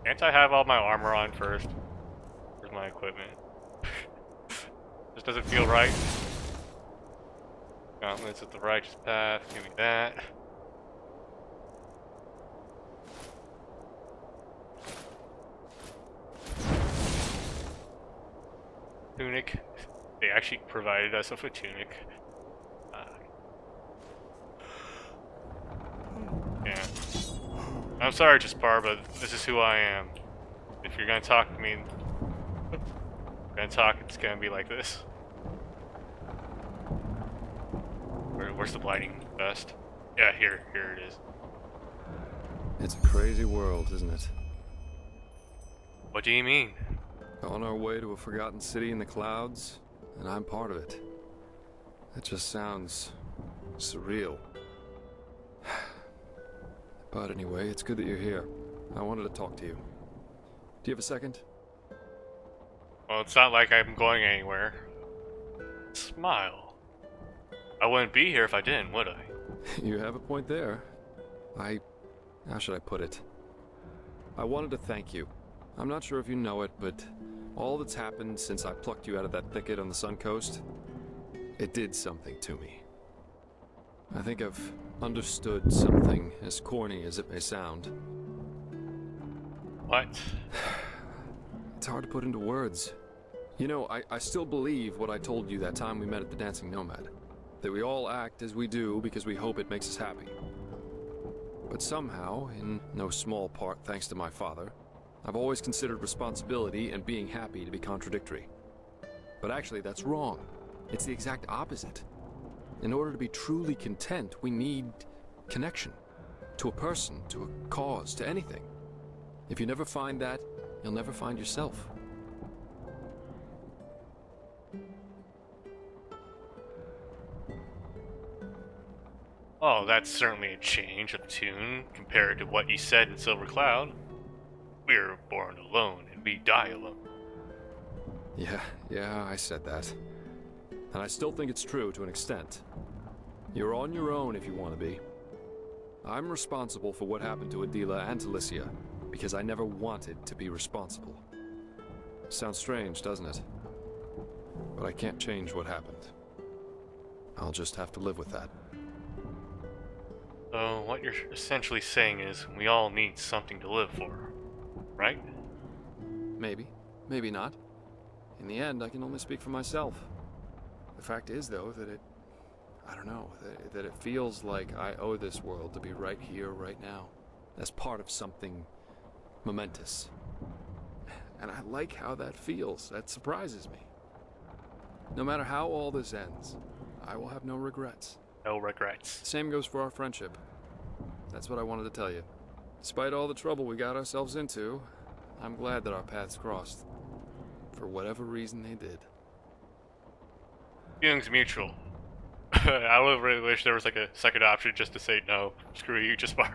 Can't I have all my armor on first? Where's my equipment? This doesn't feel right. Gauntlets at the righteous path. Give me that. Tunic. Damn. actually provided us with a tunic. Yeah. I'm sorry, Jaspar, but this is who I am. If you're gonna talk to me, it's gonna be like this. Where's the lighting best? Yeah, here it is. It's a crazy world, isn't it? What do you mean? On our way to a forgotten city in the clouds, and I'm part of it. That just sounds surreal. But anyway, it's good that you're here. I wanted to talk to you. Do you have a second? Well, it's not like I'm going anywhere. Smile. I wouldn't be here if I didn't, would I? You have a point there. How should I put it? I wanted to thank you. I'm not sure if you know it, but all that's happened since I plucked you out of that thicket on the Sun Coast, it did something to me. I think I've understood something, as corny as it may sound. What? It's hard to put into words. You know, I still believe what I told you that time we met at the Dancing Nomad. That we all act as we do because we hope it makes us happy. But somehow, in no small part thanks to my father, I've always considered responsibility and being happy to be contradictory. But actually, that's wrong. It's the exact opposite. In order to be truly content, we need connection. To a person, to a cause, to anything. If you never find that, you'll never find yourself. Oh, that's certainly a change of tune compared to what you said in Silver Cloud. We're born alone and we die alone. Yeah, I said that. And I still think it's true to an extent. You're on your own if you want to be. I'm responsible for what happened to Adila and to Lycia, because I never wanted to be responsible. Sounds strange, doesn't it? But I can't change what happened. I'll just have to live with that. So what you're essentially saying is we all need something to live for, right? Maybe. Maybe not. In the end, I can only speak for myself. The fact is, though, that that it feels like I owe this world to be right here, right now, as part of something momentous. And I like how that feels. That surprises me. No matter how all this ends, I will have no regrets. No regrets. Same goes for our friendship. That's what I wanted to tell you. Despite all the trouble we got ourselves into, I'm glad that our paths crossed. For whatever reason they did. Feelings mutual. I would really wish there was like a second option just to say no. Screw you, Jaspar.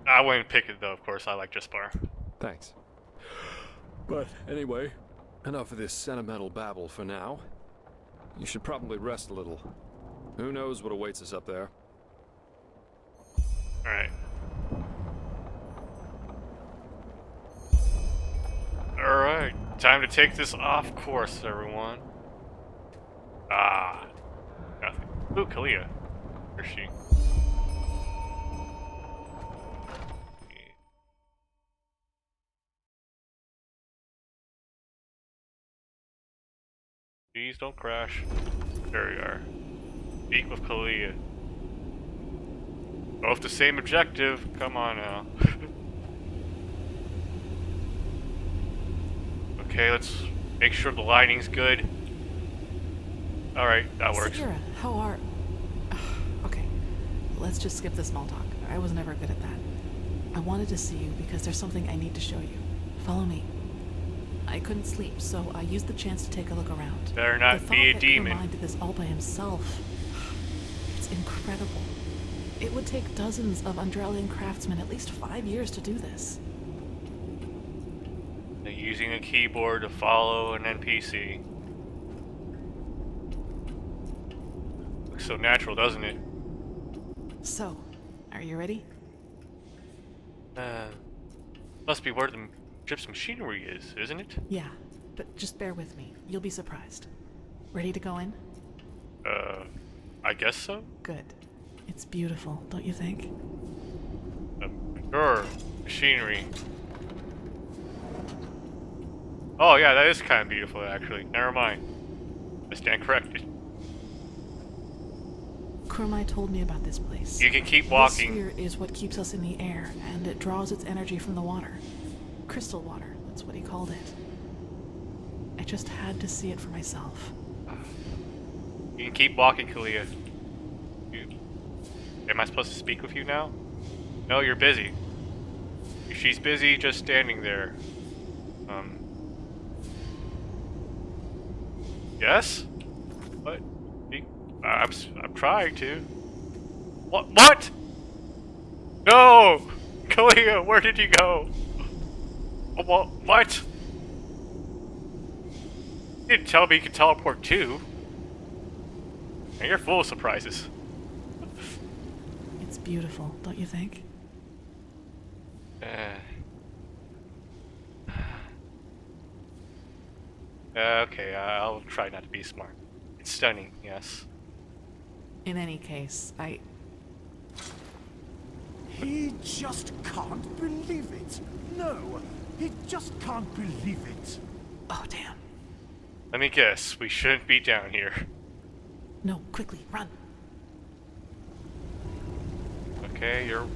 I wouldn't pick it though, of course. I like Jaspar. Thanks. But anyway, enough of this sentimental babble for now. You should probably rest a little. Who knows what awaits us up there? Alright. Alright, time to take this off course, everyone. Ah. Nothing. Ooh, Kalia. Where's she? Please don't crash. There we are. Speak with Kalia. Both the same objective. Come on now. Okay, let's make sure the lighting's good. Alright, that works. Sagira, how are... Okay, let's just skip the small talk. I was never good at that. I wanted to see you because there's something I need to show you. Follow me. I couldn't sleep, so I used the chance to take a look around. Better not be a demon. The thought that Kermine did this all by himself. It's incredible. It would take dozens of Enderalian craftsmen at least 5 years to do this. They're using a keyboard to follow an NPC. Looks so natural, doesn't it? So, are you ready? Must be where the ship's machinery is, isn't it? Yeah, but just bear with me. You'll be surprised. Ready to go in? I guess so? Good. It's beautiful, don't you think? Sure. Machinery. Oh yeah, that is kind of beautiful actually. Never mind. stand corrected. Kurmai told me about this place. You can keep This walking. sphere is what keeps us in the air, and it draws its energy from the water. Crystal water, that's what he called it. I just had to see it for myself. You can keep walking, Kalia. Am I supposed to speak with you now? No, you're busy. She's busy just standing there. Yes? What? I'm trying to. What? No! Kalia, where did you go? What? You didn't tell me you could teleport too. And you're full of surprises. It's beautiful, don't you think? Okay, I'll try not to be smart. It's stunning, yes. In any case, He just can't believe it. No, he just can't believe it. Oh, damn. Let me guess, we shouldn't be down here. No, quickly, run. Okay, you're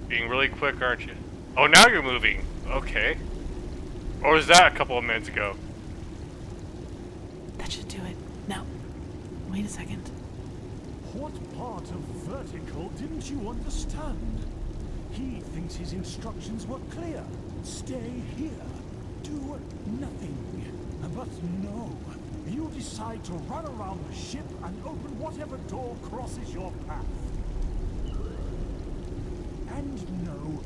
being really quick, aren't you? Oh, now you're moving. Okay. Or was that a couple of minutes ago? That should do it. Now, wait a second. What part of vertical didn't you understand? He thinks his instructions were clear. Stay here. Do nothing. But no. You decide to run around the ship and open whatever door crosses your path. And no,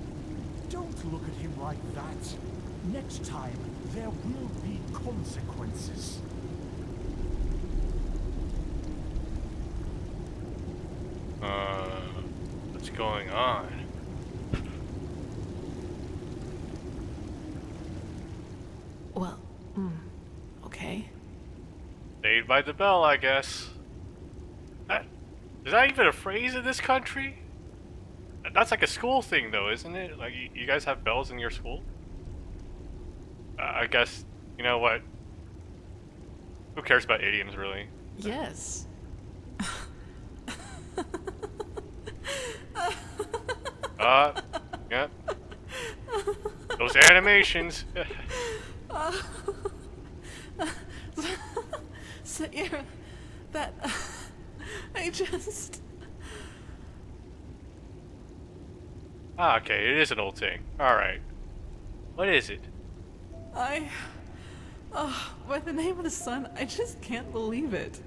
don't look at him like that. Next time, there will be consequences. What's going on? Well, okay. Saved by the bell, I guess. Is that even a phrase in this country? That's like a school thing, though, isn't it? Like, you guys have bells in your school? I guess, you know what? Who cares about idioms, really? Yes. Yep. Those animations. Sierra, that... I just... Okay, it is an old thing. Alright. What is it? by the name of the sun, I just can't believe it.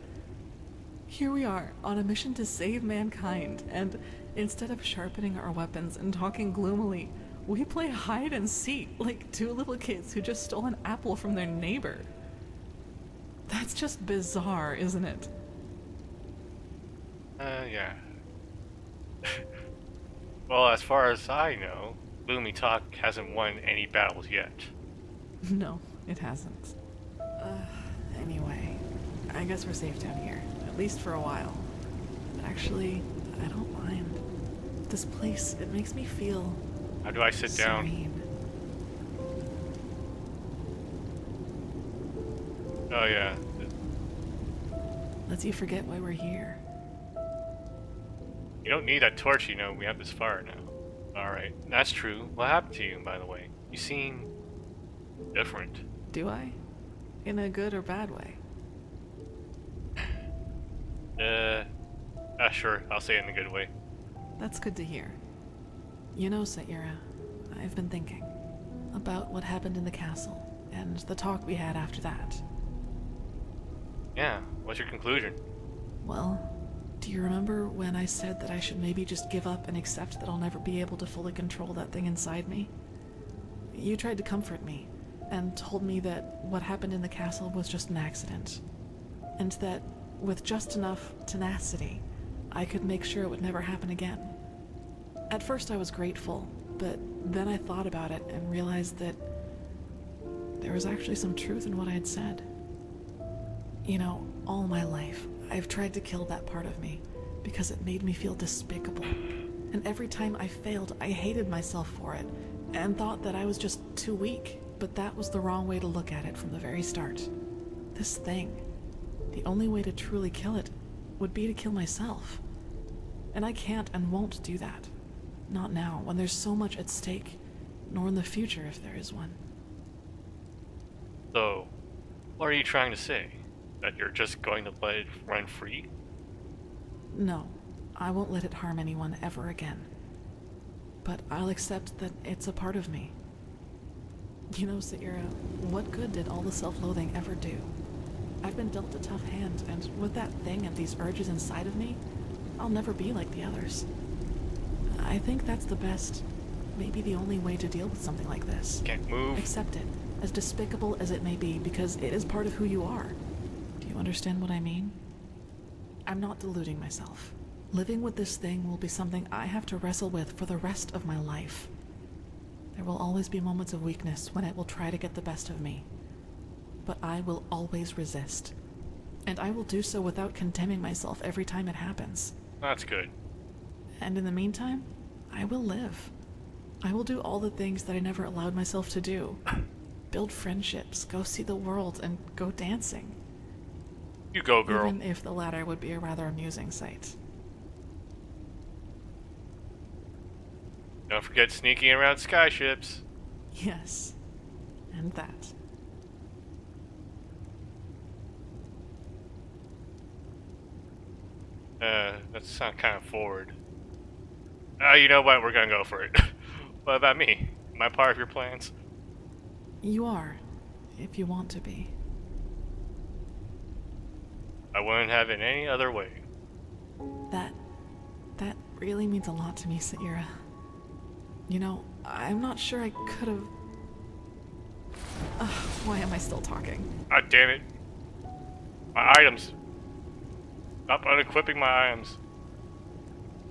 Here we are, on a mission to save mankind, and instead of sharpening our weapons and talking gloomily, we play hide and seek like two little kids who just stole an apple from their neighbor. That's just bizarre, isn't it? Yeah. Well, as far as I know, Gloomy Talk hasn't won any battles yet. No, it hasn't. Anyway, I guess we're safe down here, at least for a while. Actually, I don't mind. This place, it makes me feel... How do I sit down? serene. Oh, yeah. Lets you forget why we're here. You don't need that torch, you know. We have this fire now. Alright, that's true. What happened to you, by the way? You seem... different. Do I? In a good or bad way? Sure. I'll say it in a good way. That's good to hear. You know, Saira, I've been thinking about what happened in the castle and the talk we had after that. Yeah, what's your conclusion? Well, do you remember when I said that I should maybe just give up and accept that I'll never be able to fully control that thing inside me? You tried to comfort me and told me that what happened in the castle was just an accident, and that with just enough tenacity, I could make sure it would never happen again. At first I was grateful, but then I thought about it and realized that there was actually some truth in what I had said. You know, all my life, I've tried to kill that part of me because it made me feel despicable. And every time I failed, I hated myself for it and thought that I was just too weak. But that was the wrong way to look at it from the very start. This thing, The only way to truly kill it would be to kill myself. And I can't and won't do that. Not now, when there's so much at stake, nor in the future if there is one. So, what are you trying to say? That you're just going to let it run free? No, I won't let it harm anyone ever again. But I'll accept that it's a part of me. You know, Saira, what good did all the self-loathing ever do? I've been dealt a tough hand, and with that thing and these urges inside of me, I'll never be like the others. I think that's the best, maybe the only way to deal with something like this. Can't move. Accept it, as despicable as it may be, because it is part of who you are. Do you understand what I mean? I'm not deluding myself. Living with this thing will be something I have to wrestle with for the rest of my life. There will always be moments of weakness when it will try to get the best of me. But I will always resist. And I will do so without condemning myself every time it happens. That's good. And in the meantime, I will live. I will do all the things that I never allowed myself to do. Build friendships, go see the world, and go dancing. You go, girl. Even if the latter would be a rather amusing sight. Don't forget sneaking around skyships. Yes. And that. That sounds kind of forward. You know what? We're gonna go for it. What about me? Am I part of your plans? You are, if you want to be. I wouldn't have it any other way. That really means a lot to me, Saira. You know, I'm not sure I could have... why am I still talking? God damn it. My items. Stop unequipping my items.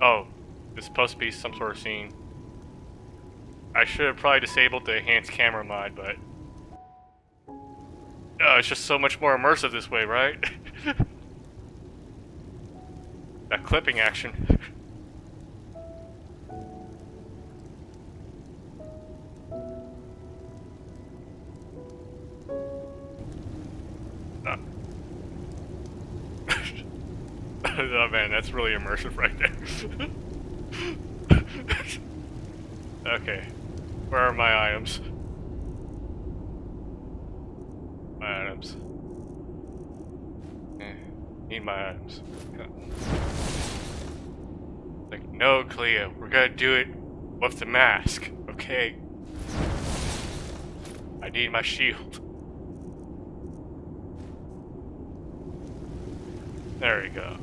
Oh, this is supposed to be some sort of scene. I should have probably disabled the enhanced camera mod, but... it's just so much more immersive this way, right? That clipping action. Oh man, that's really immersive right there. Okay, where are my items? My items. Need my items. Like, no, Clea, we're gonna do it with the mask, okay? I need my shield. There we go.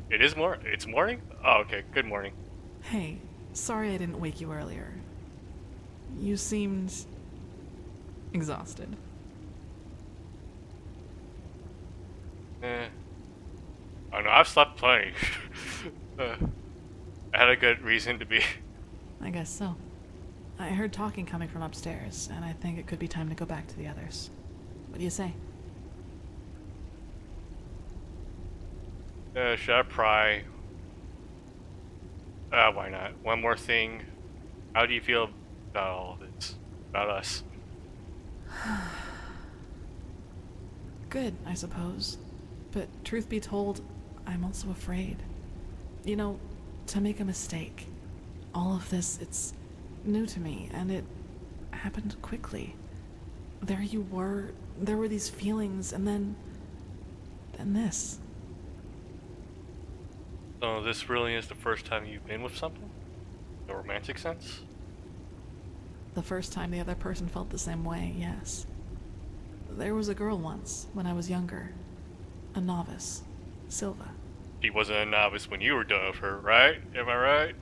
It is it's morning? Oh, okay, good morning. Hey, sorry I didn't wake you earlier. You seemed... exhausted. Oh no, I've slept plenty. I had a good reason to be. I guess so. I heard talking coming from upstairs, and I think it could be time to go back to the others. What do you say? Should I pry? Why not? One more thing. How do you feel about all of this? About us? Good, I suppose. But truth be told, I'm also afraid. You know, to make a mistake. All of this, it's new to me, and it happened quickly. There you were, there were these feelings, and then this. So this really is the first time you've been with something? In a romantic sense? The first time the other person felt the same way, yes. There was a girl once, when I was younger. A novice. Silva. She wasn't a novice when you were done with her, right? Am I right?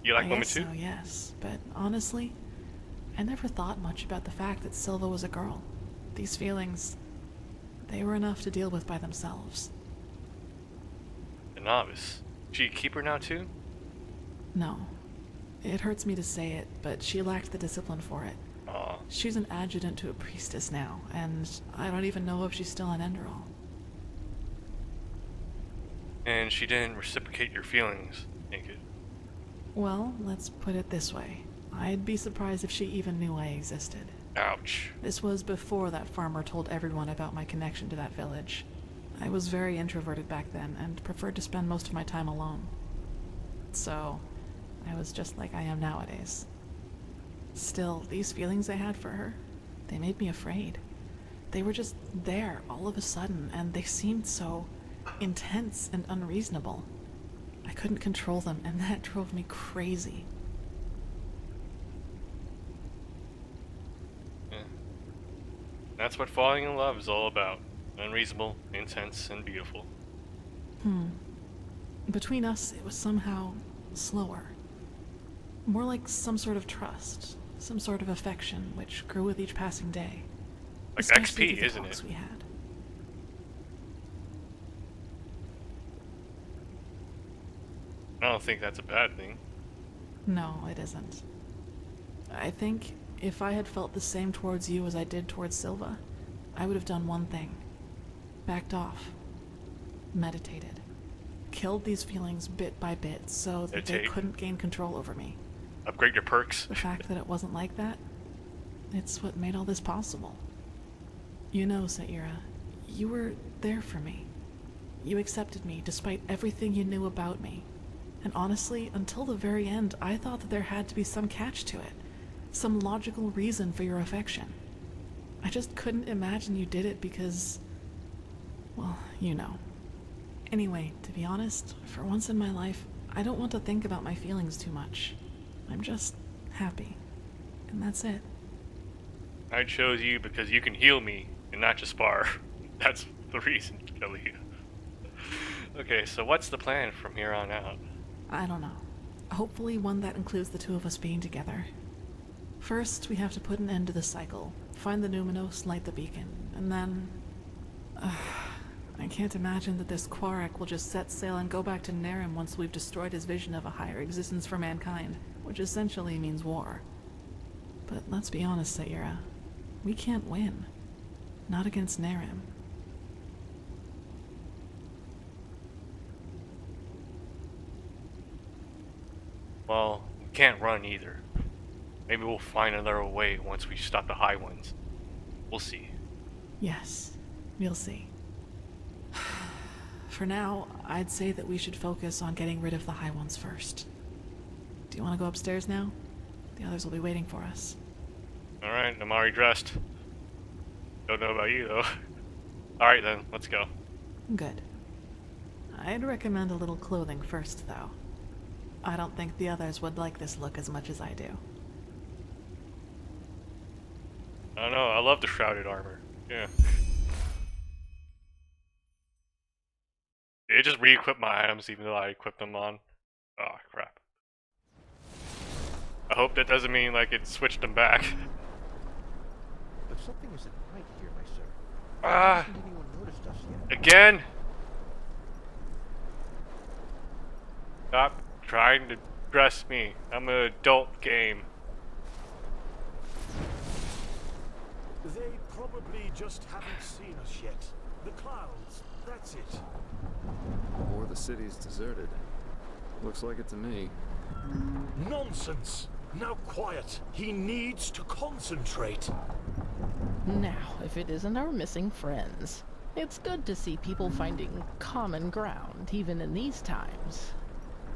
You like I women guess too? so, yes. But honestly, I never thought much about the fact that Silva was a girl. These feelings, they were enough to deal with by themselves. A novice. She keep her now too? No. It hurts me to say it, but she lacked the discipline for it. Aw. She's an adjutant to a priestess now, and I don't even know if she's still on Enderal. And she didn't reciprocate your feelings, naked. Well, let's put it this way. I'd be surprised if she even knew I existed. Ouch. This was before that farmer told everyone about my connection to that village. I was very introverted back then and preferred to spend most of my time alone. So, I was just like I am nowadays. Still, these feelings I had for her, they made me afraid. They were just there all of a sudden, and they seemed so intense and unreasonable. I couldn't control them, and that drove me crazy. That's what falling in love is all about. Unreasonable, intense, and beautiful. Between us, it was somehow slower. More like some sort of trust, some sort of affection, which grew with each passing day. Like Especially XP, through the isn't talks it? we had. I don't think that's a bad thing. No, it isn't. I think if I had felt the same towards you as I did towards Silva, I would have done one thing. Backed off. Meditated. Killed these feelings bit by bit so that they Meditate. couldn't gain control over me. Upgrade your perks. The fact that it wasn't like that, it's what made all this possible. You know, Saira, you were there for me. You accepted me despite everything you knew about me. And honestly, until the very end, I thought that there had to be some catch to it. Some logical reason for your affection. I just couldn't imagine you did it because... well, you know. Anyway, to be honest, for once in my life, I don't want to think about my feelings too much. I'm just happy. And that's it. I chose you because you can heal me and not just spar. That's the reason, Kelly. Okay, so what's the plan from here on out? I don't know. Hopefully one that includes the two of us being together. First, we have to put an end to the cycle, find the Numinos, light the beacon, and then... I can't imagine that this Quarak will just set sail and go back to Nerim once we've destroyed his vision of a higher existence for mankind, which essentially means war. But let's be honest, Saira. We can't win. Not against Nerim. Well, we can't run either. Maybe we'll find another way once we stop the high ones. We'll see. Yes, we'll see. For now, I'd say that we should focus on getting rid of the high ones first. Do you want to go upstairs now? The others will be waiting for us. Alright, I'm already dressed. Don't know about you, though. Alright then, let's go. Good. I'd recommend a little clothing first, though. I don't think the others would like this look as much as I do. I don't know, I love the shrouded armor. Yeah. It just re-equipped my items even though I equipped them on. Oh, crap. I hope that doesn't mean like it switched them back. But something isn't right here, my sir. Ah! Hasn't anyone noticed us yet? Again? Stop trying to dress me. I'm an adult game. They probably just haven't seen us yet. The clouds, that's it. Or the city's deserted. Looks like it to me. Nonsense! Now quiet. He needs to concentrate. Now, if it isn't our missing friends. It's good to see people finding common ground, even in these times.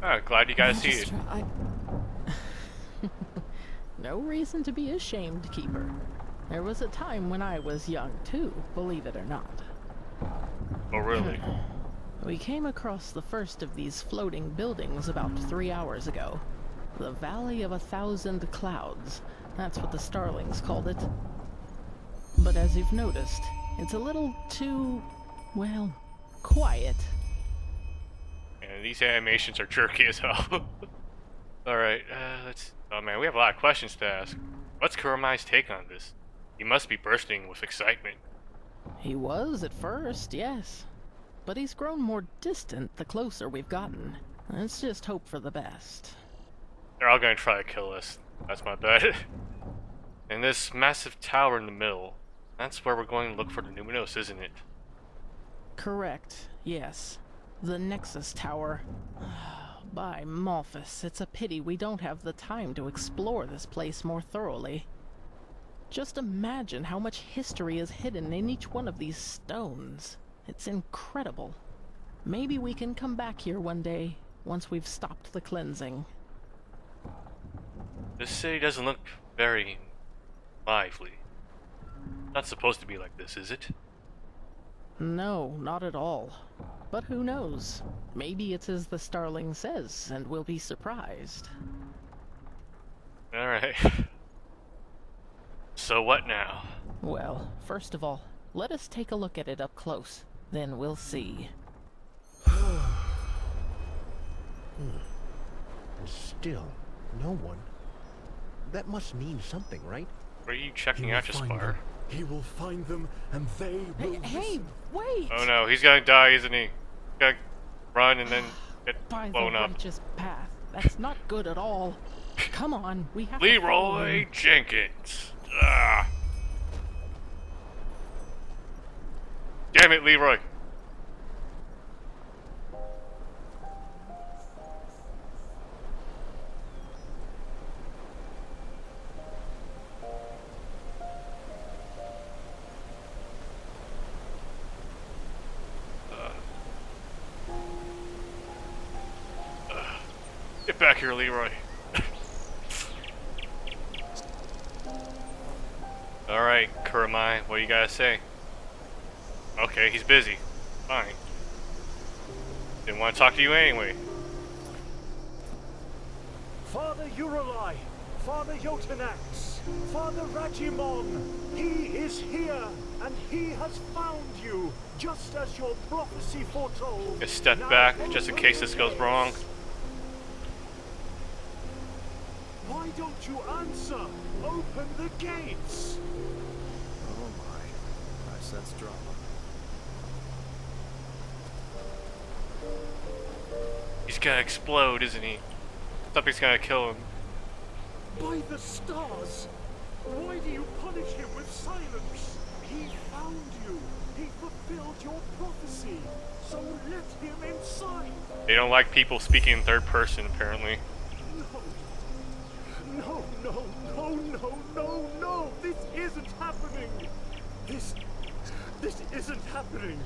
Ah, glad you guys see it. No reason to be ashamed, Keeper. There was a time when I was young too, believe it or not. Oh, really? We came across the first of these floating buildings about 3 hours ago. The Valley of 1,000 Clouds. That's what the Starlings called it. But as you've noticed, it's a little too, well, quiet. And these animations are jerky as hell. Alright, let's... Oh man, we have a lot of questions to ask. What's Kurumai's take on this? He must be bursting with excitement. He was at first, yes. But he's grown more distant the closer we've gotten. Let's just hope for the best. They're all gonna try to kill us. That's my bet. And this massive tower in the middle, that's where we're going to look for the Numinos, isn't it? Correct, yes. The Nexus Tower. By Malphus, it's a pity we don't have the time to explore this place more thoroughly. Just imagine how much history is hidden in each one of these stones. It's incredible. Maybe we can come back here one day, once we've stopped the cleansing. This city doesn't look very lively. Not supposed to be like this, is it? No, not at all. But who knows? Maybe it's as the Starling says, and we'll be surprised. Alright. So what now? Well, first of all, let us take a look at it up close. Then we'll see. And still, no one. That must mean something, right? What are you checking out, Jaspar? He will find them, and they will Hey, wait! Oh no, he's gonna die, isn't he? He's gonna run and then get By blown the up. righteous path. That's not good at all. Come on, we have to follow Leroy him. Jenkins. Ah. Damn it, Leroy. Get back here, Leroy. Alright, Kuramai, what do you gotta say? Okay, he's busy. Fine. Didn't want to talk to you anyway. Father Uralai, Father Jotanax, Father Rajimon, he is here, and he has found you, just as your prophecy foretold. Just step back, just in case this goes wrong. Why don't you answer? Open the gates! Oh my. I sense drama. He's gonna explode, isn't he? Something's gonna kill him. By the stars! Why do you punish him with silence? He found you. He fulfilled your prophecy. So let him inside. They don't like people speaking in third person, apparently. No, no, no, no, no, no! This isn't happening! This isn't happening!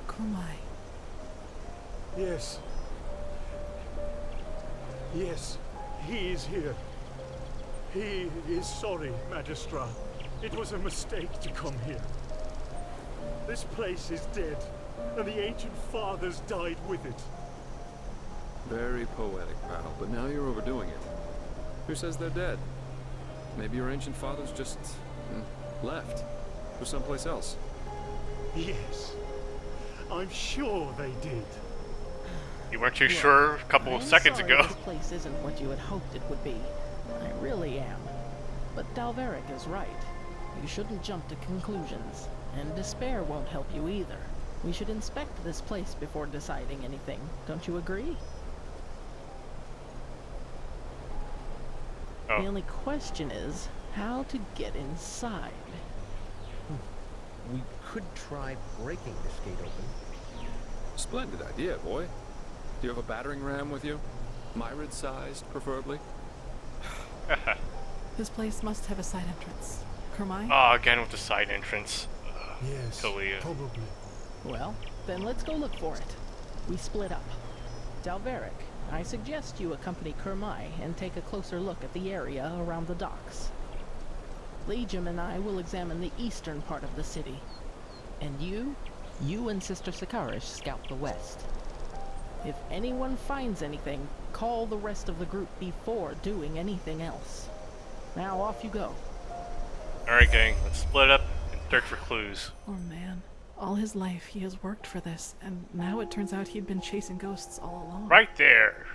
Kurmai. Yes. Yes, he is here. He is sorry, Magistra. It was a mistake to come here. This place is dead, and the ancient fathers died with it. Very poetic, pal, but now you're overdoing it. Who says they're dead? Maybe your ancient fathers just left for someplace else. Yes, I'm sure they did. You weren't too sure a couple of seconds sorry ago. This place isn't what you had hoped it would be. I really am. But Dalveric is right. You shouldn't jump to conclusions, and despair won't help you either. We should inspect this place before deciding anything. Don't you agree? Oh. The only question is how to get inside. We could try breaking this gate open. Splendid idea, boy. Do you have a battering ram with you? Myrid-sized, preferably? This place must have a side entrance. Kurmai? Oh, again with the side entrance. Yes, Kalia. probably. Well, then let's go look for it. We split up. Dalveric, I suggest you accompany Kurmai and take a closer look at the area around the docks. Legium and I will examine the eastern part of the city. And you and Sister Sakarish scout the west. If anyone finds anything, call the rest of the group before doing anything else. Now off you go. Alright, gang, let's split up and search for clues. Oh man. All his life he has worked for this, and now it turns out he'd been chasing ghosts all along. Right there!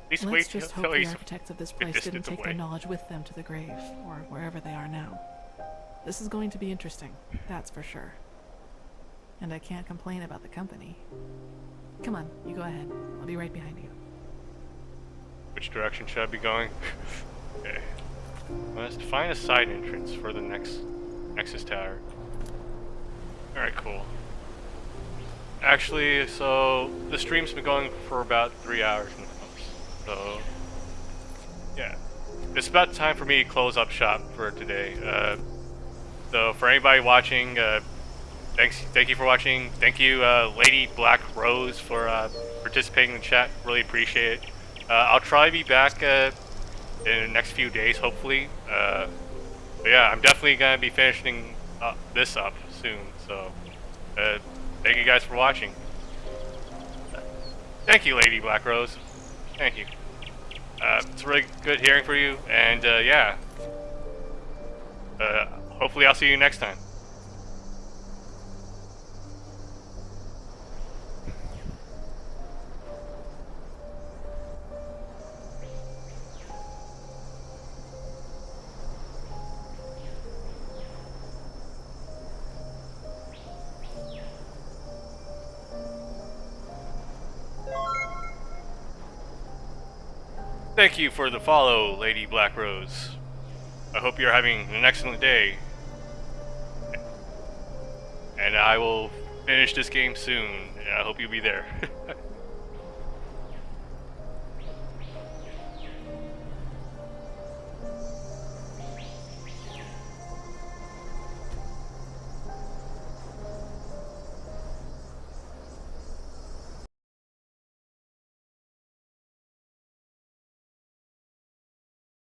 At least Let's wait just till hope the he's architects of this a place didn't distance take away. their knowledge with them to the grave, or wherever they are now. This is going to be interesting, that's for sure. And I can't complain about the company. Come on, you go ahead. I'll be right behind you. Which direction should I be going? Okay. Let's find a side entrance for the next Nexus Tower. Alright, cool. Actually, so the stream's been going for about 3 hours now. So, yeah. It's about time for me to close up shop for today. So for anybody watching, thank you for watching. Thank you, Lady Black Rose, for participating in the chat. Really appreciate it. I'll try to be back in the next few days, hopefully. But yeah, I'm definitely gonna be finishing this up soon. So, thank you guys for watching. Thank you, Lady Black Rose. Thank you. It's really good hearing from you, and yeah. Hopefully I'll see you next time. Thank you for the follow, Lady Black Rose. I hope you're having an excellent day. And I will finish this game soon, and I hope you'll be there.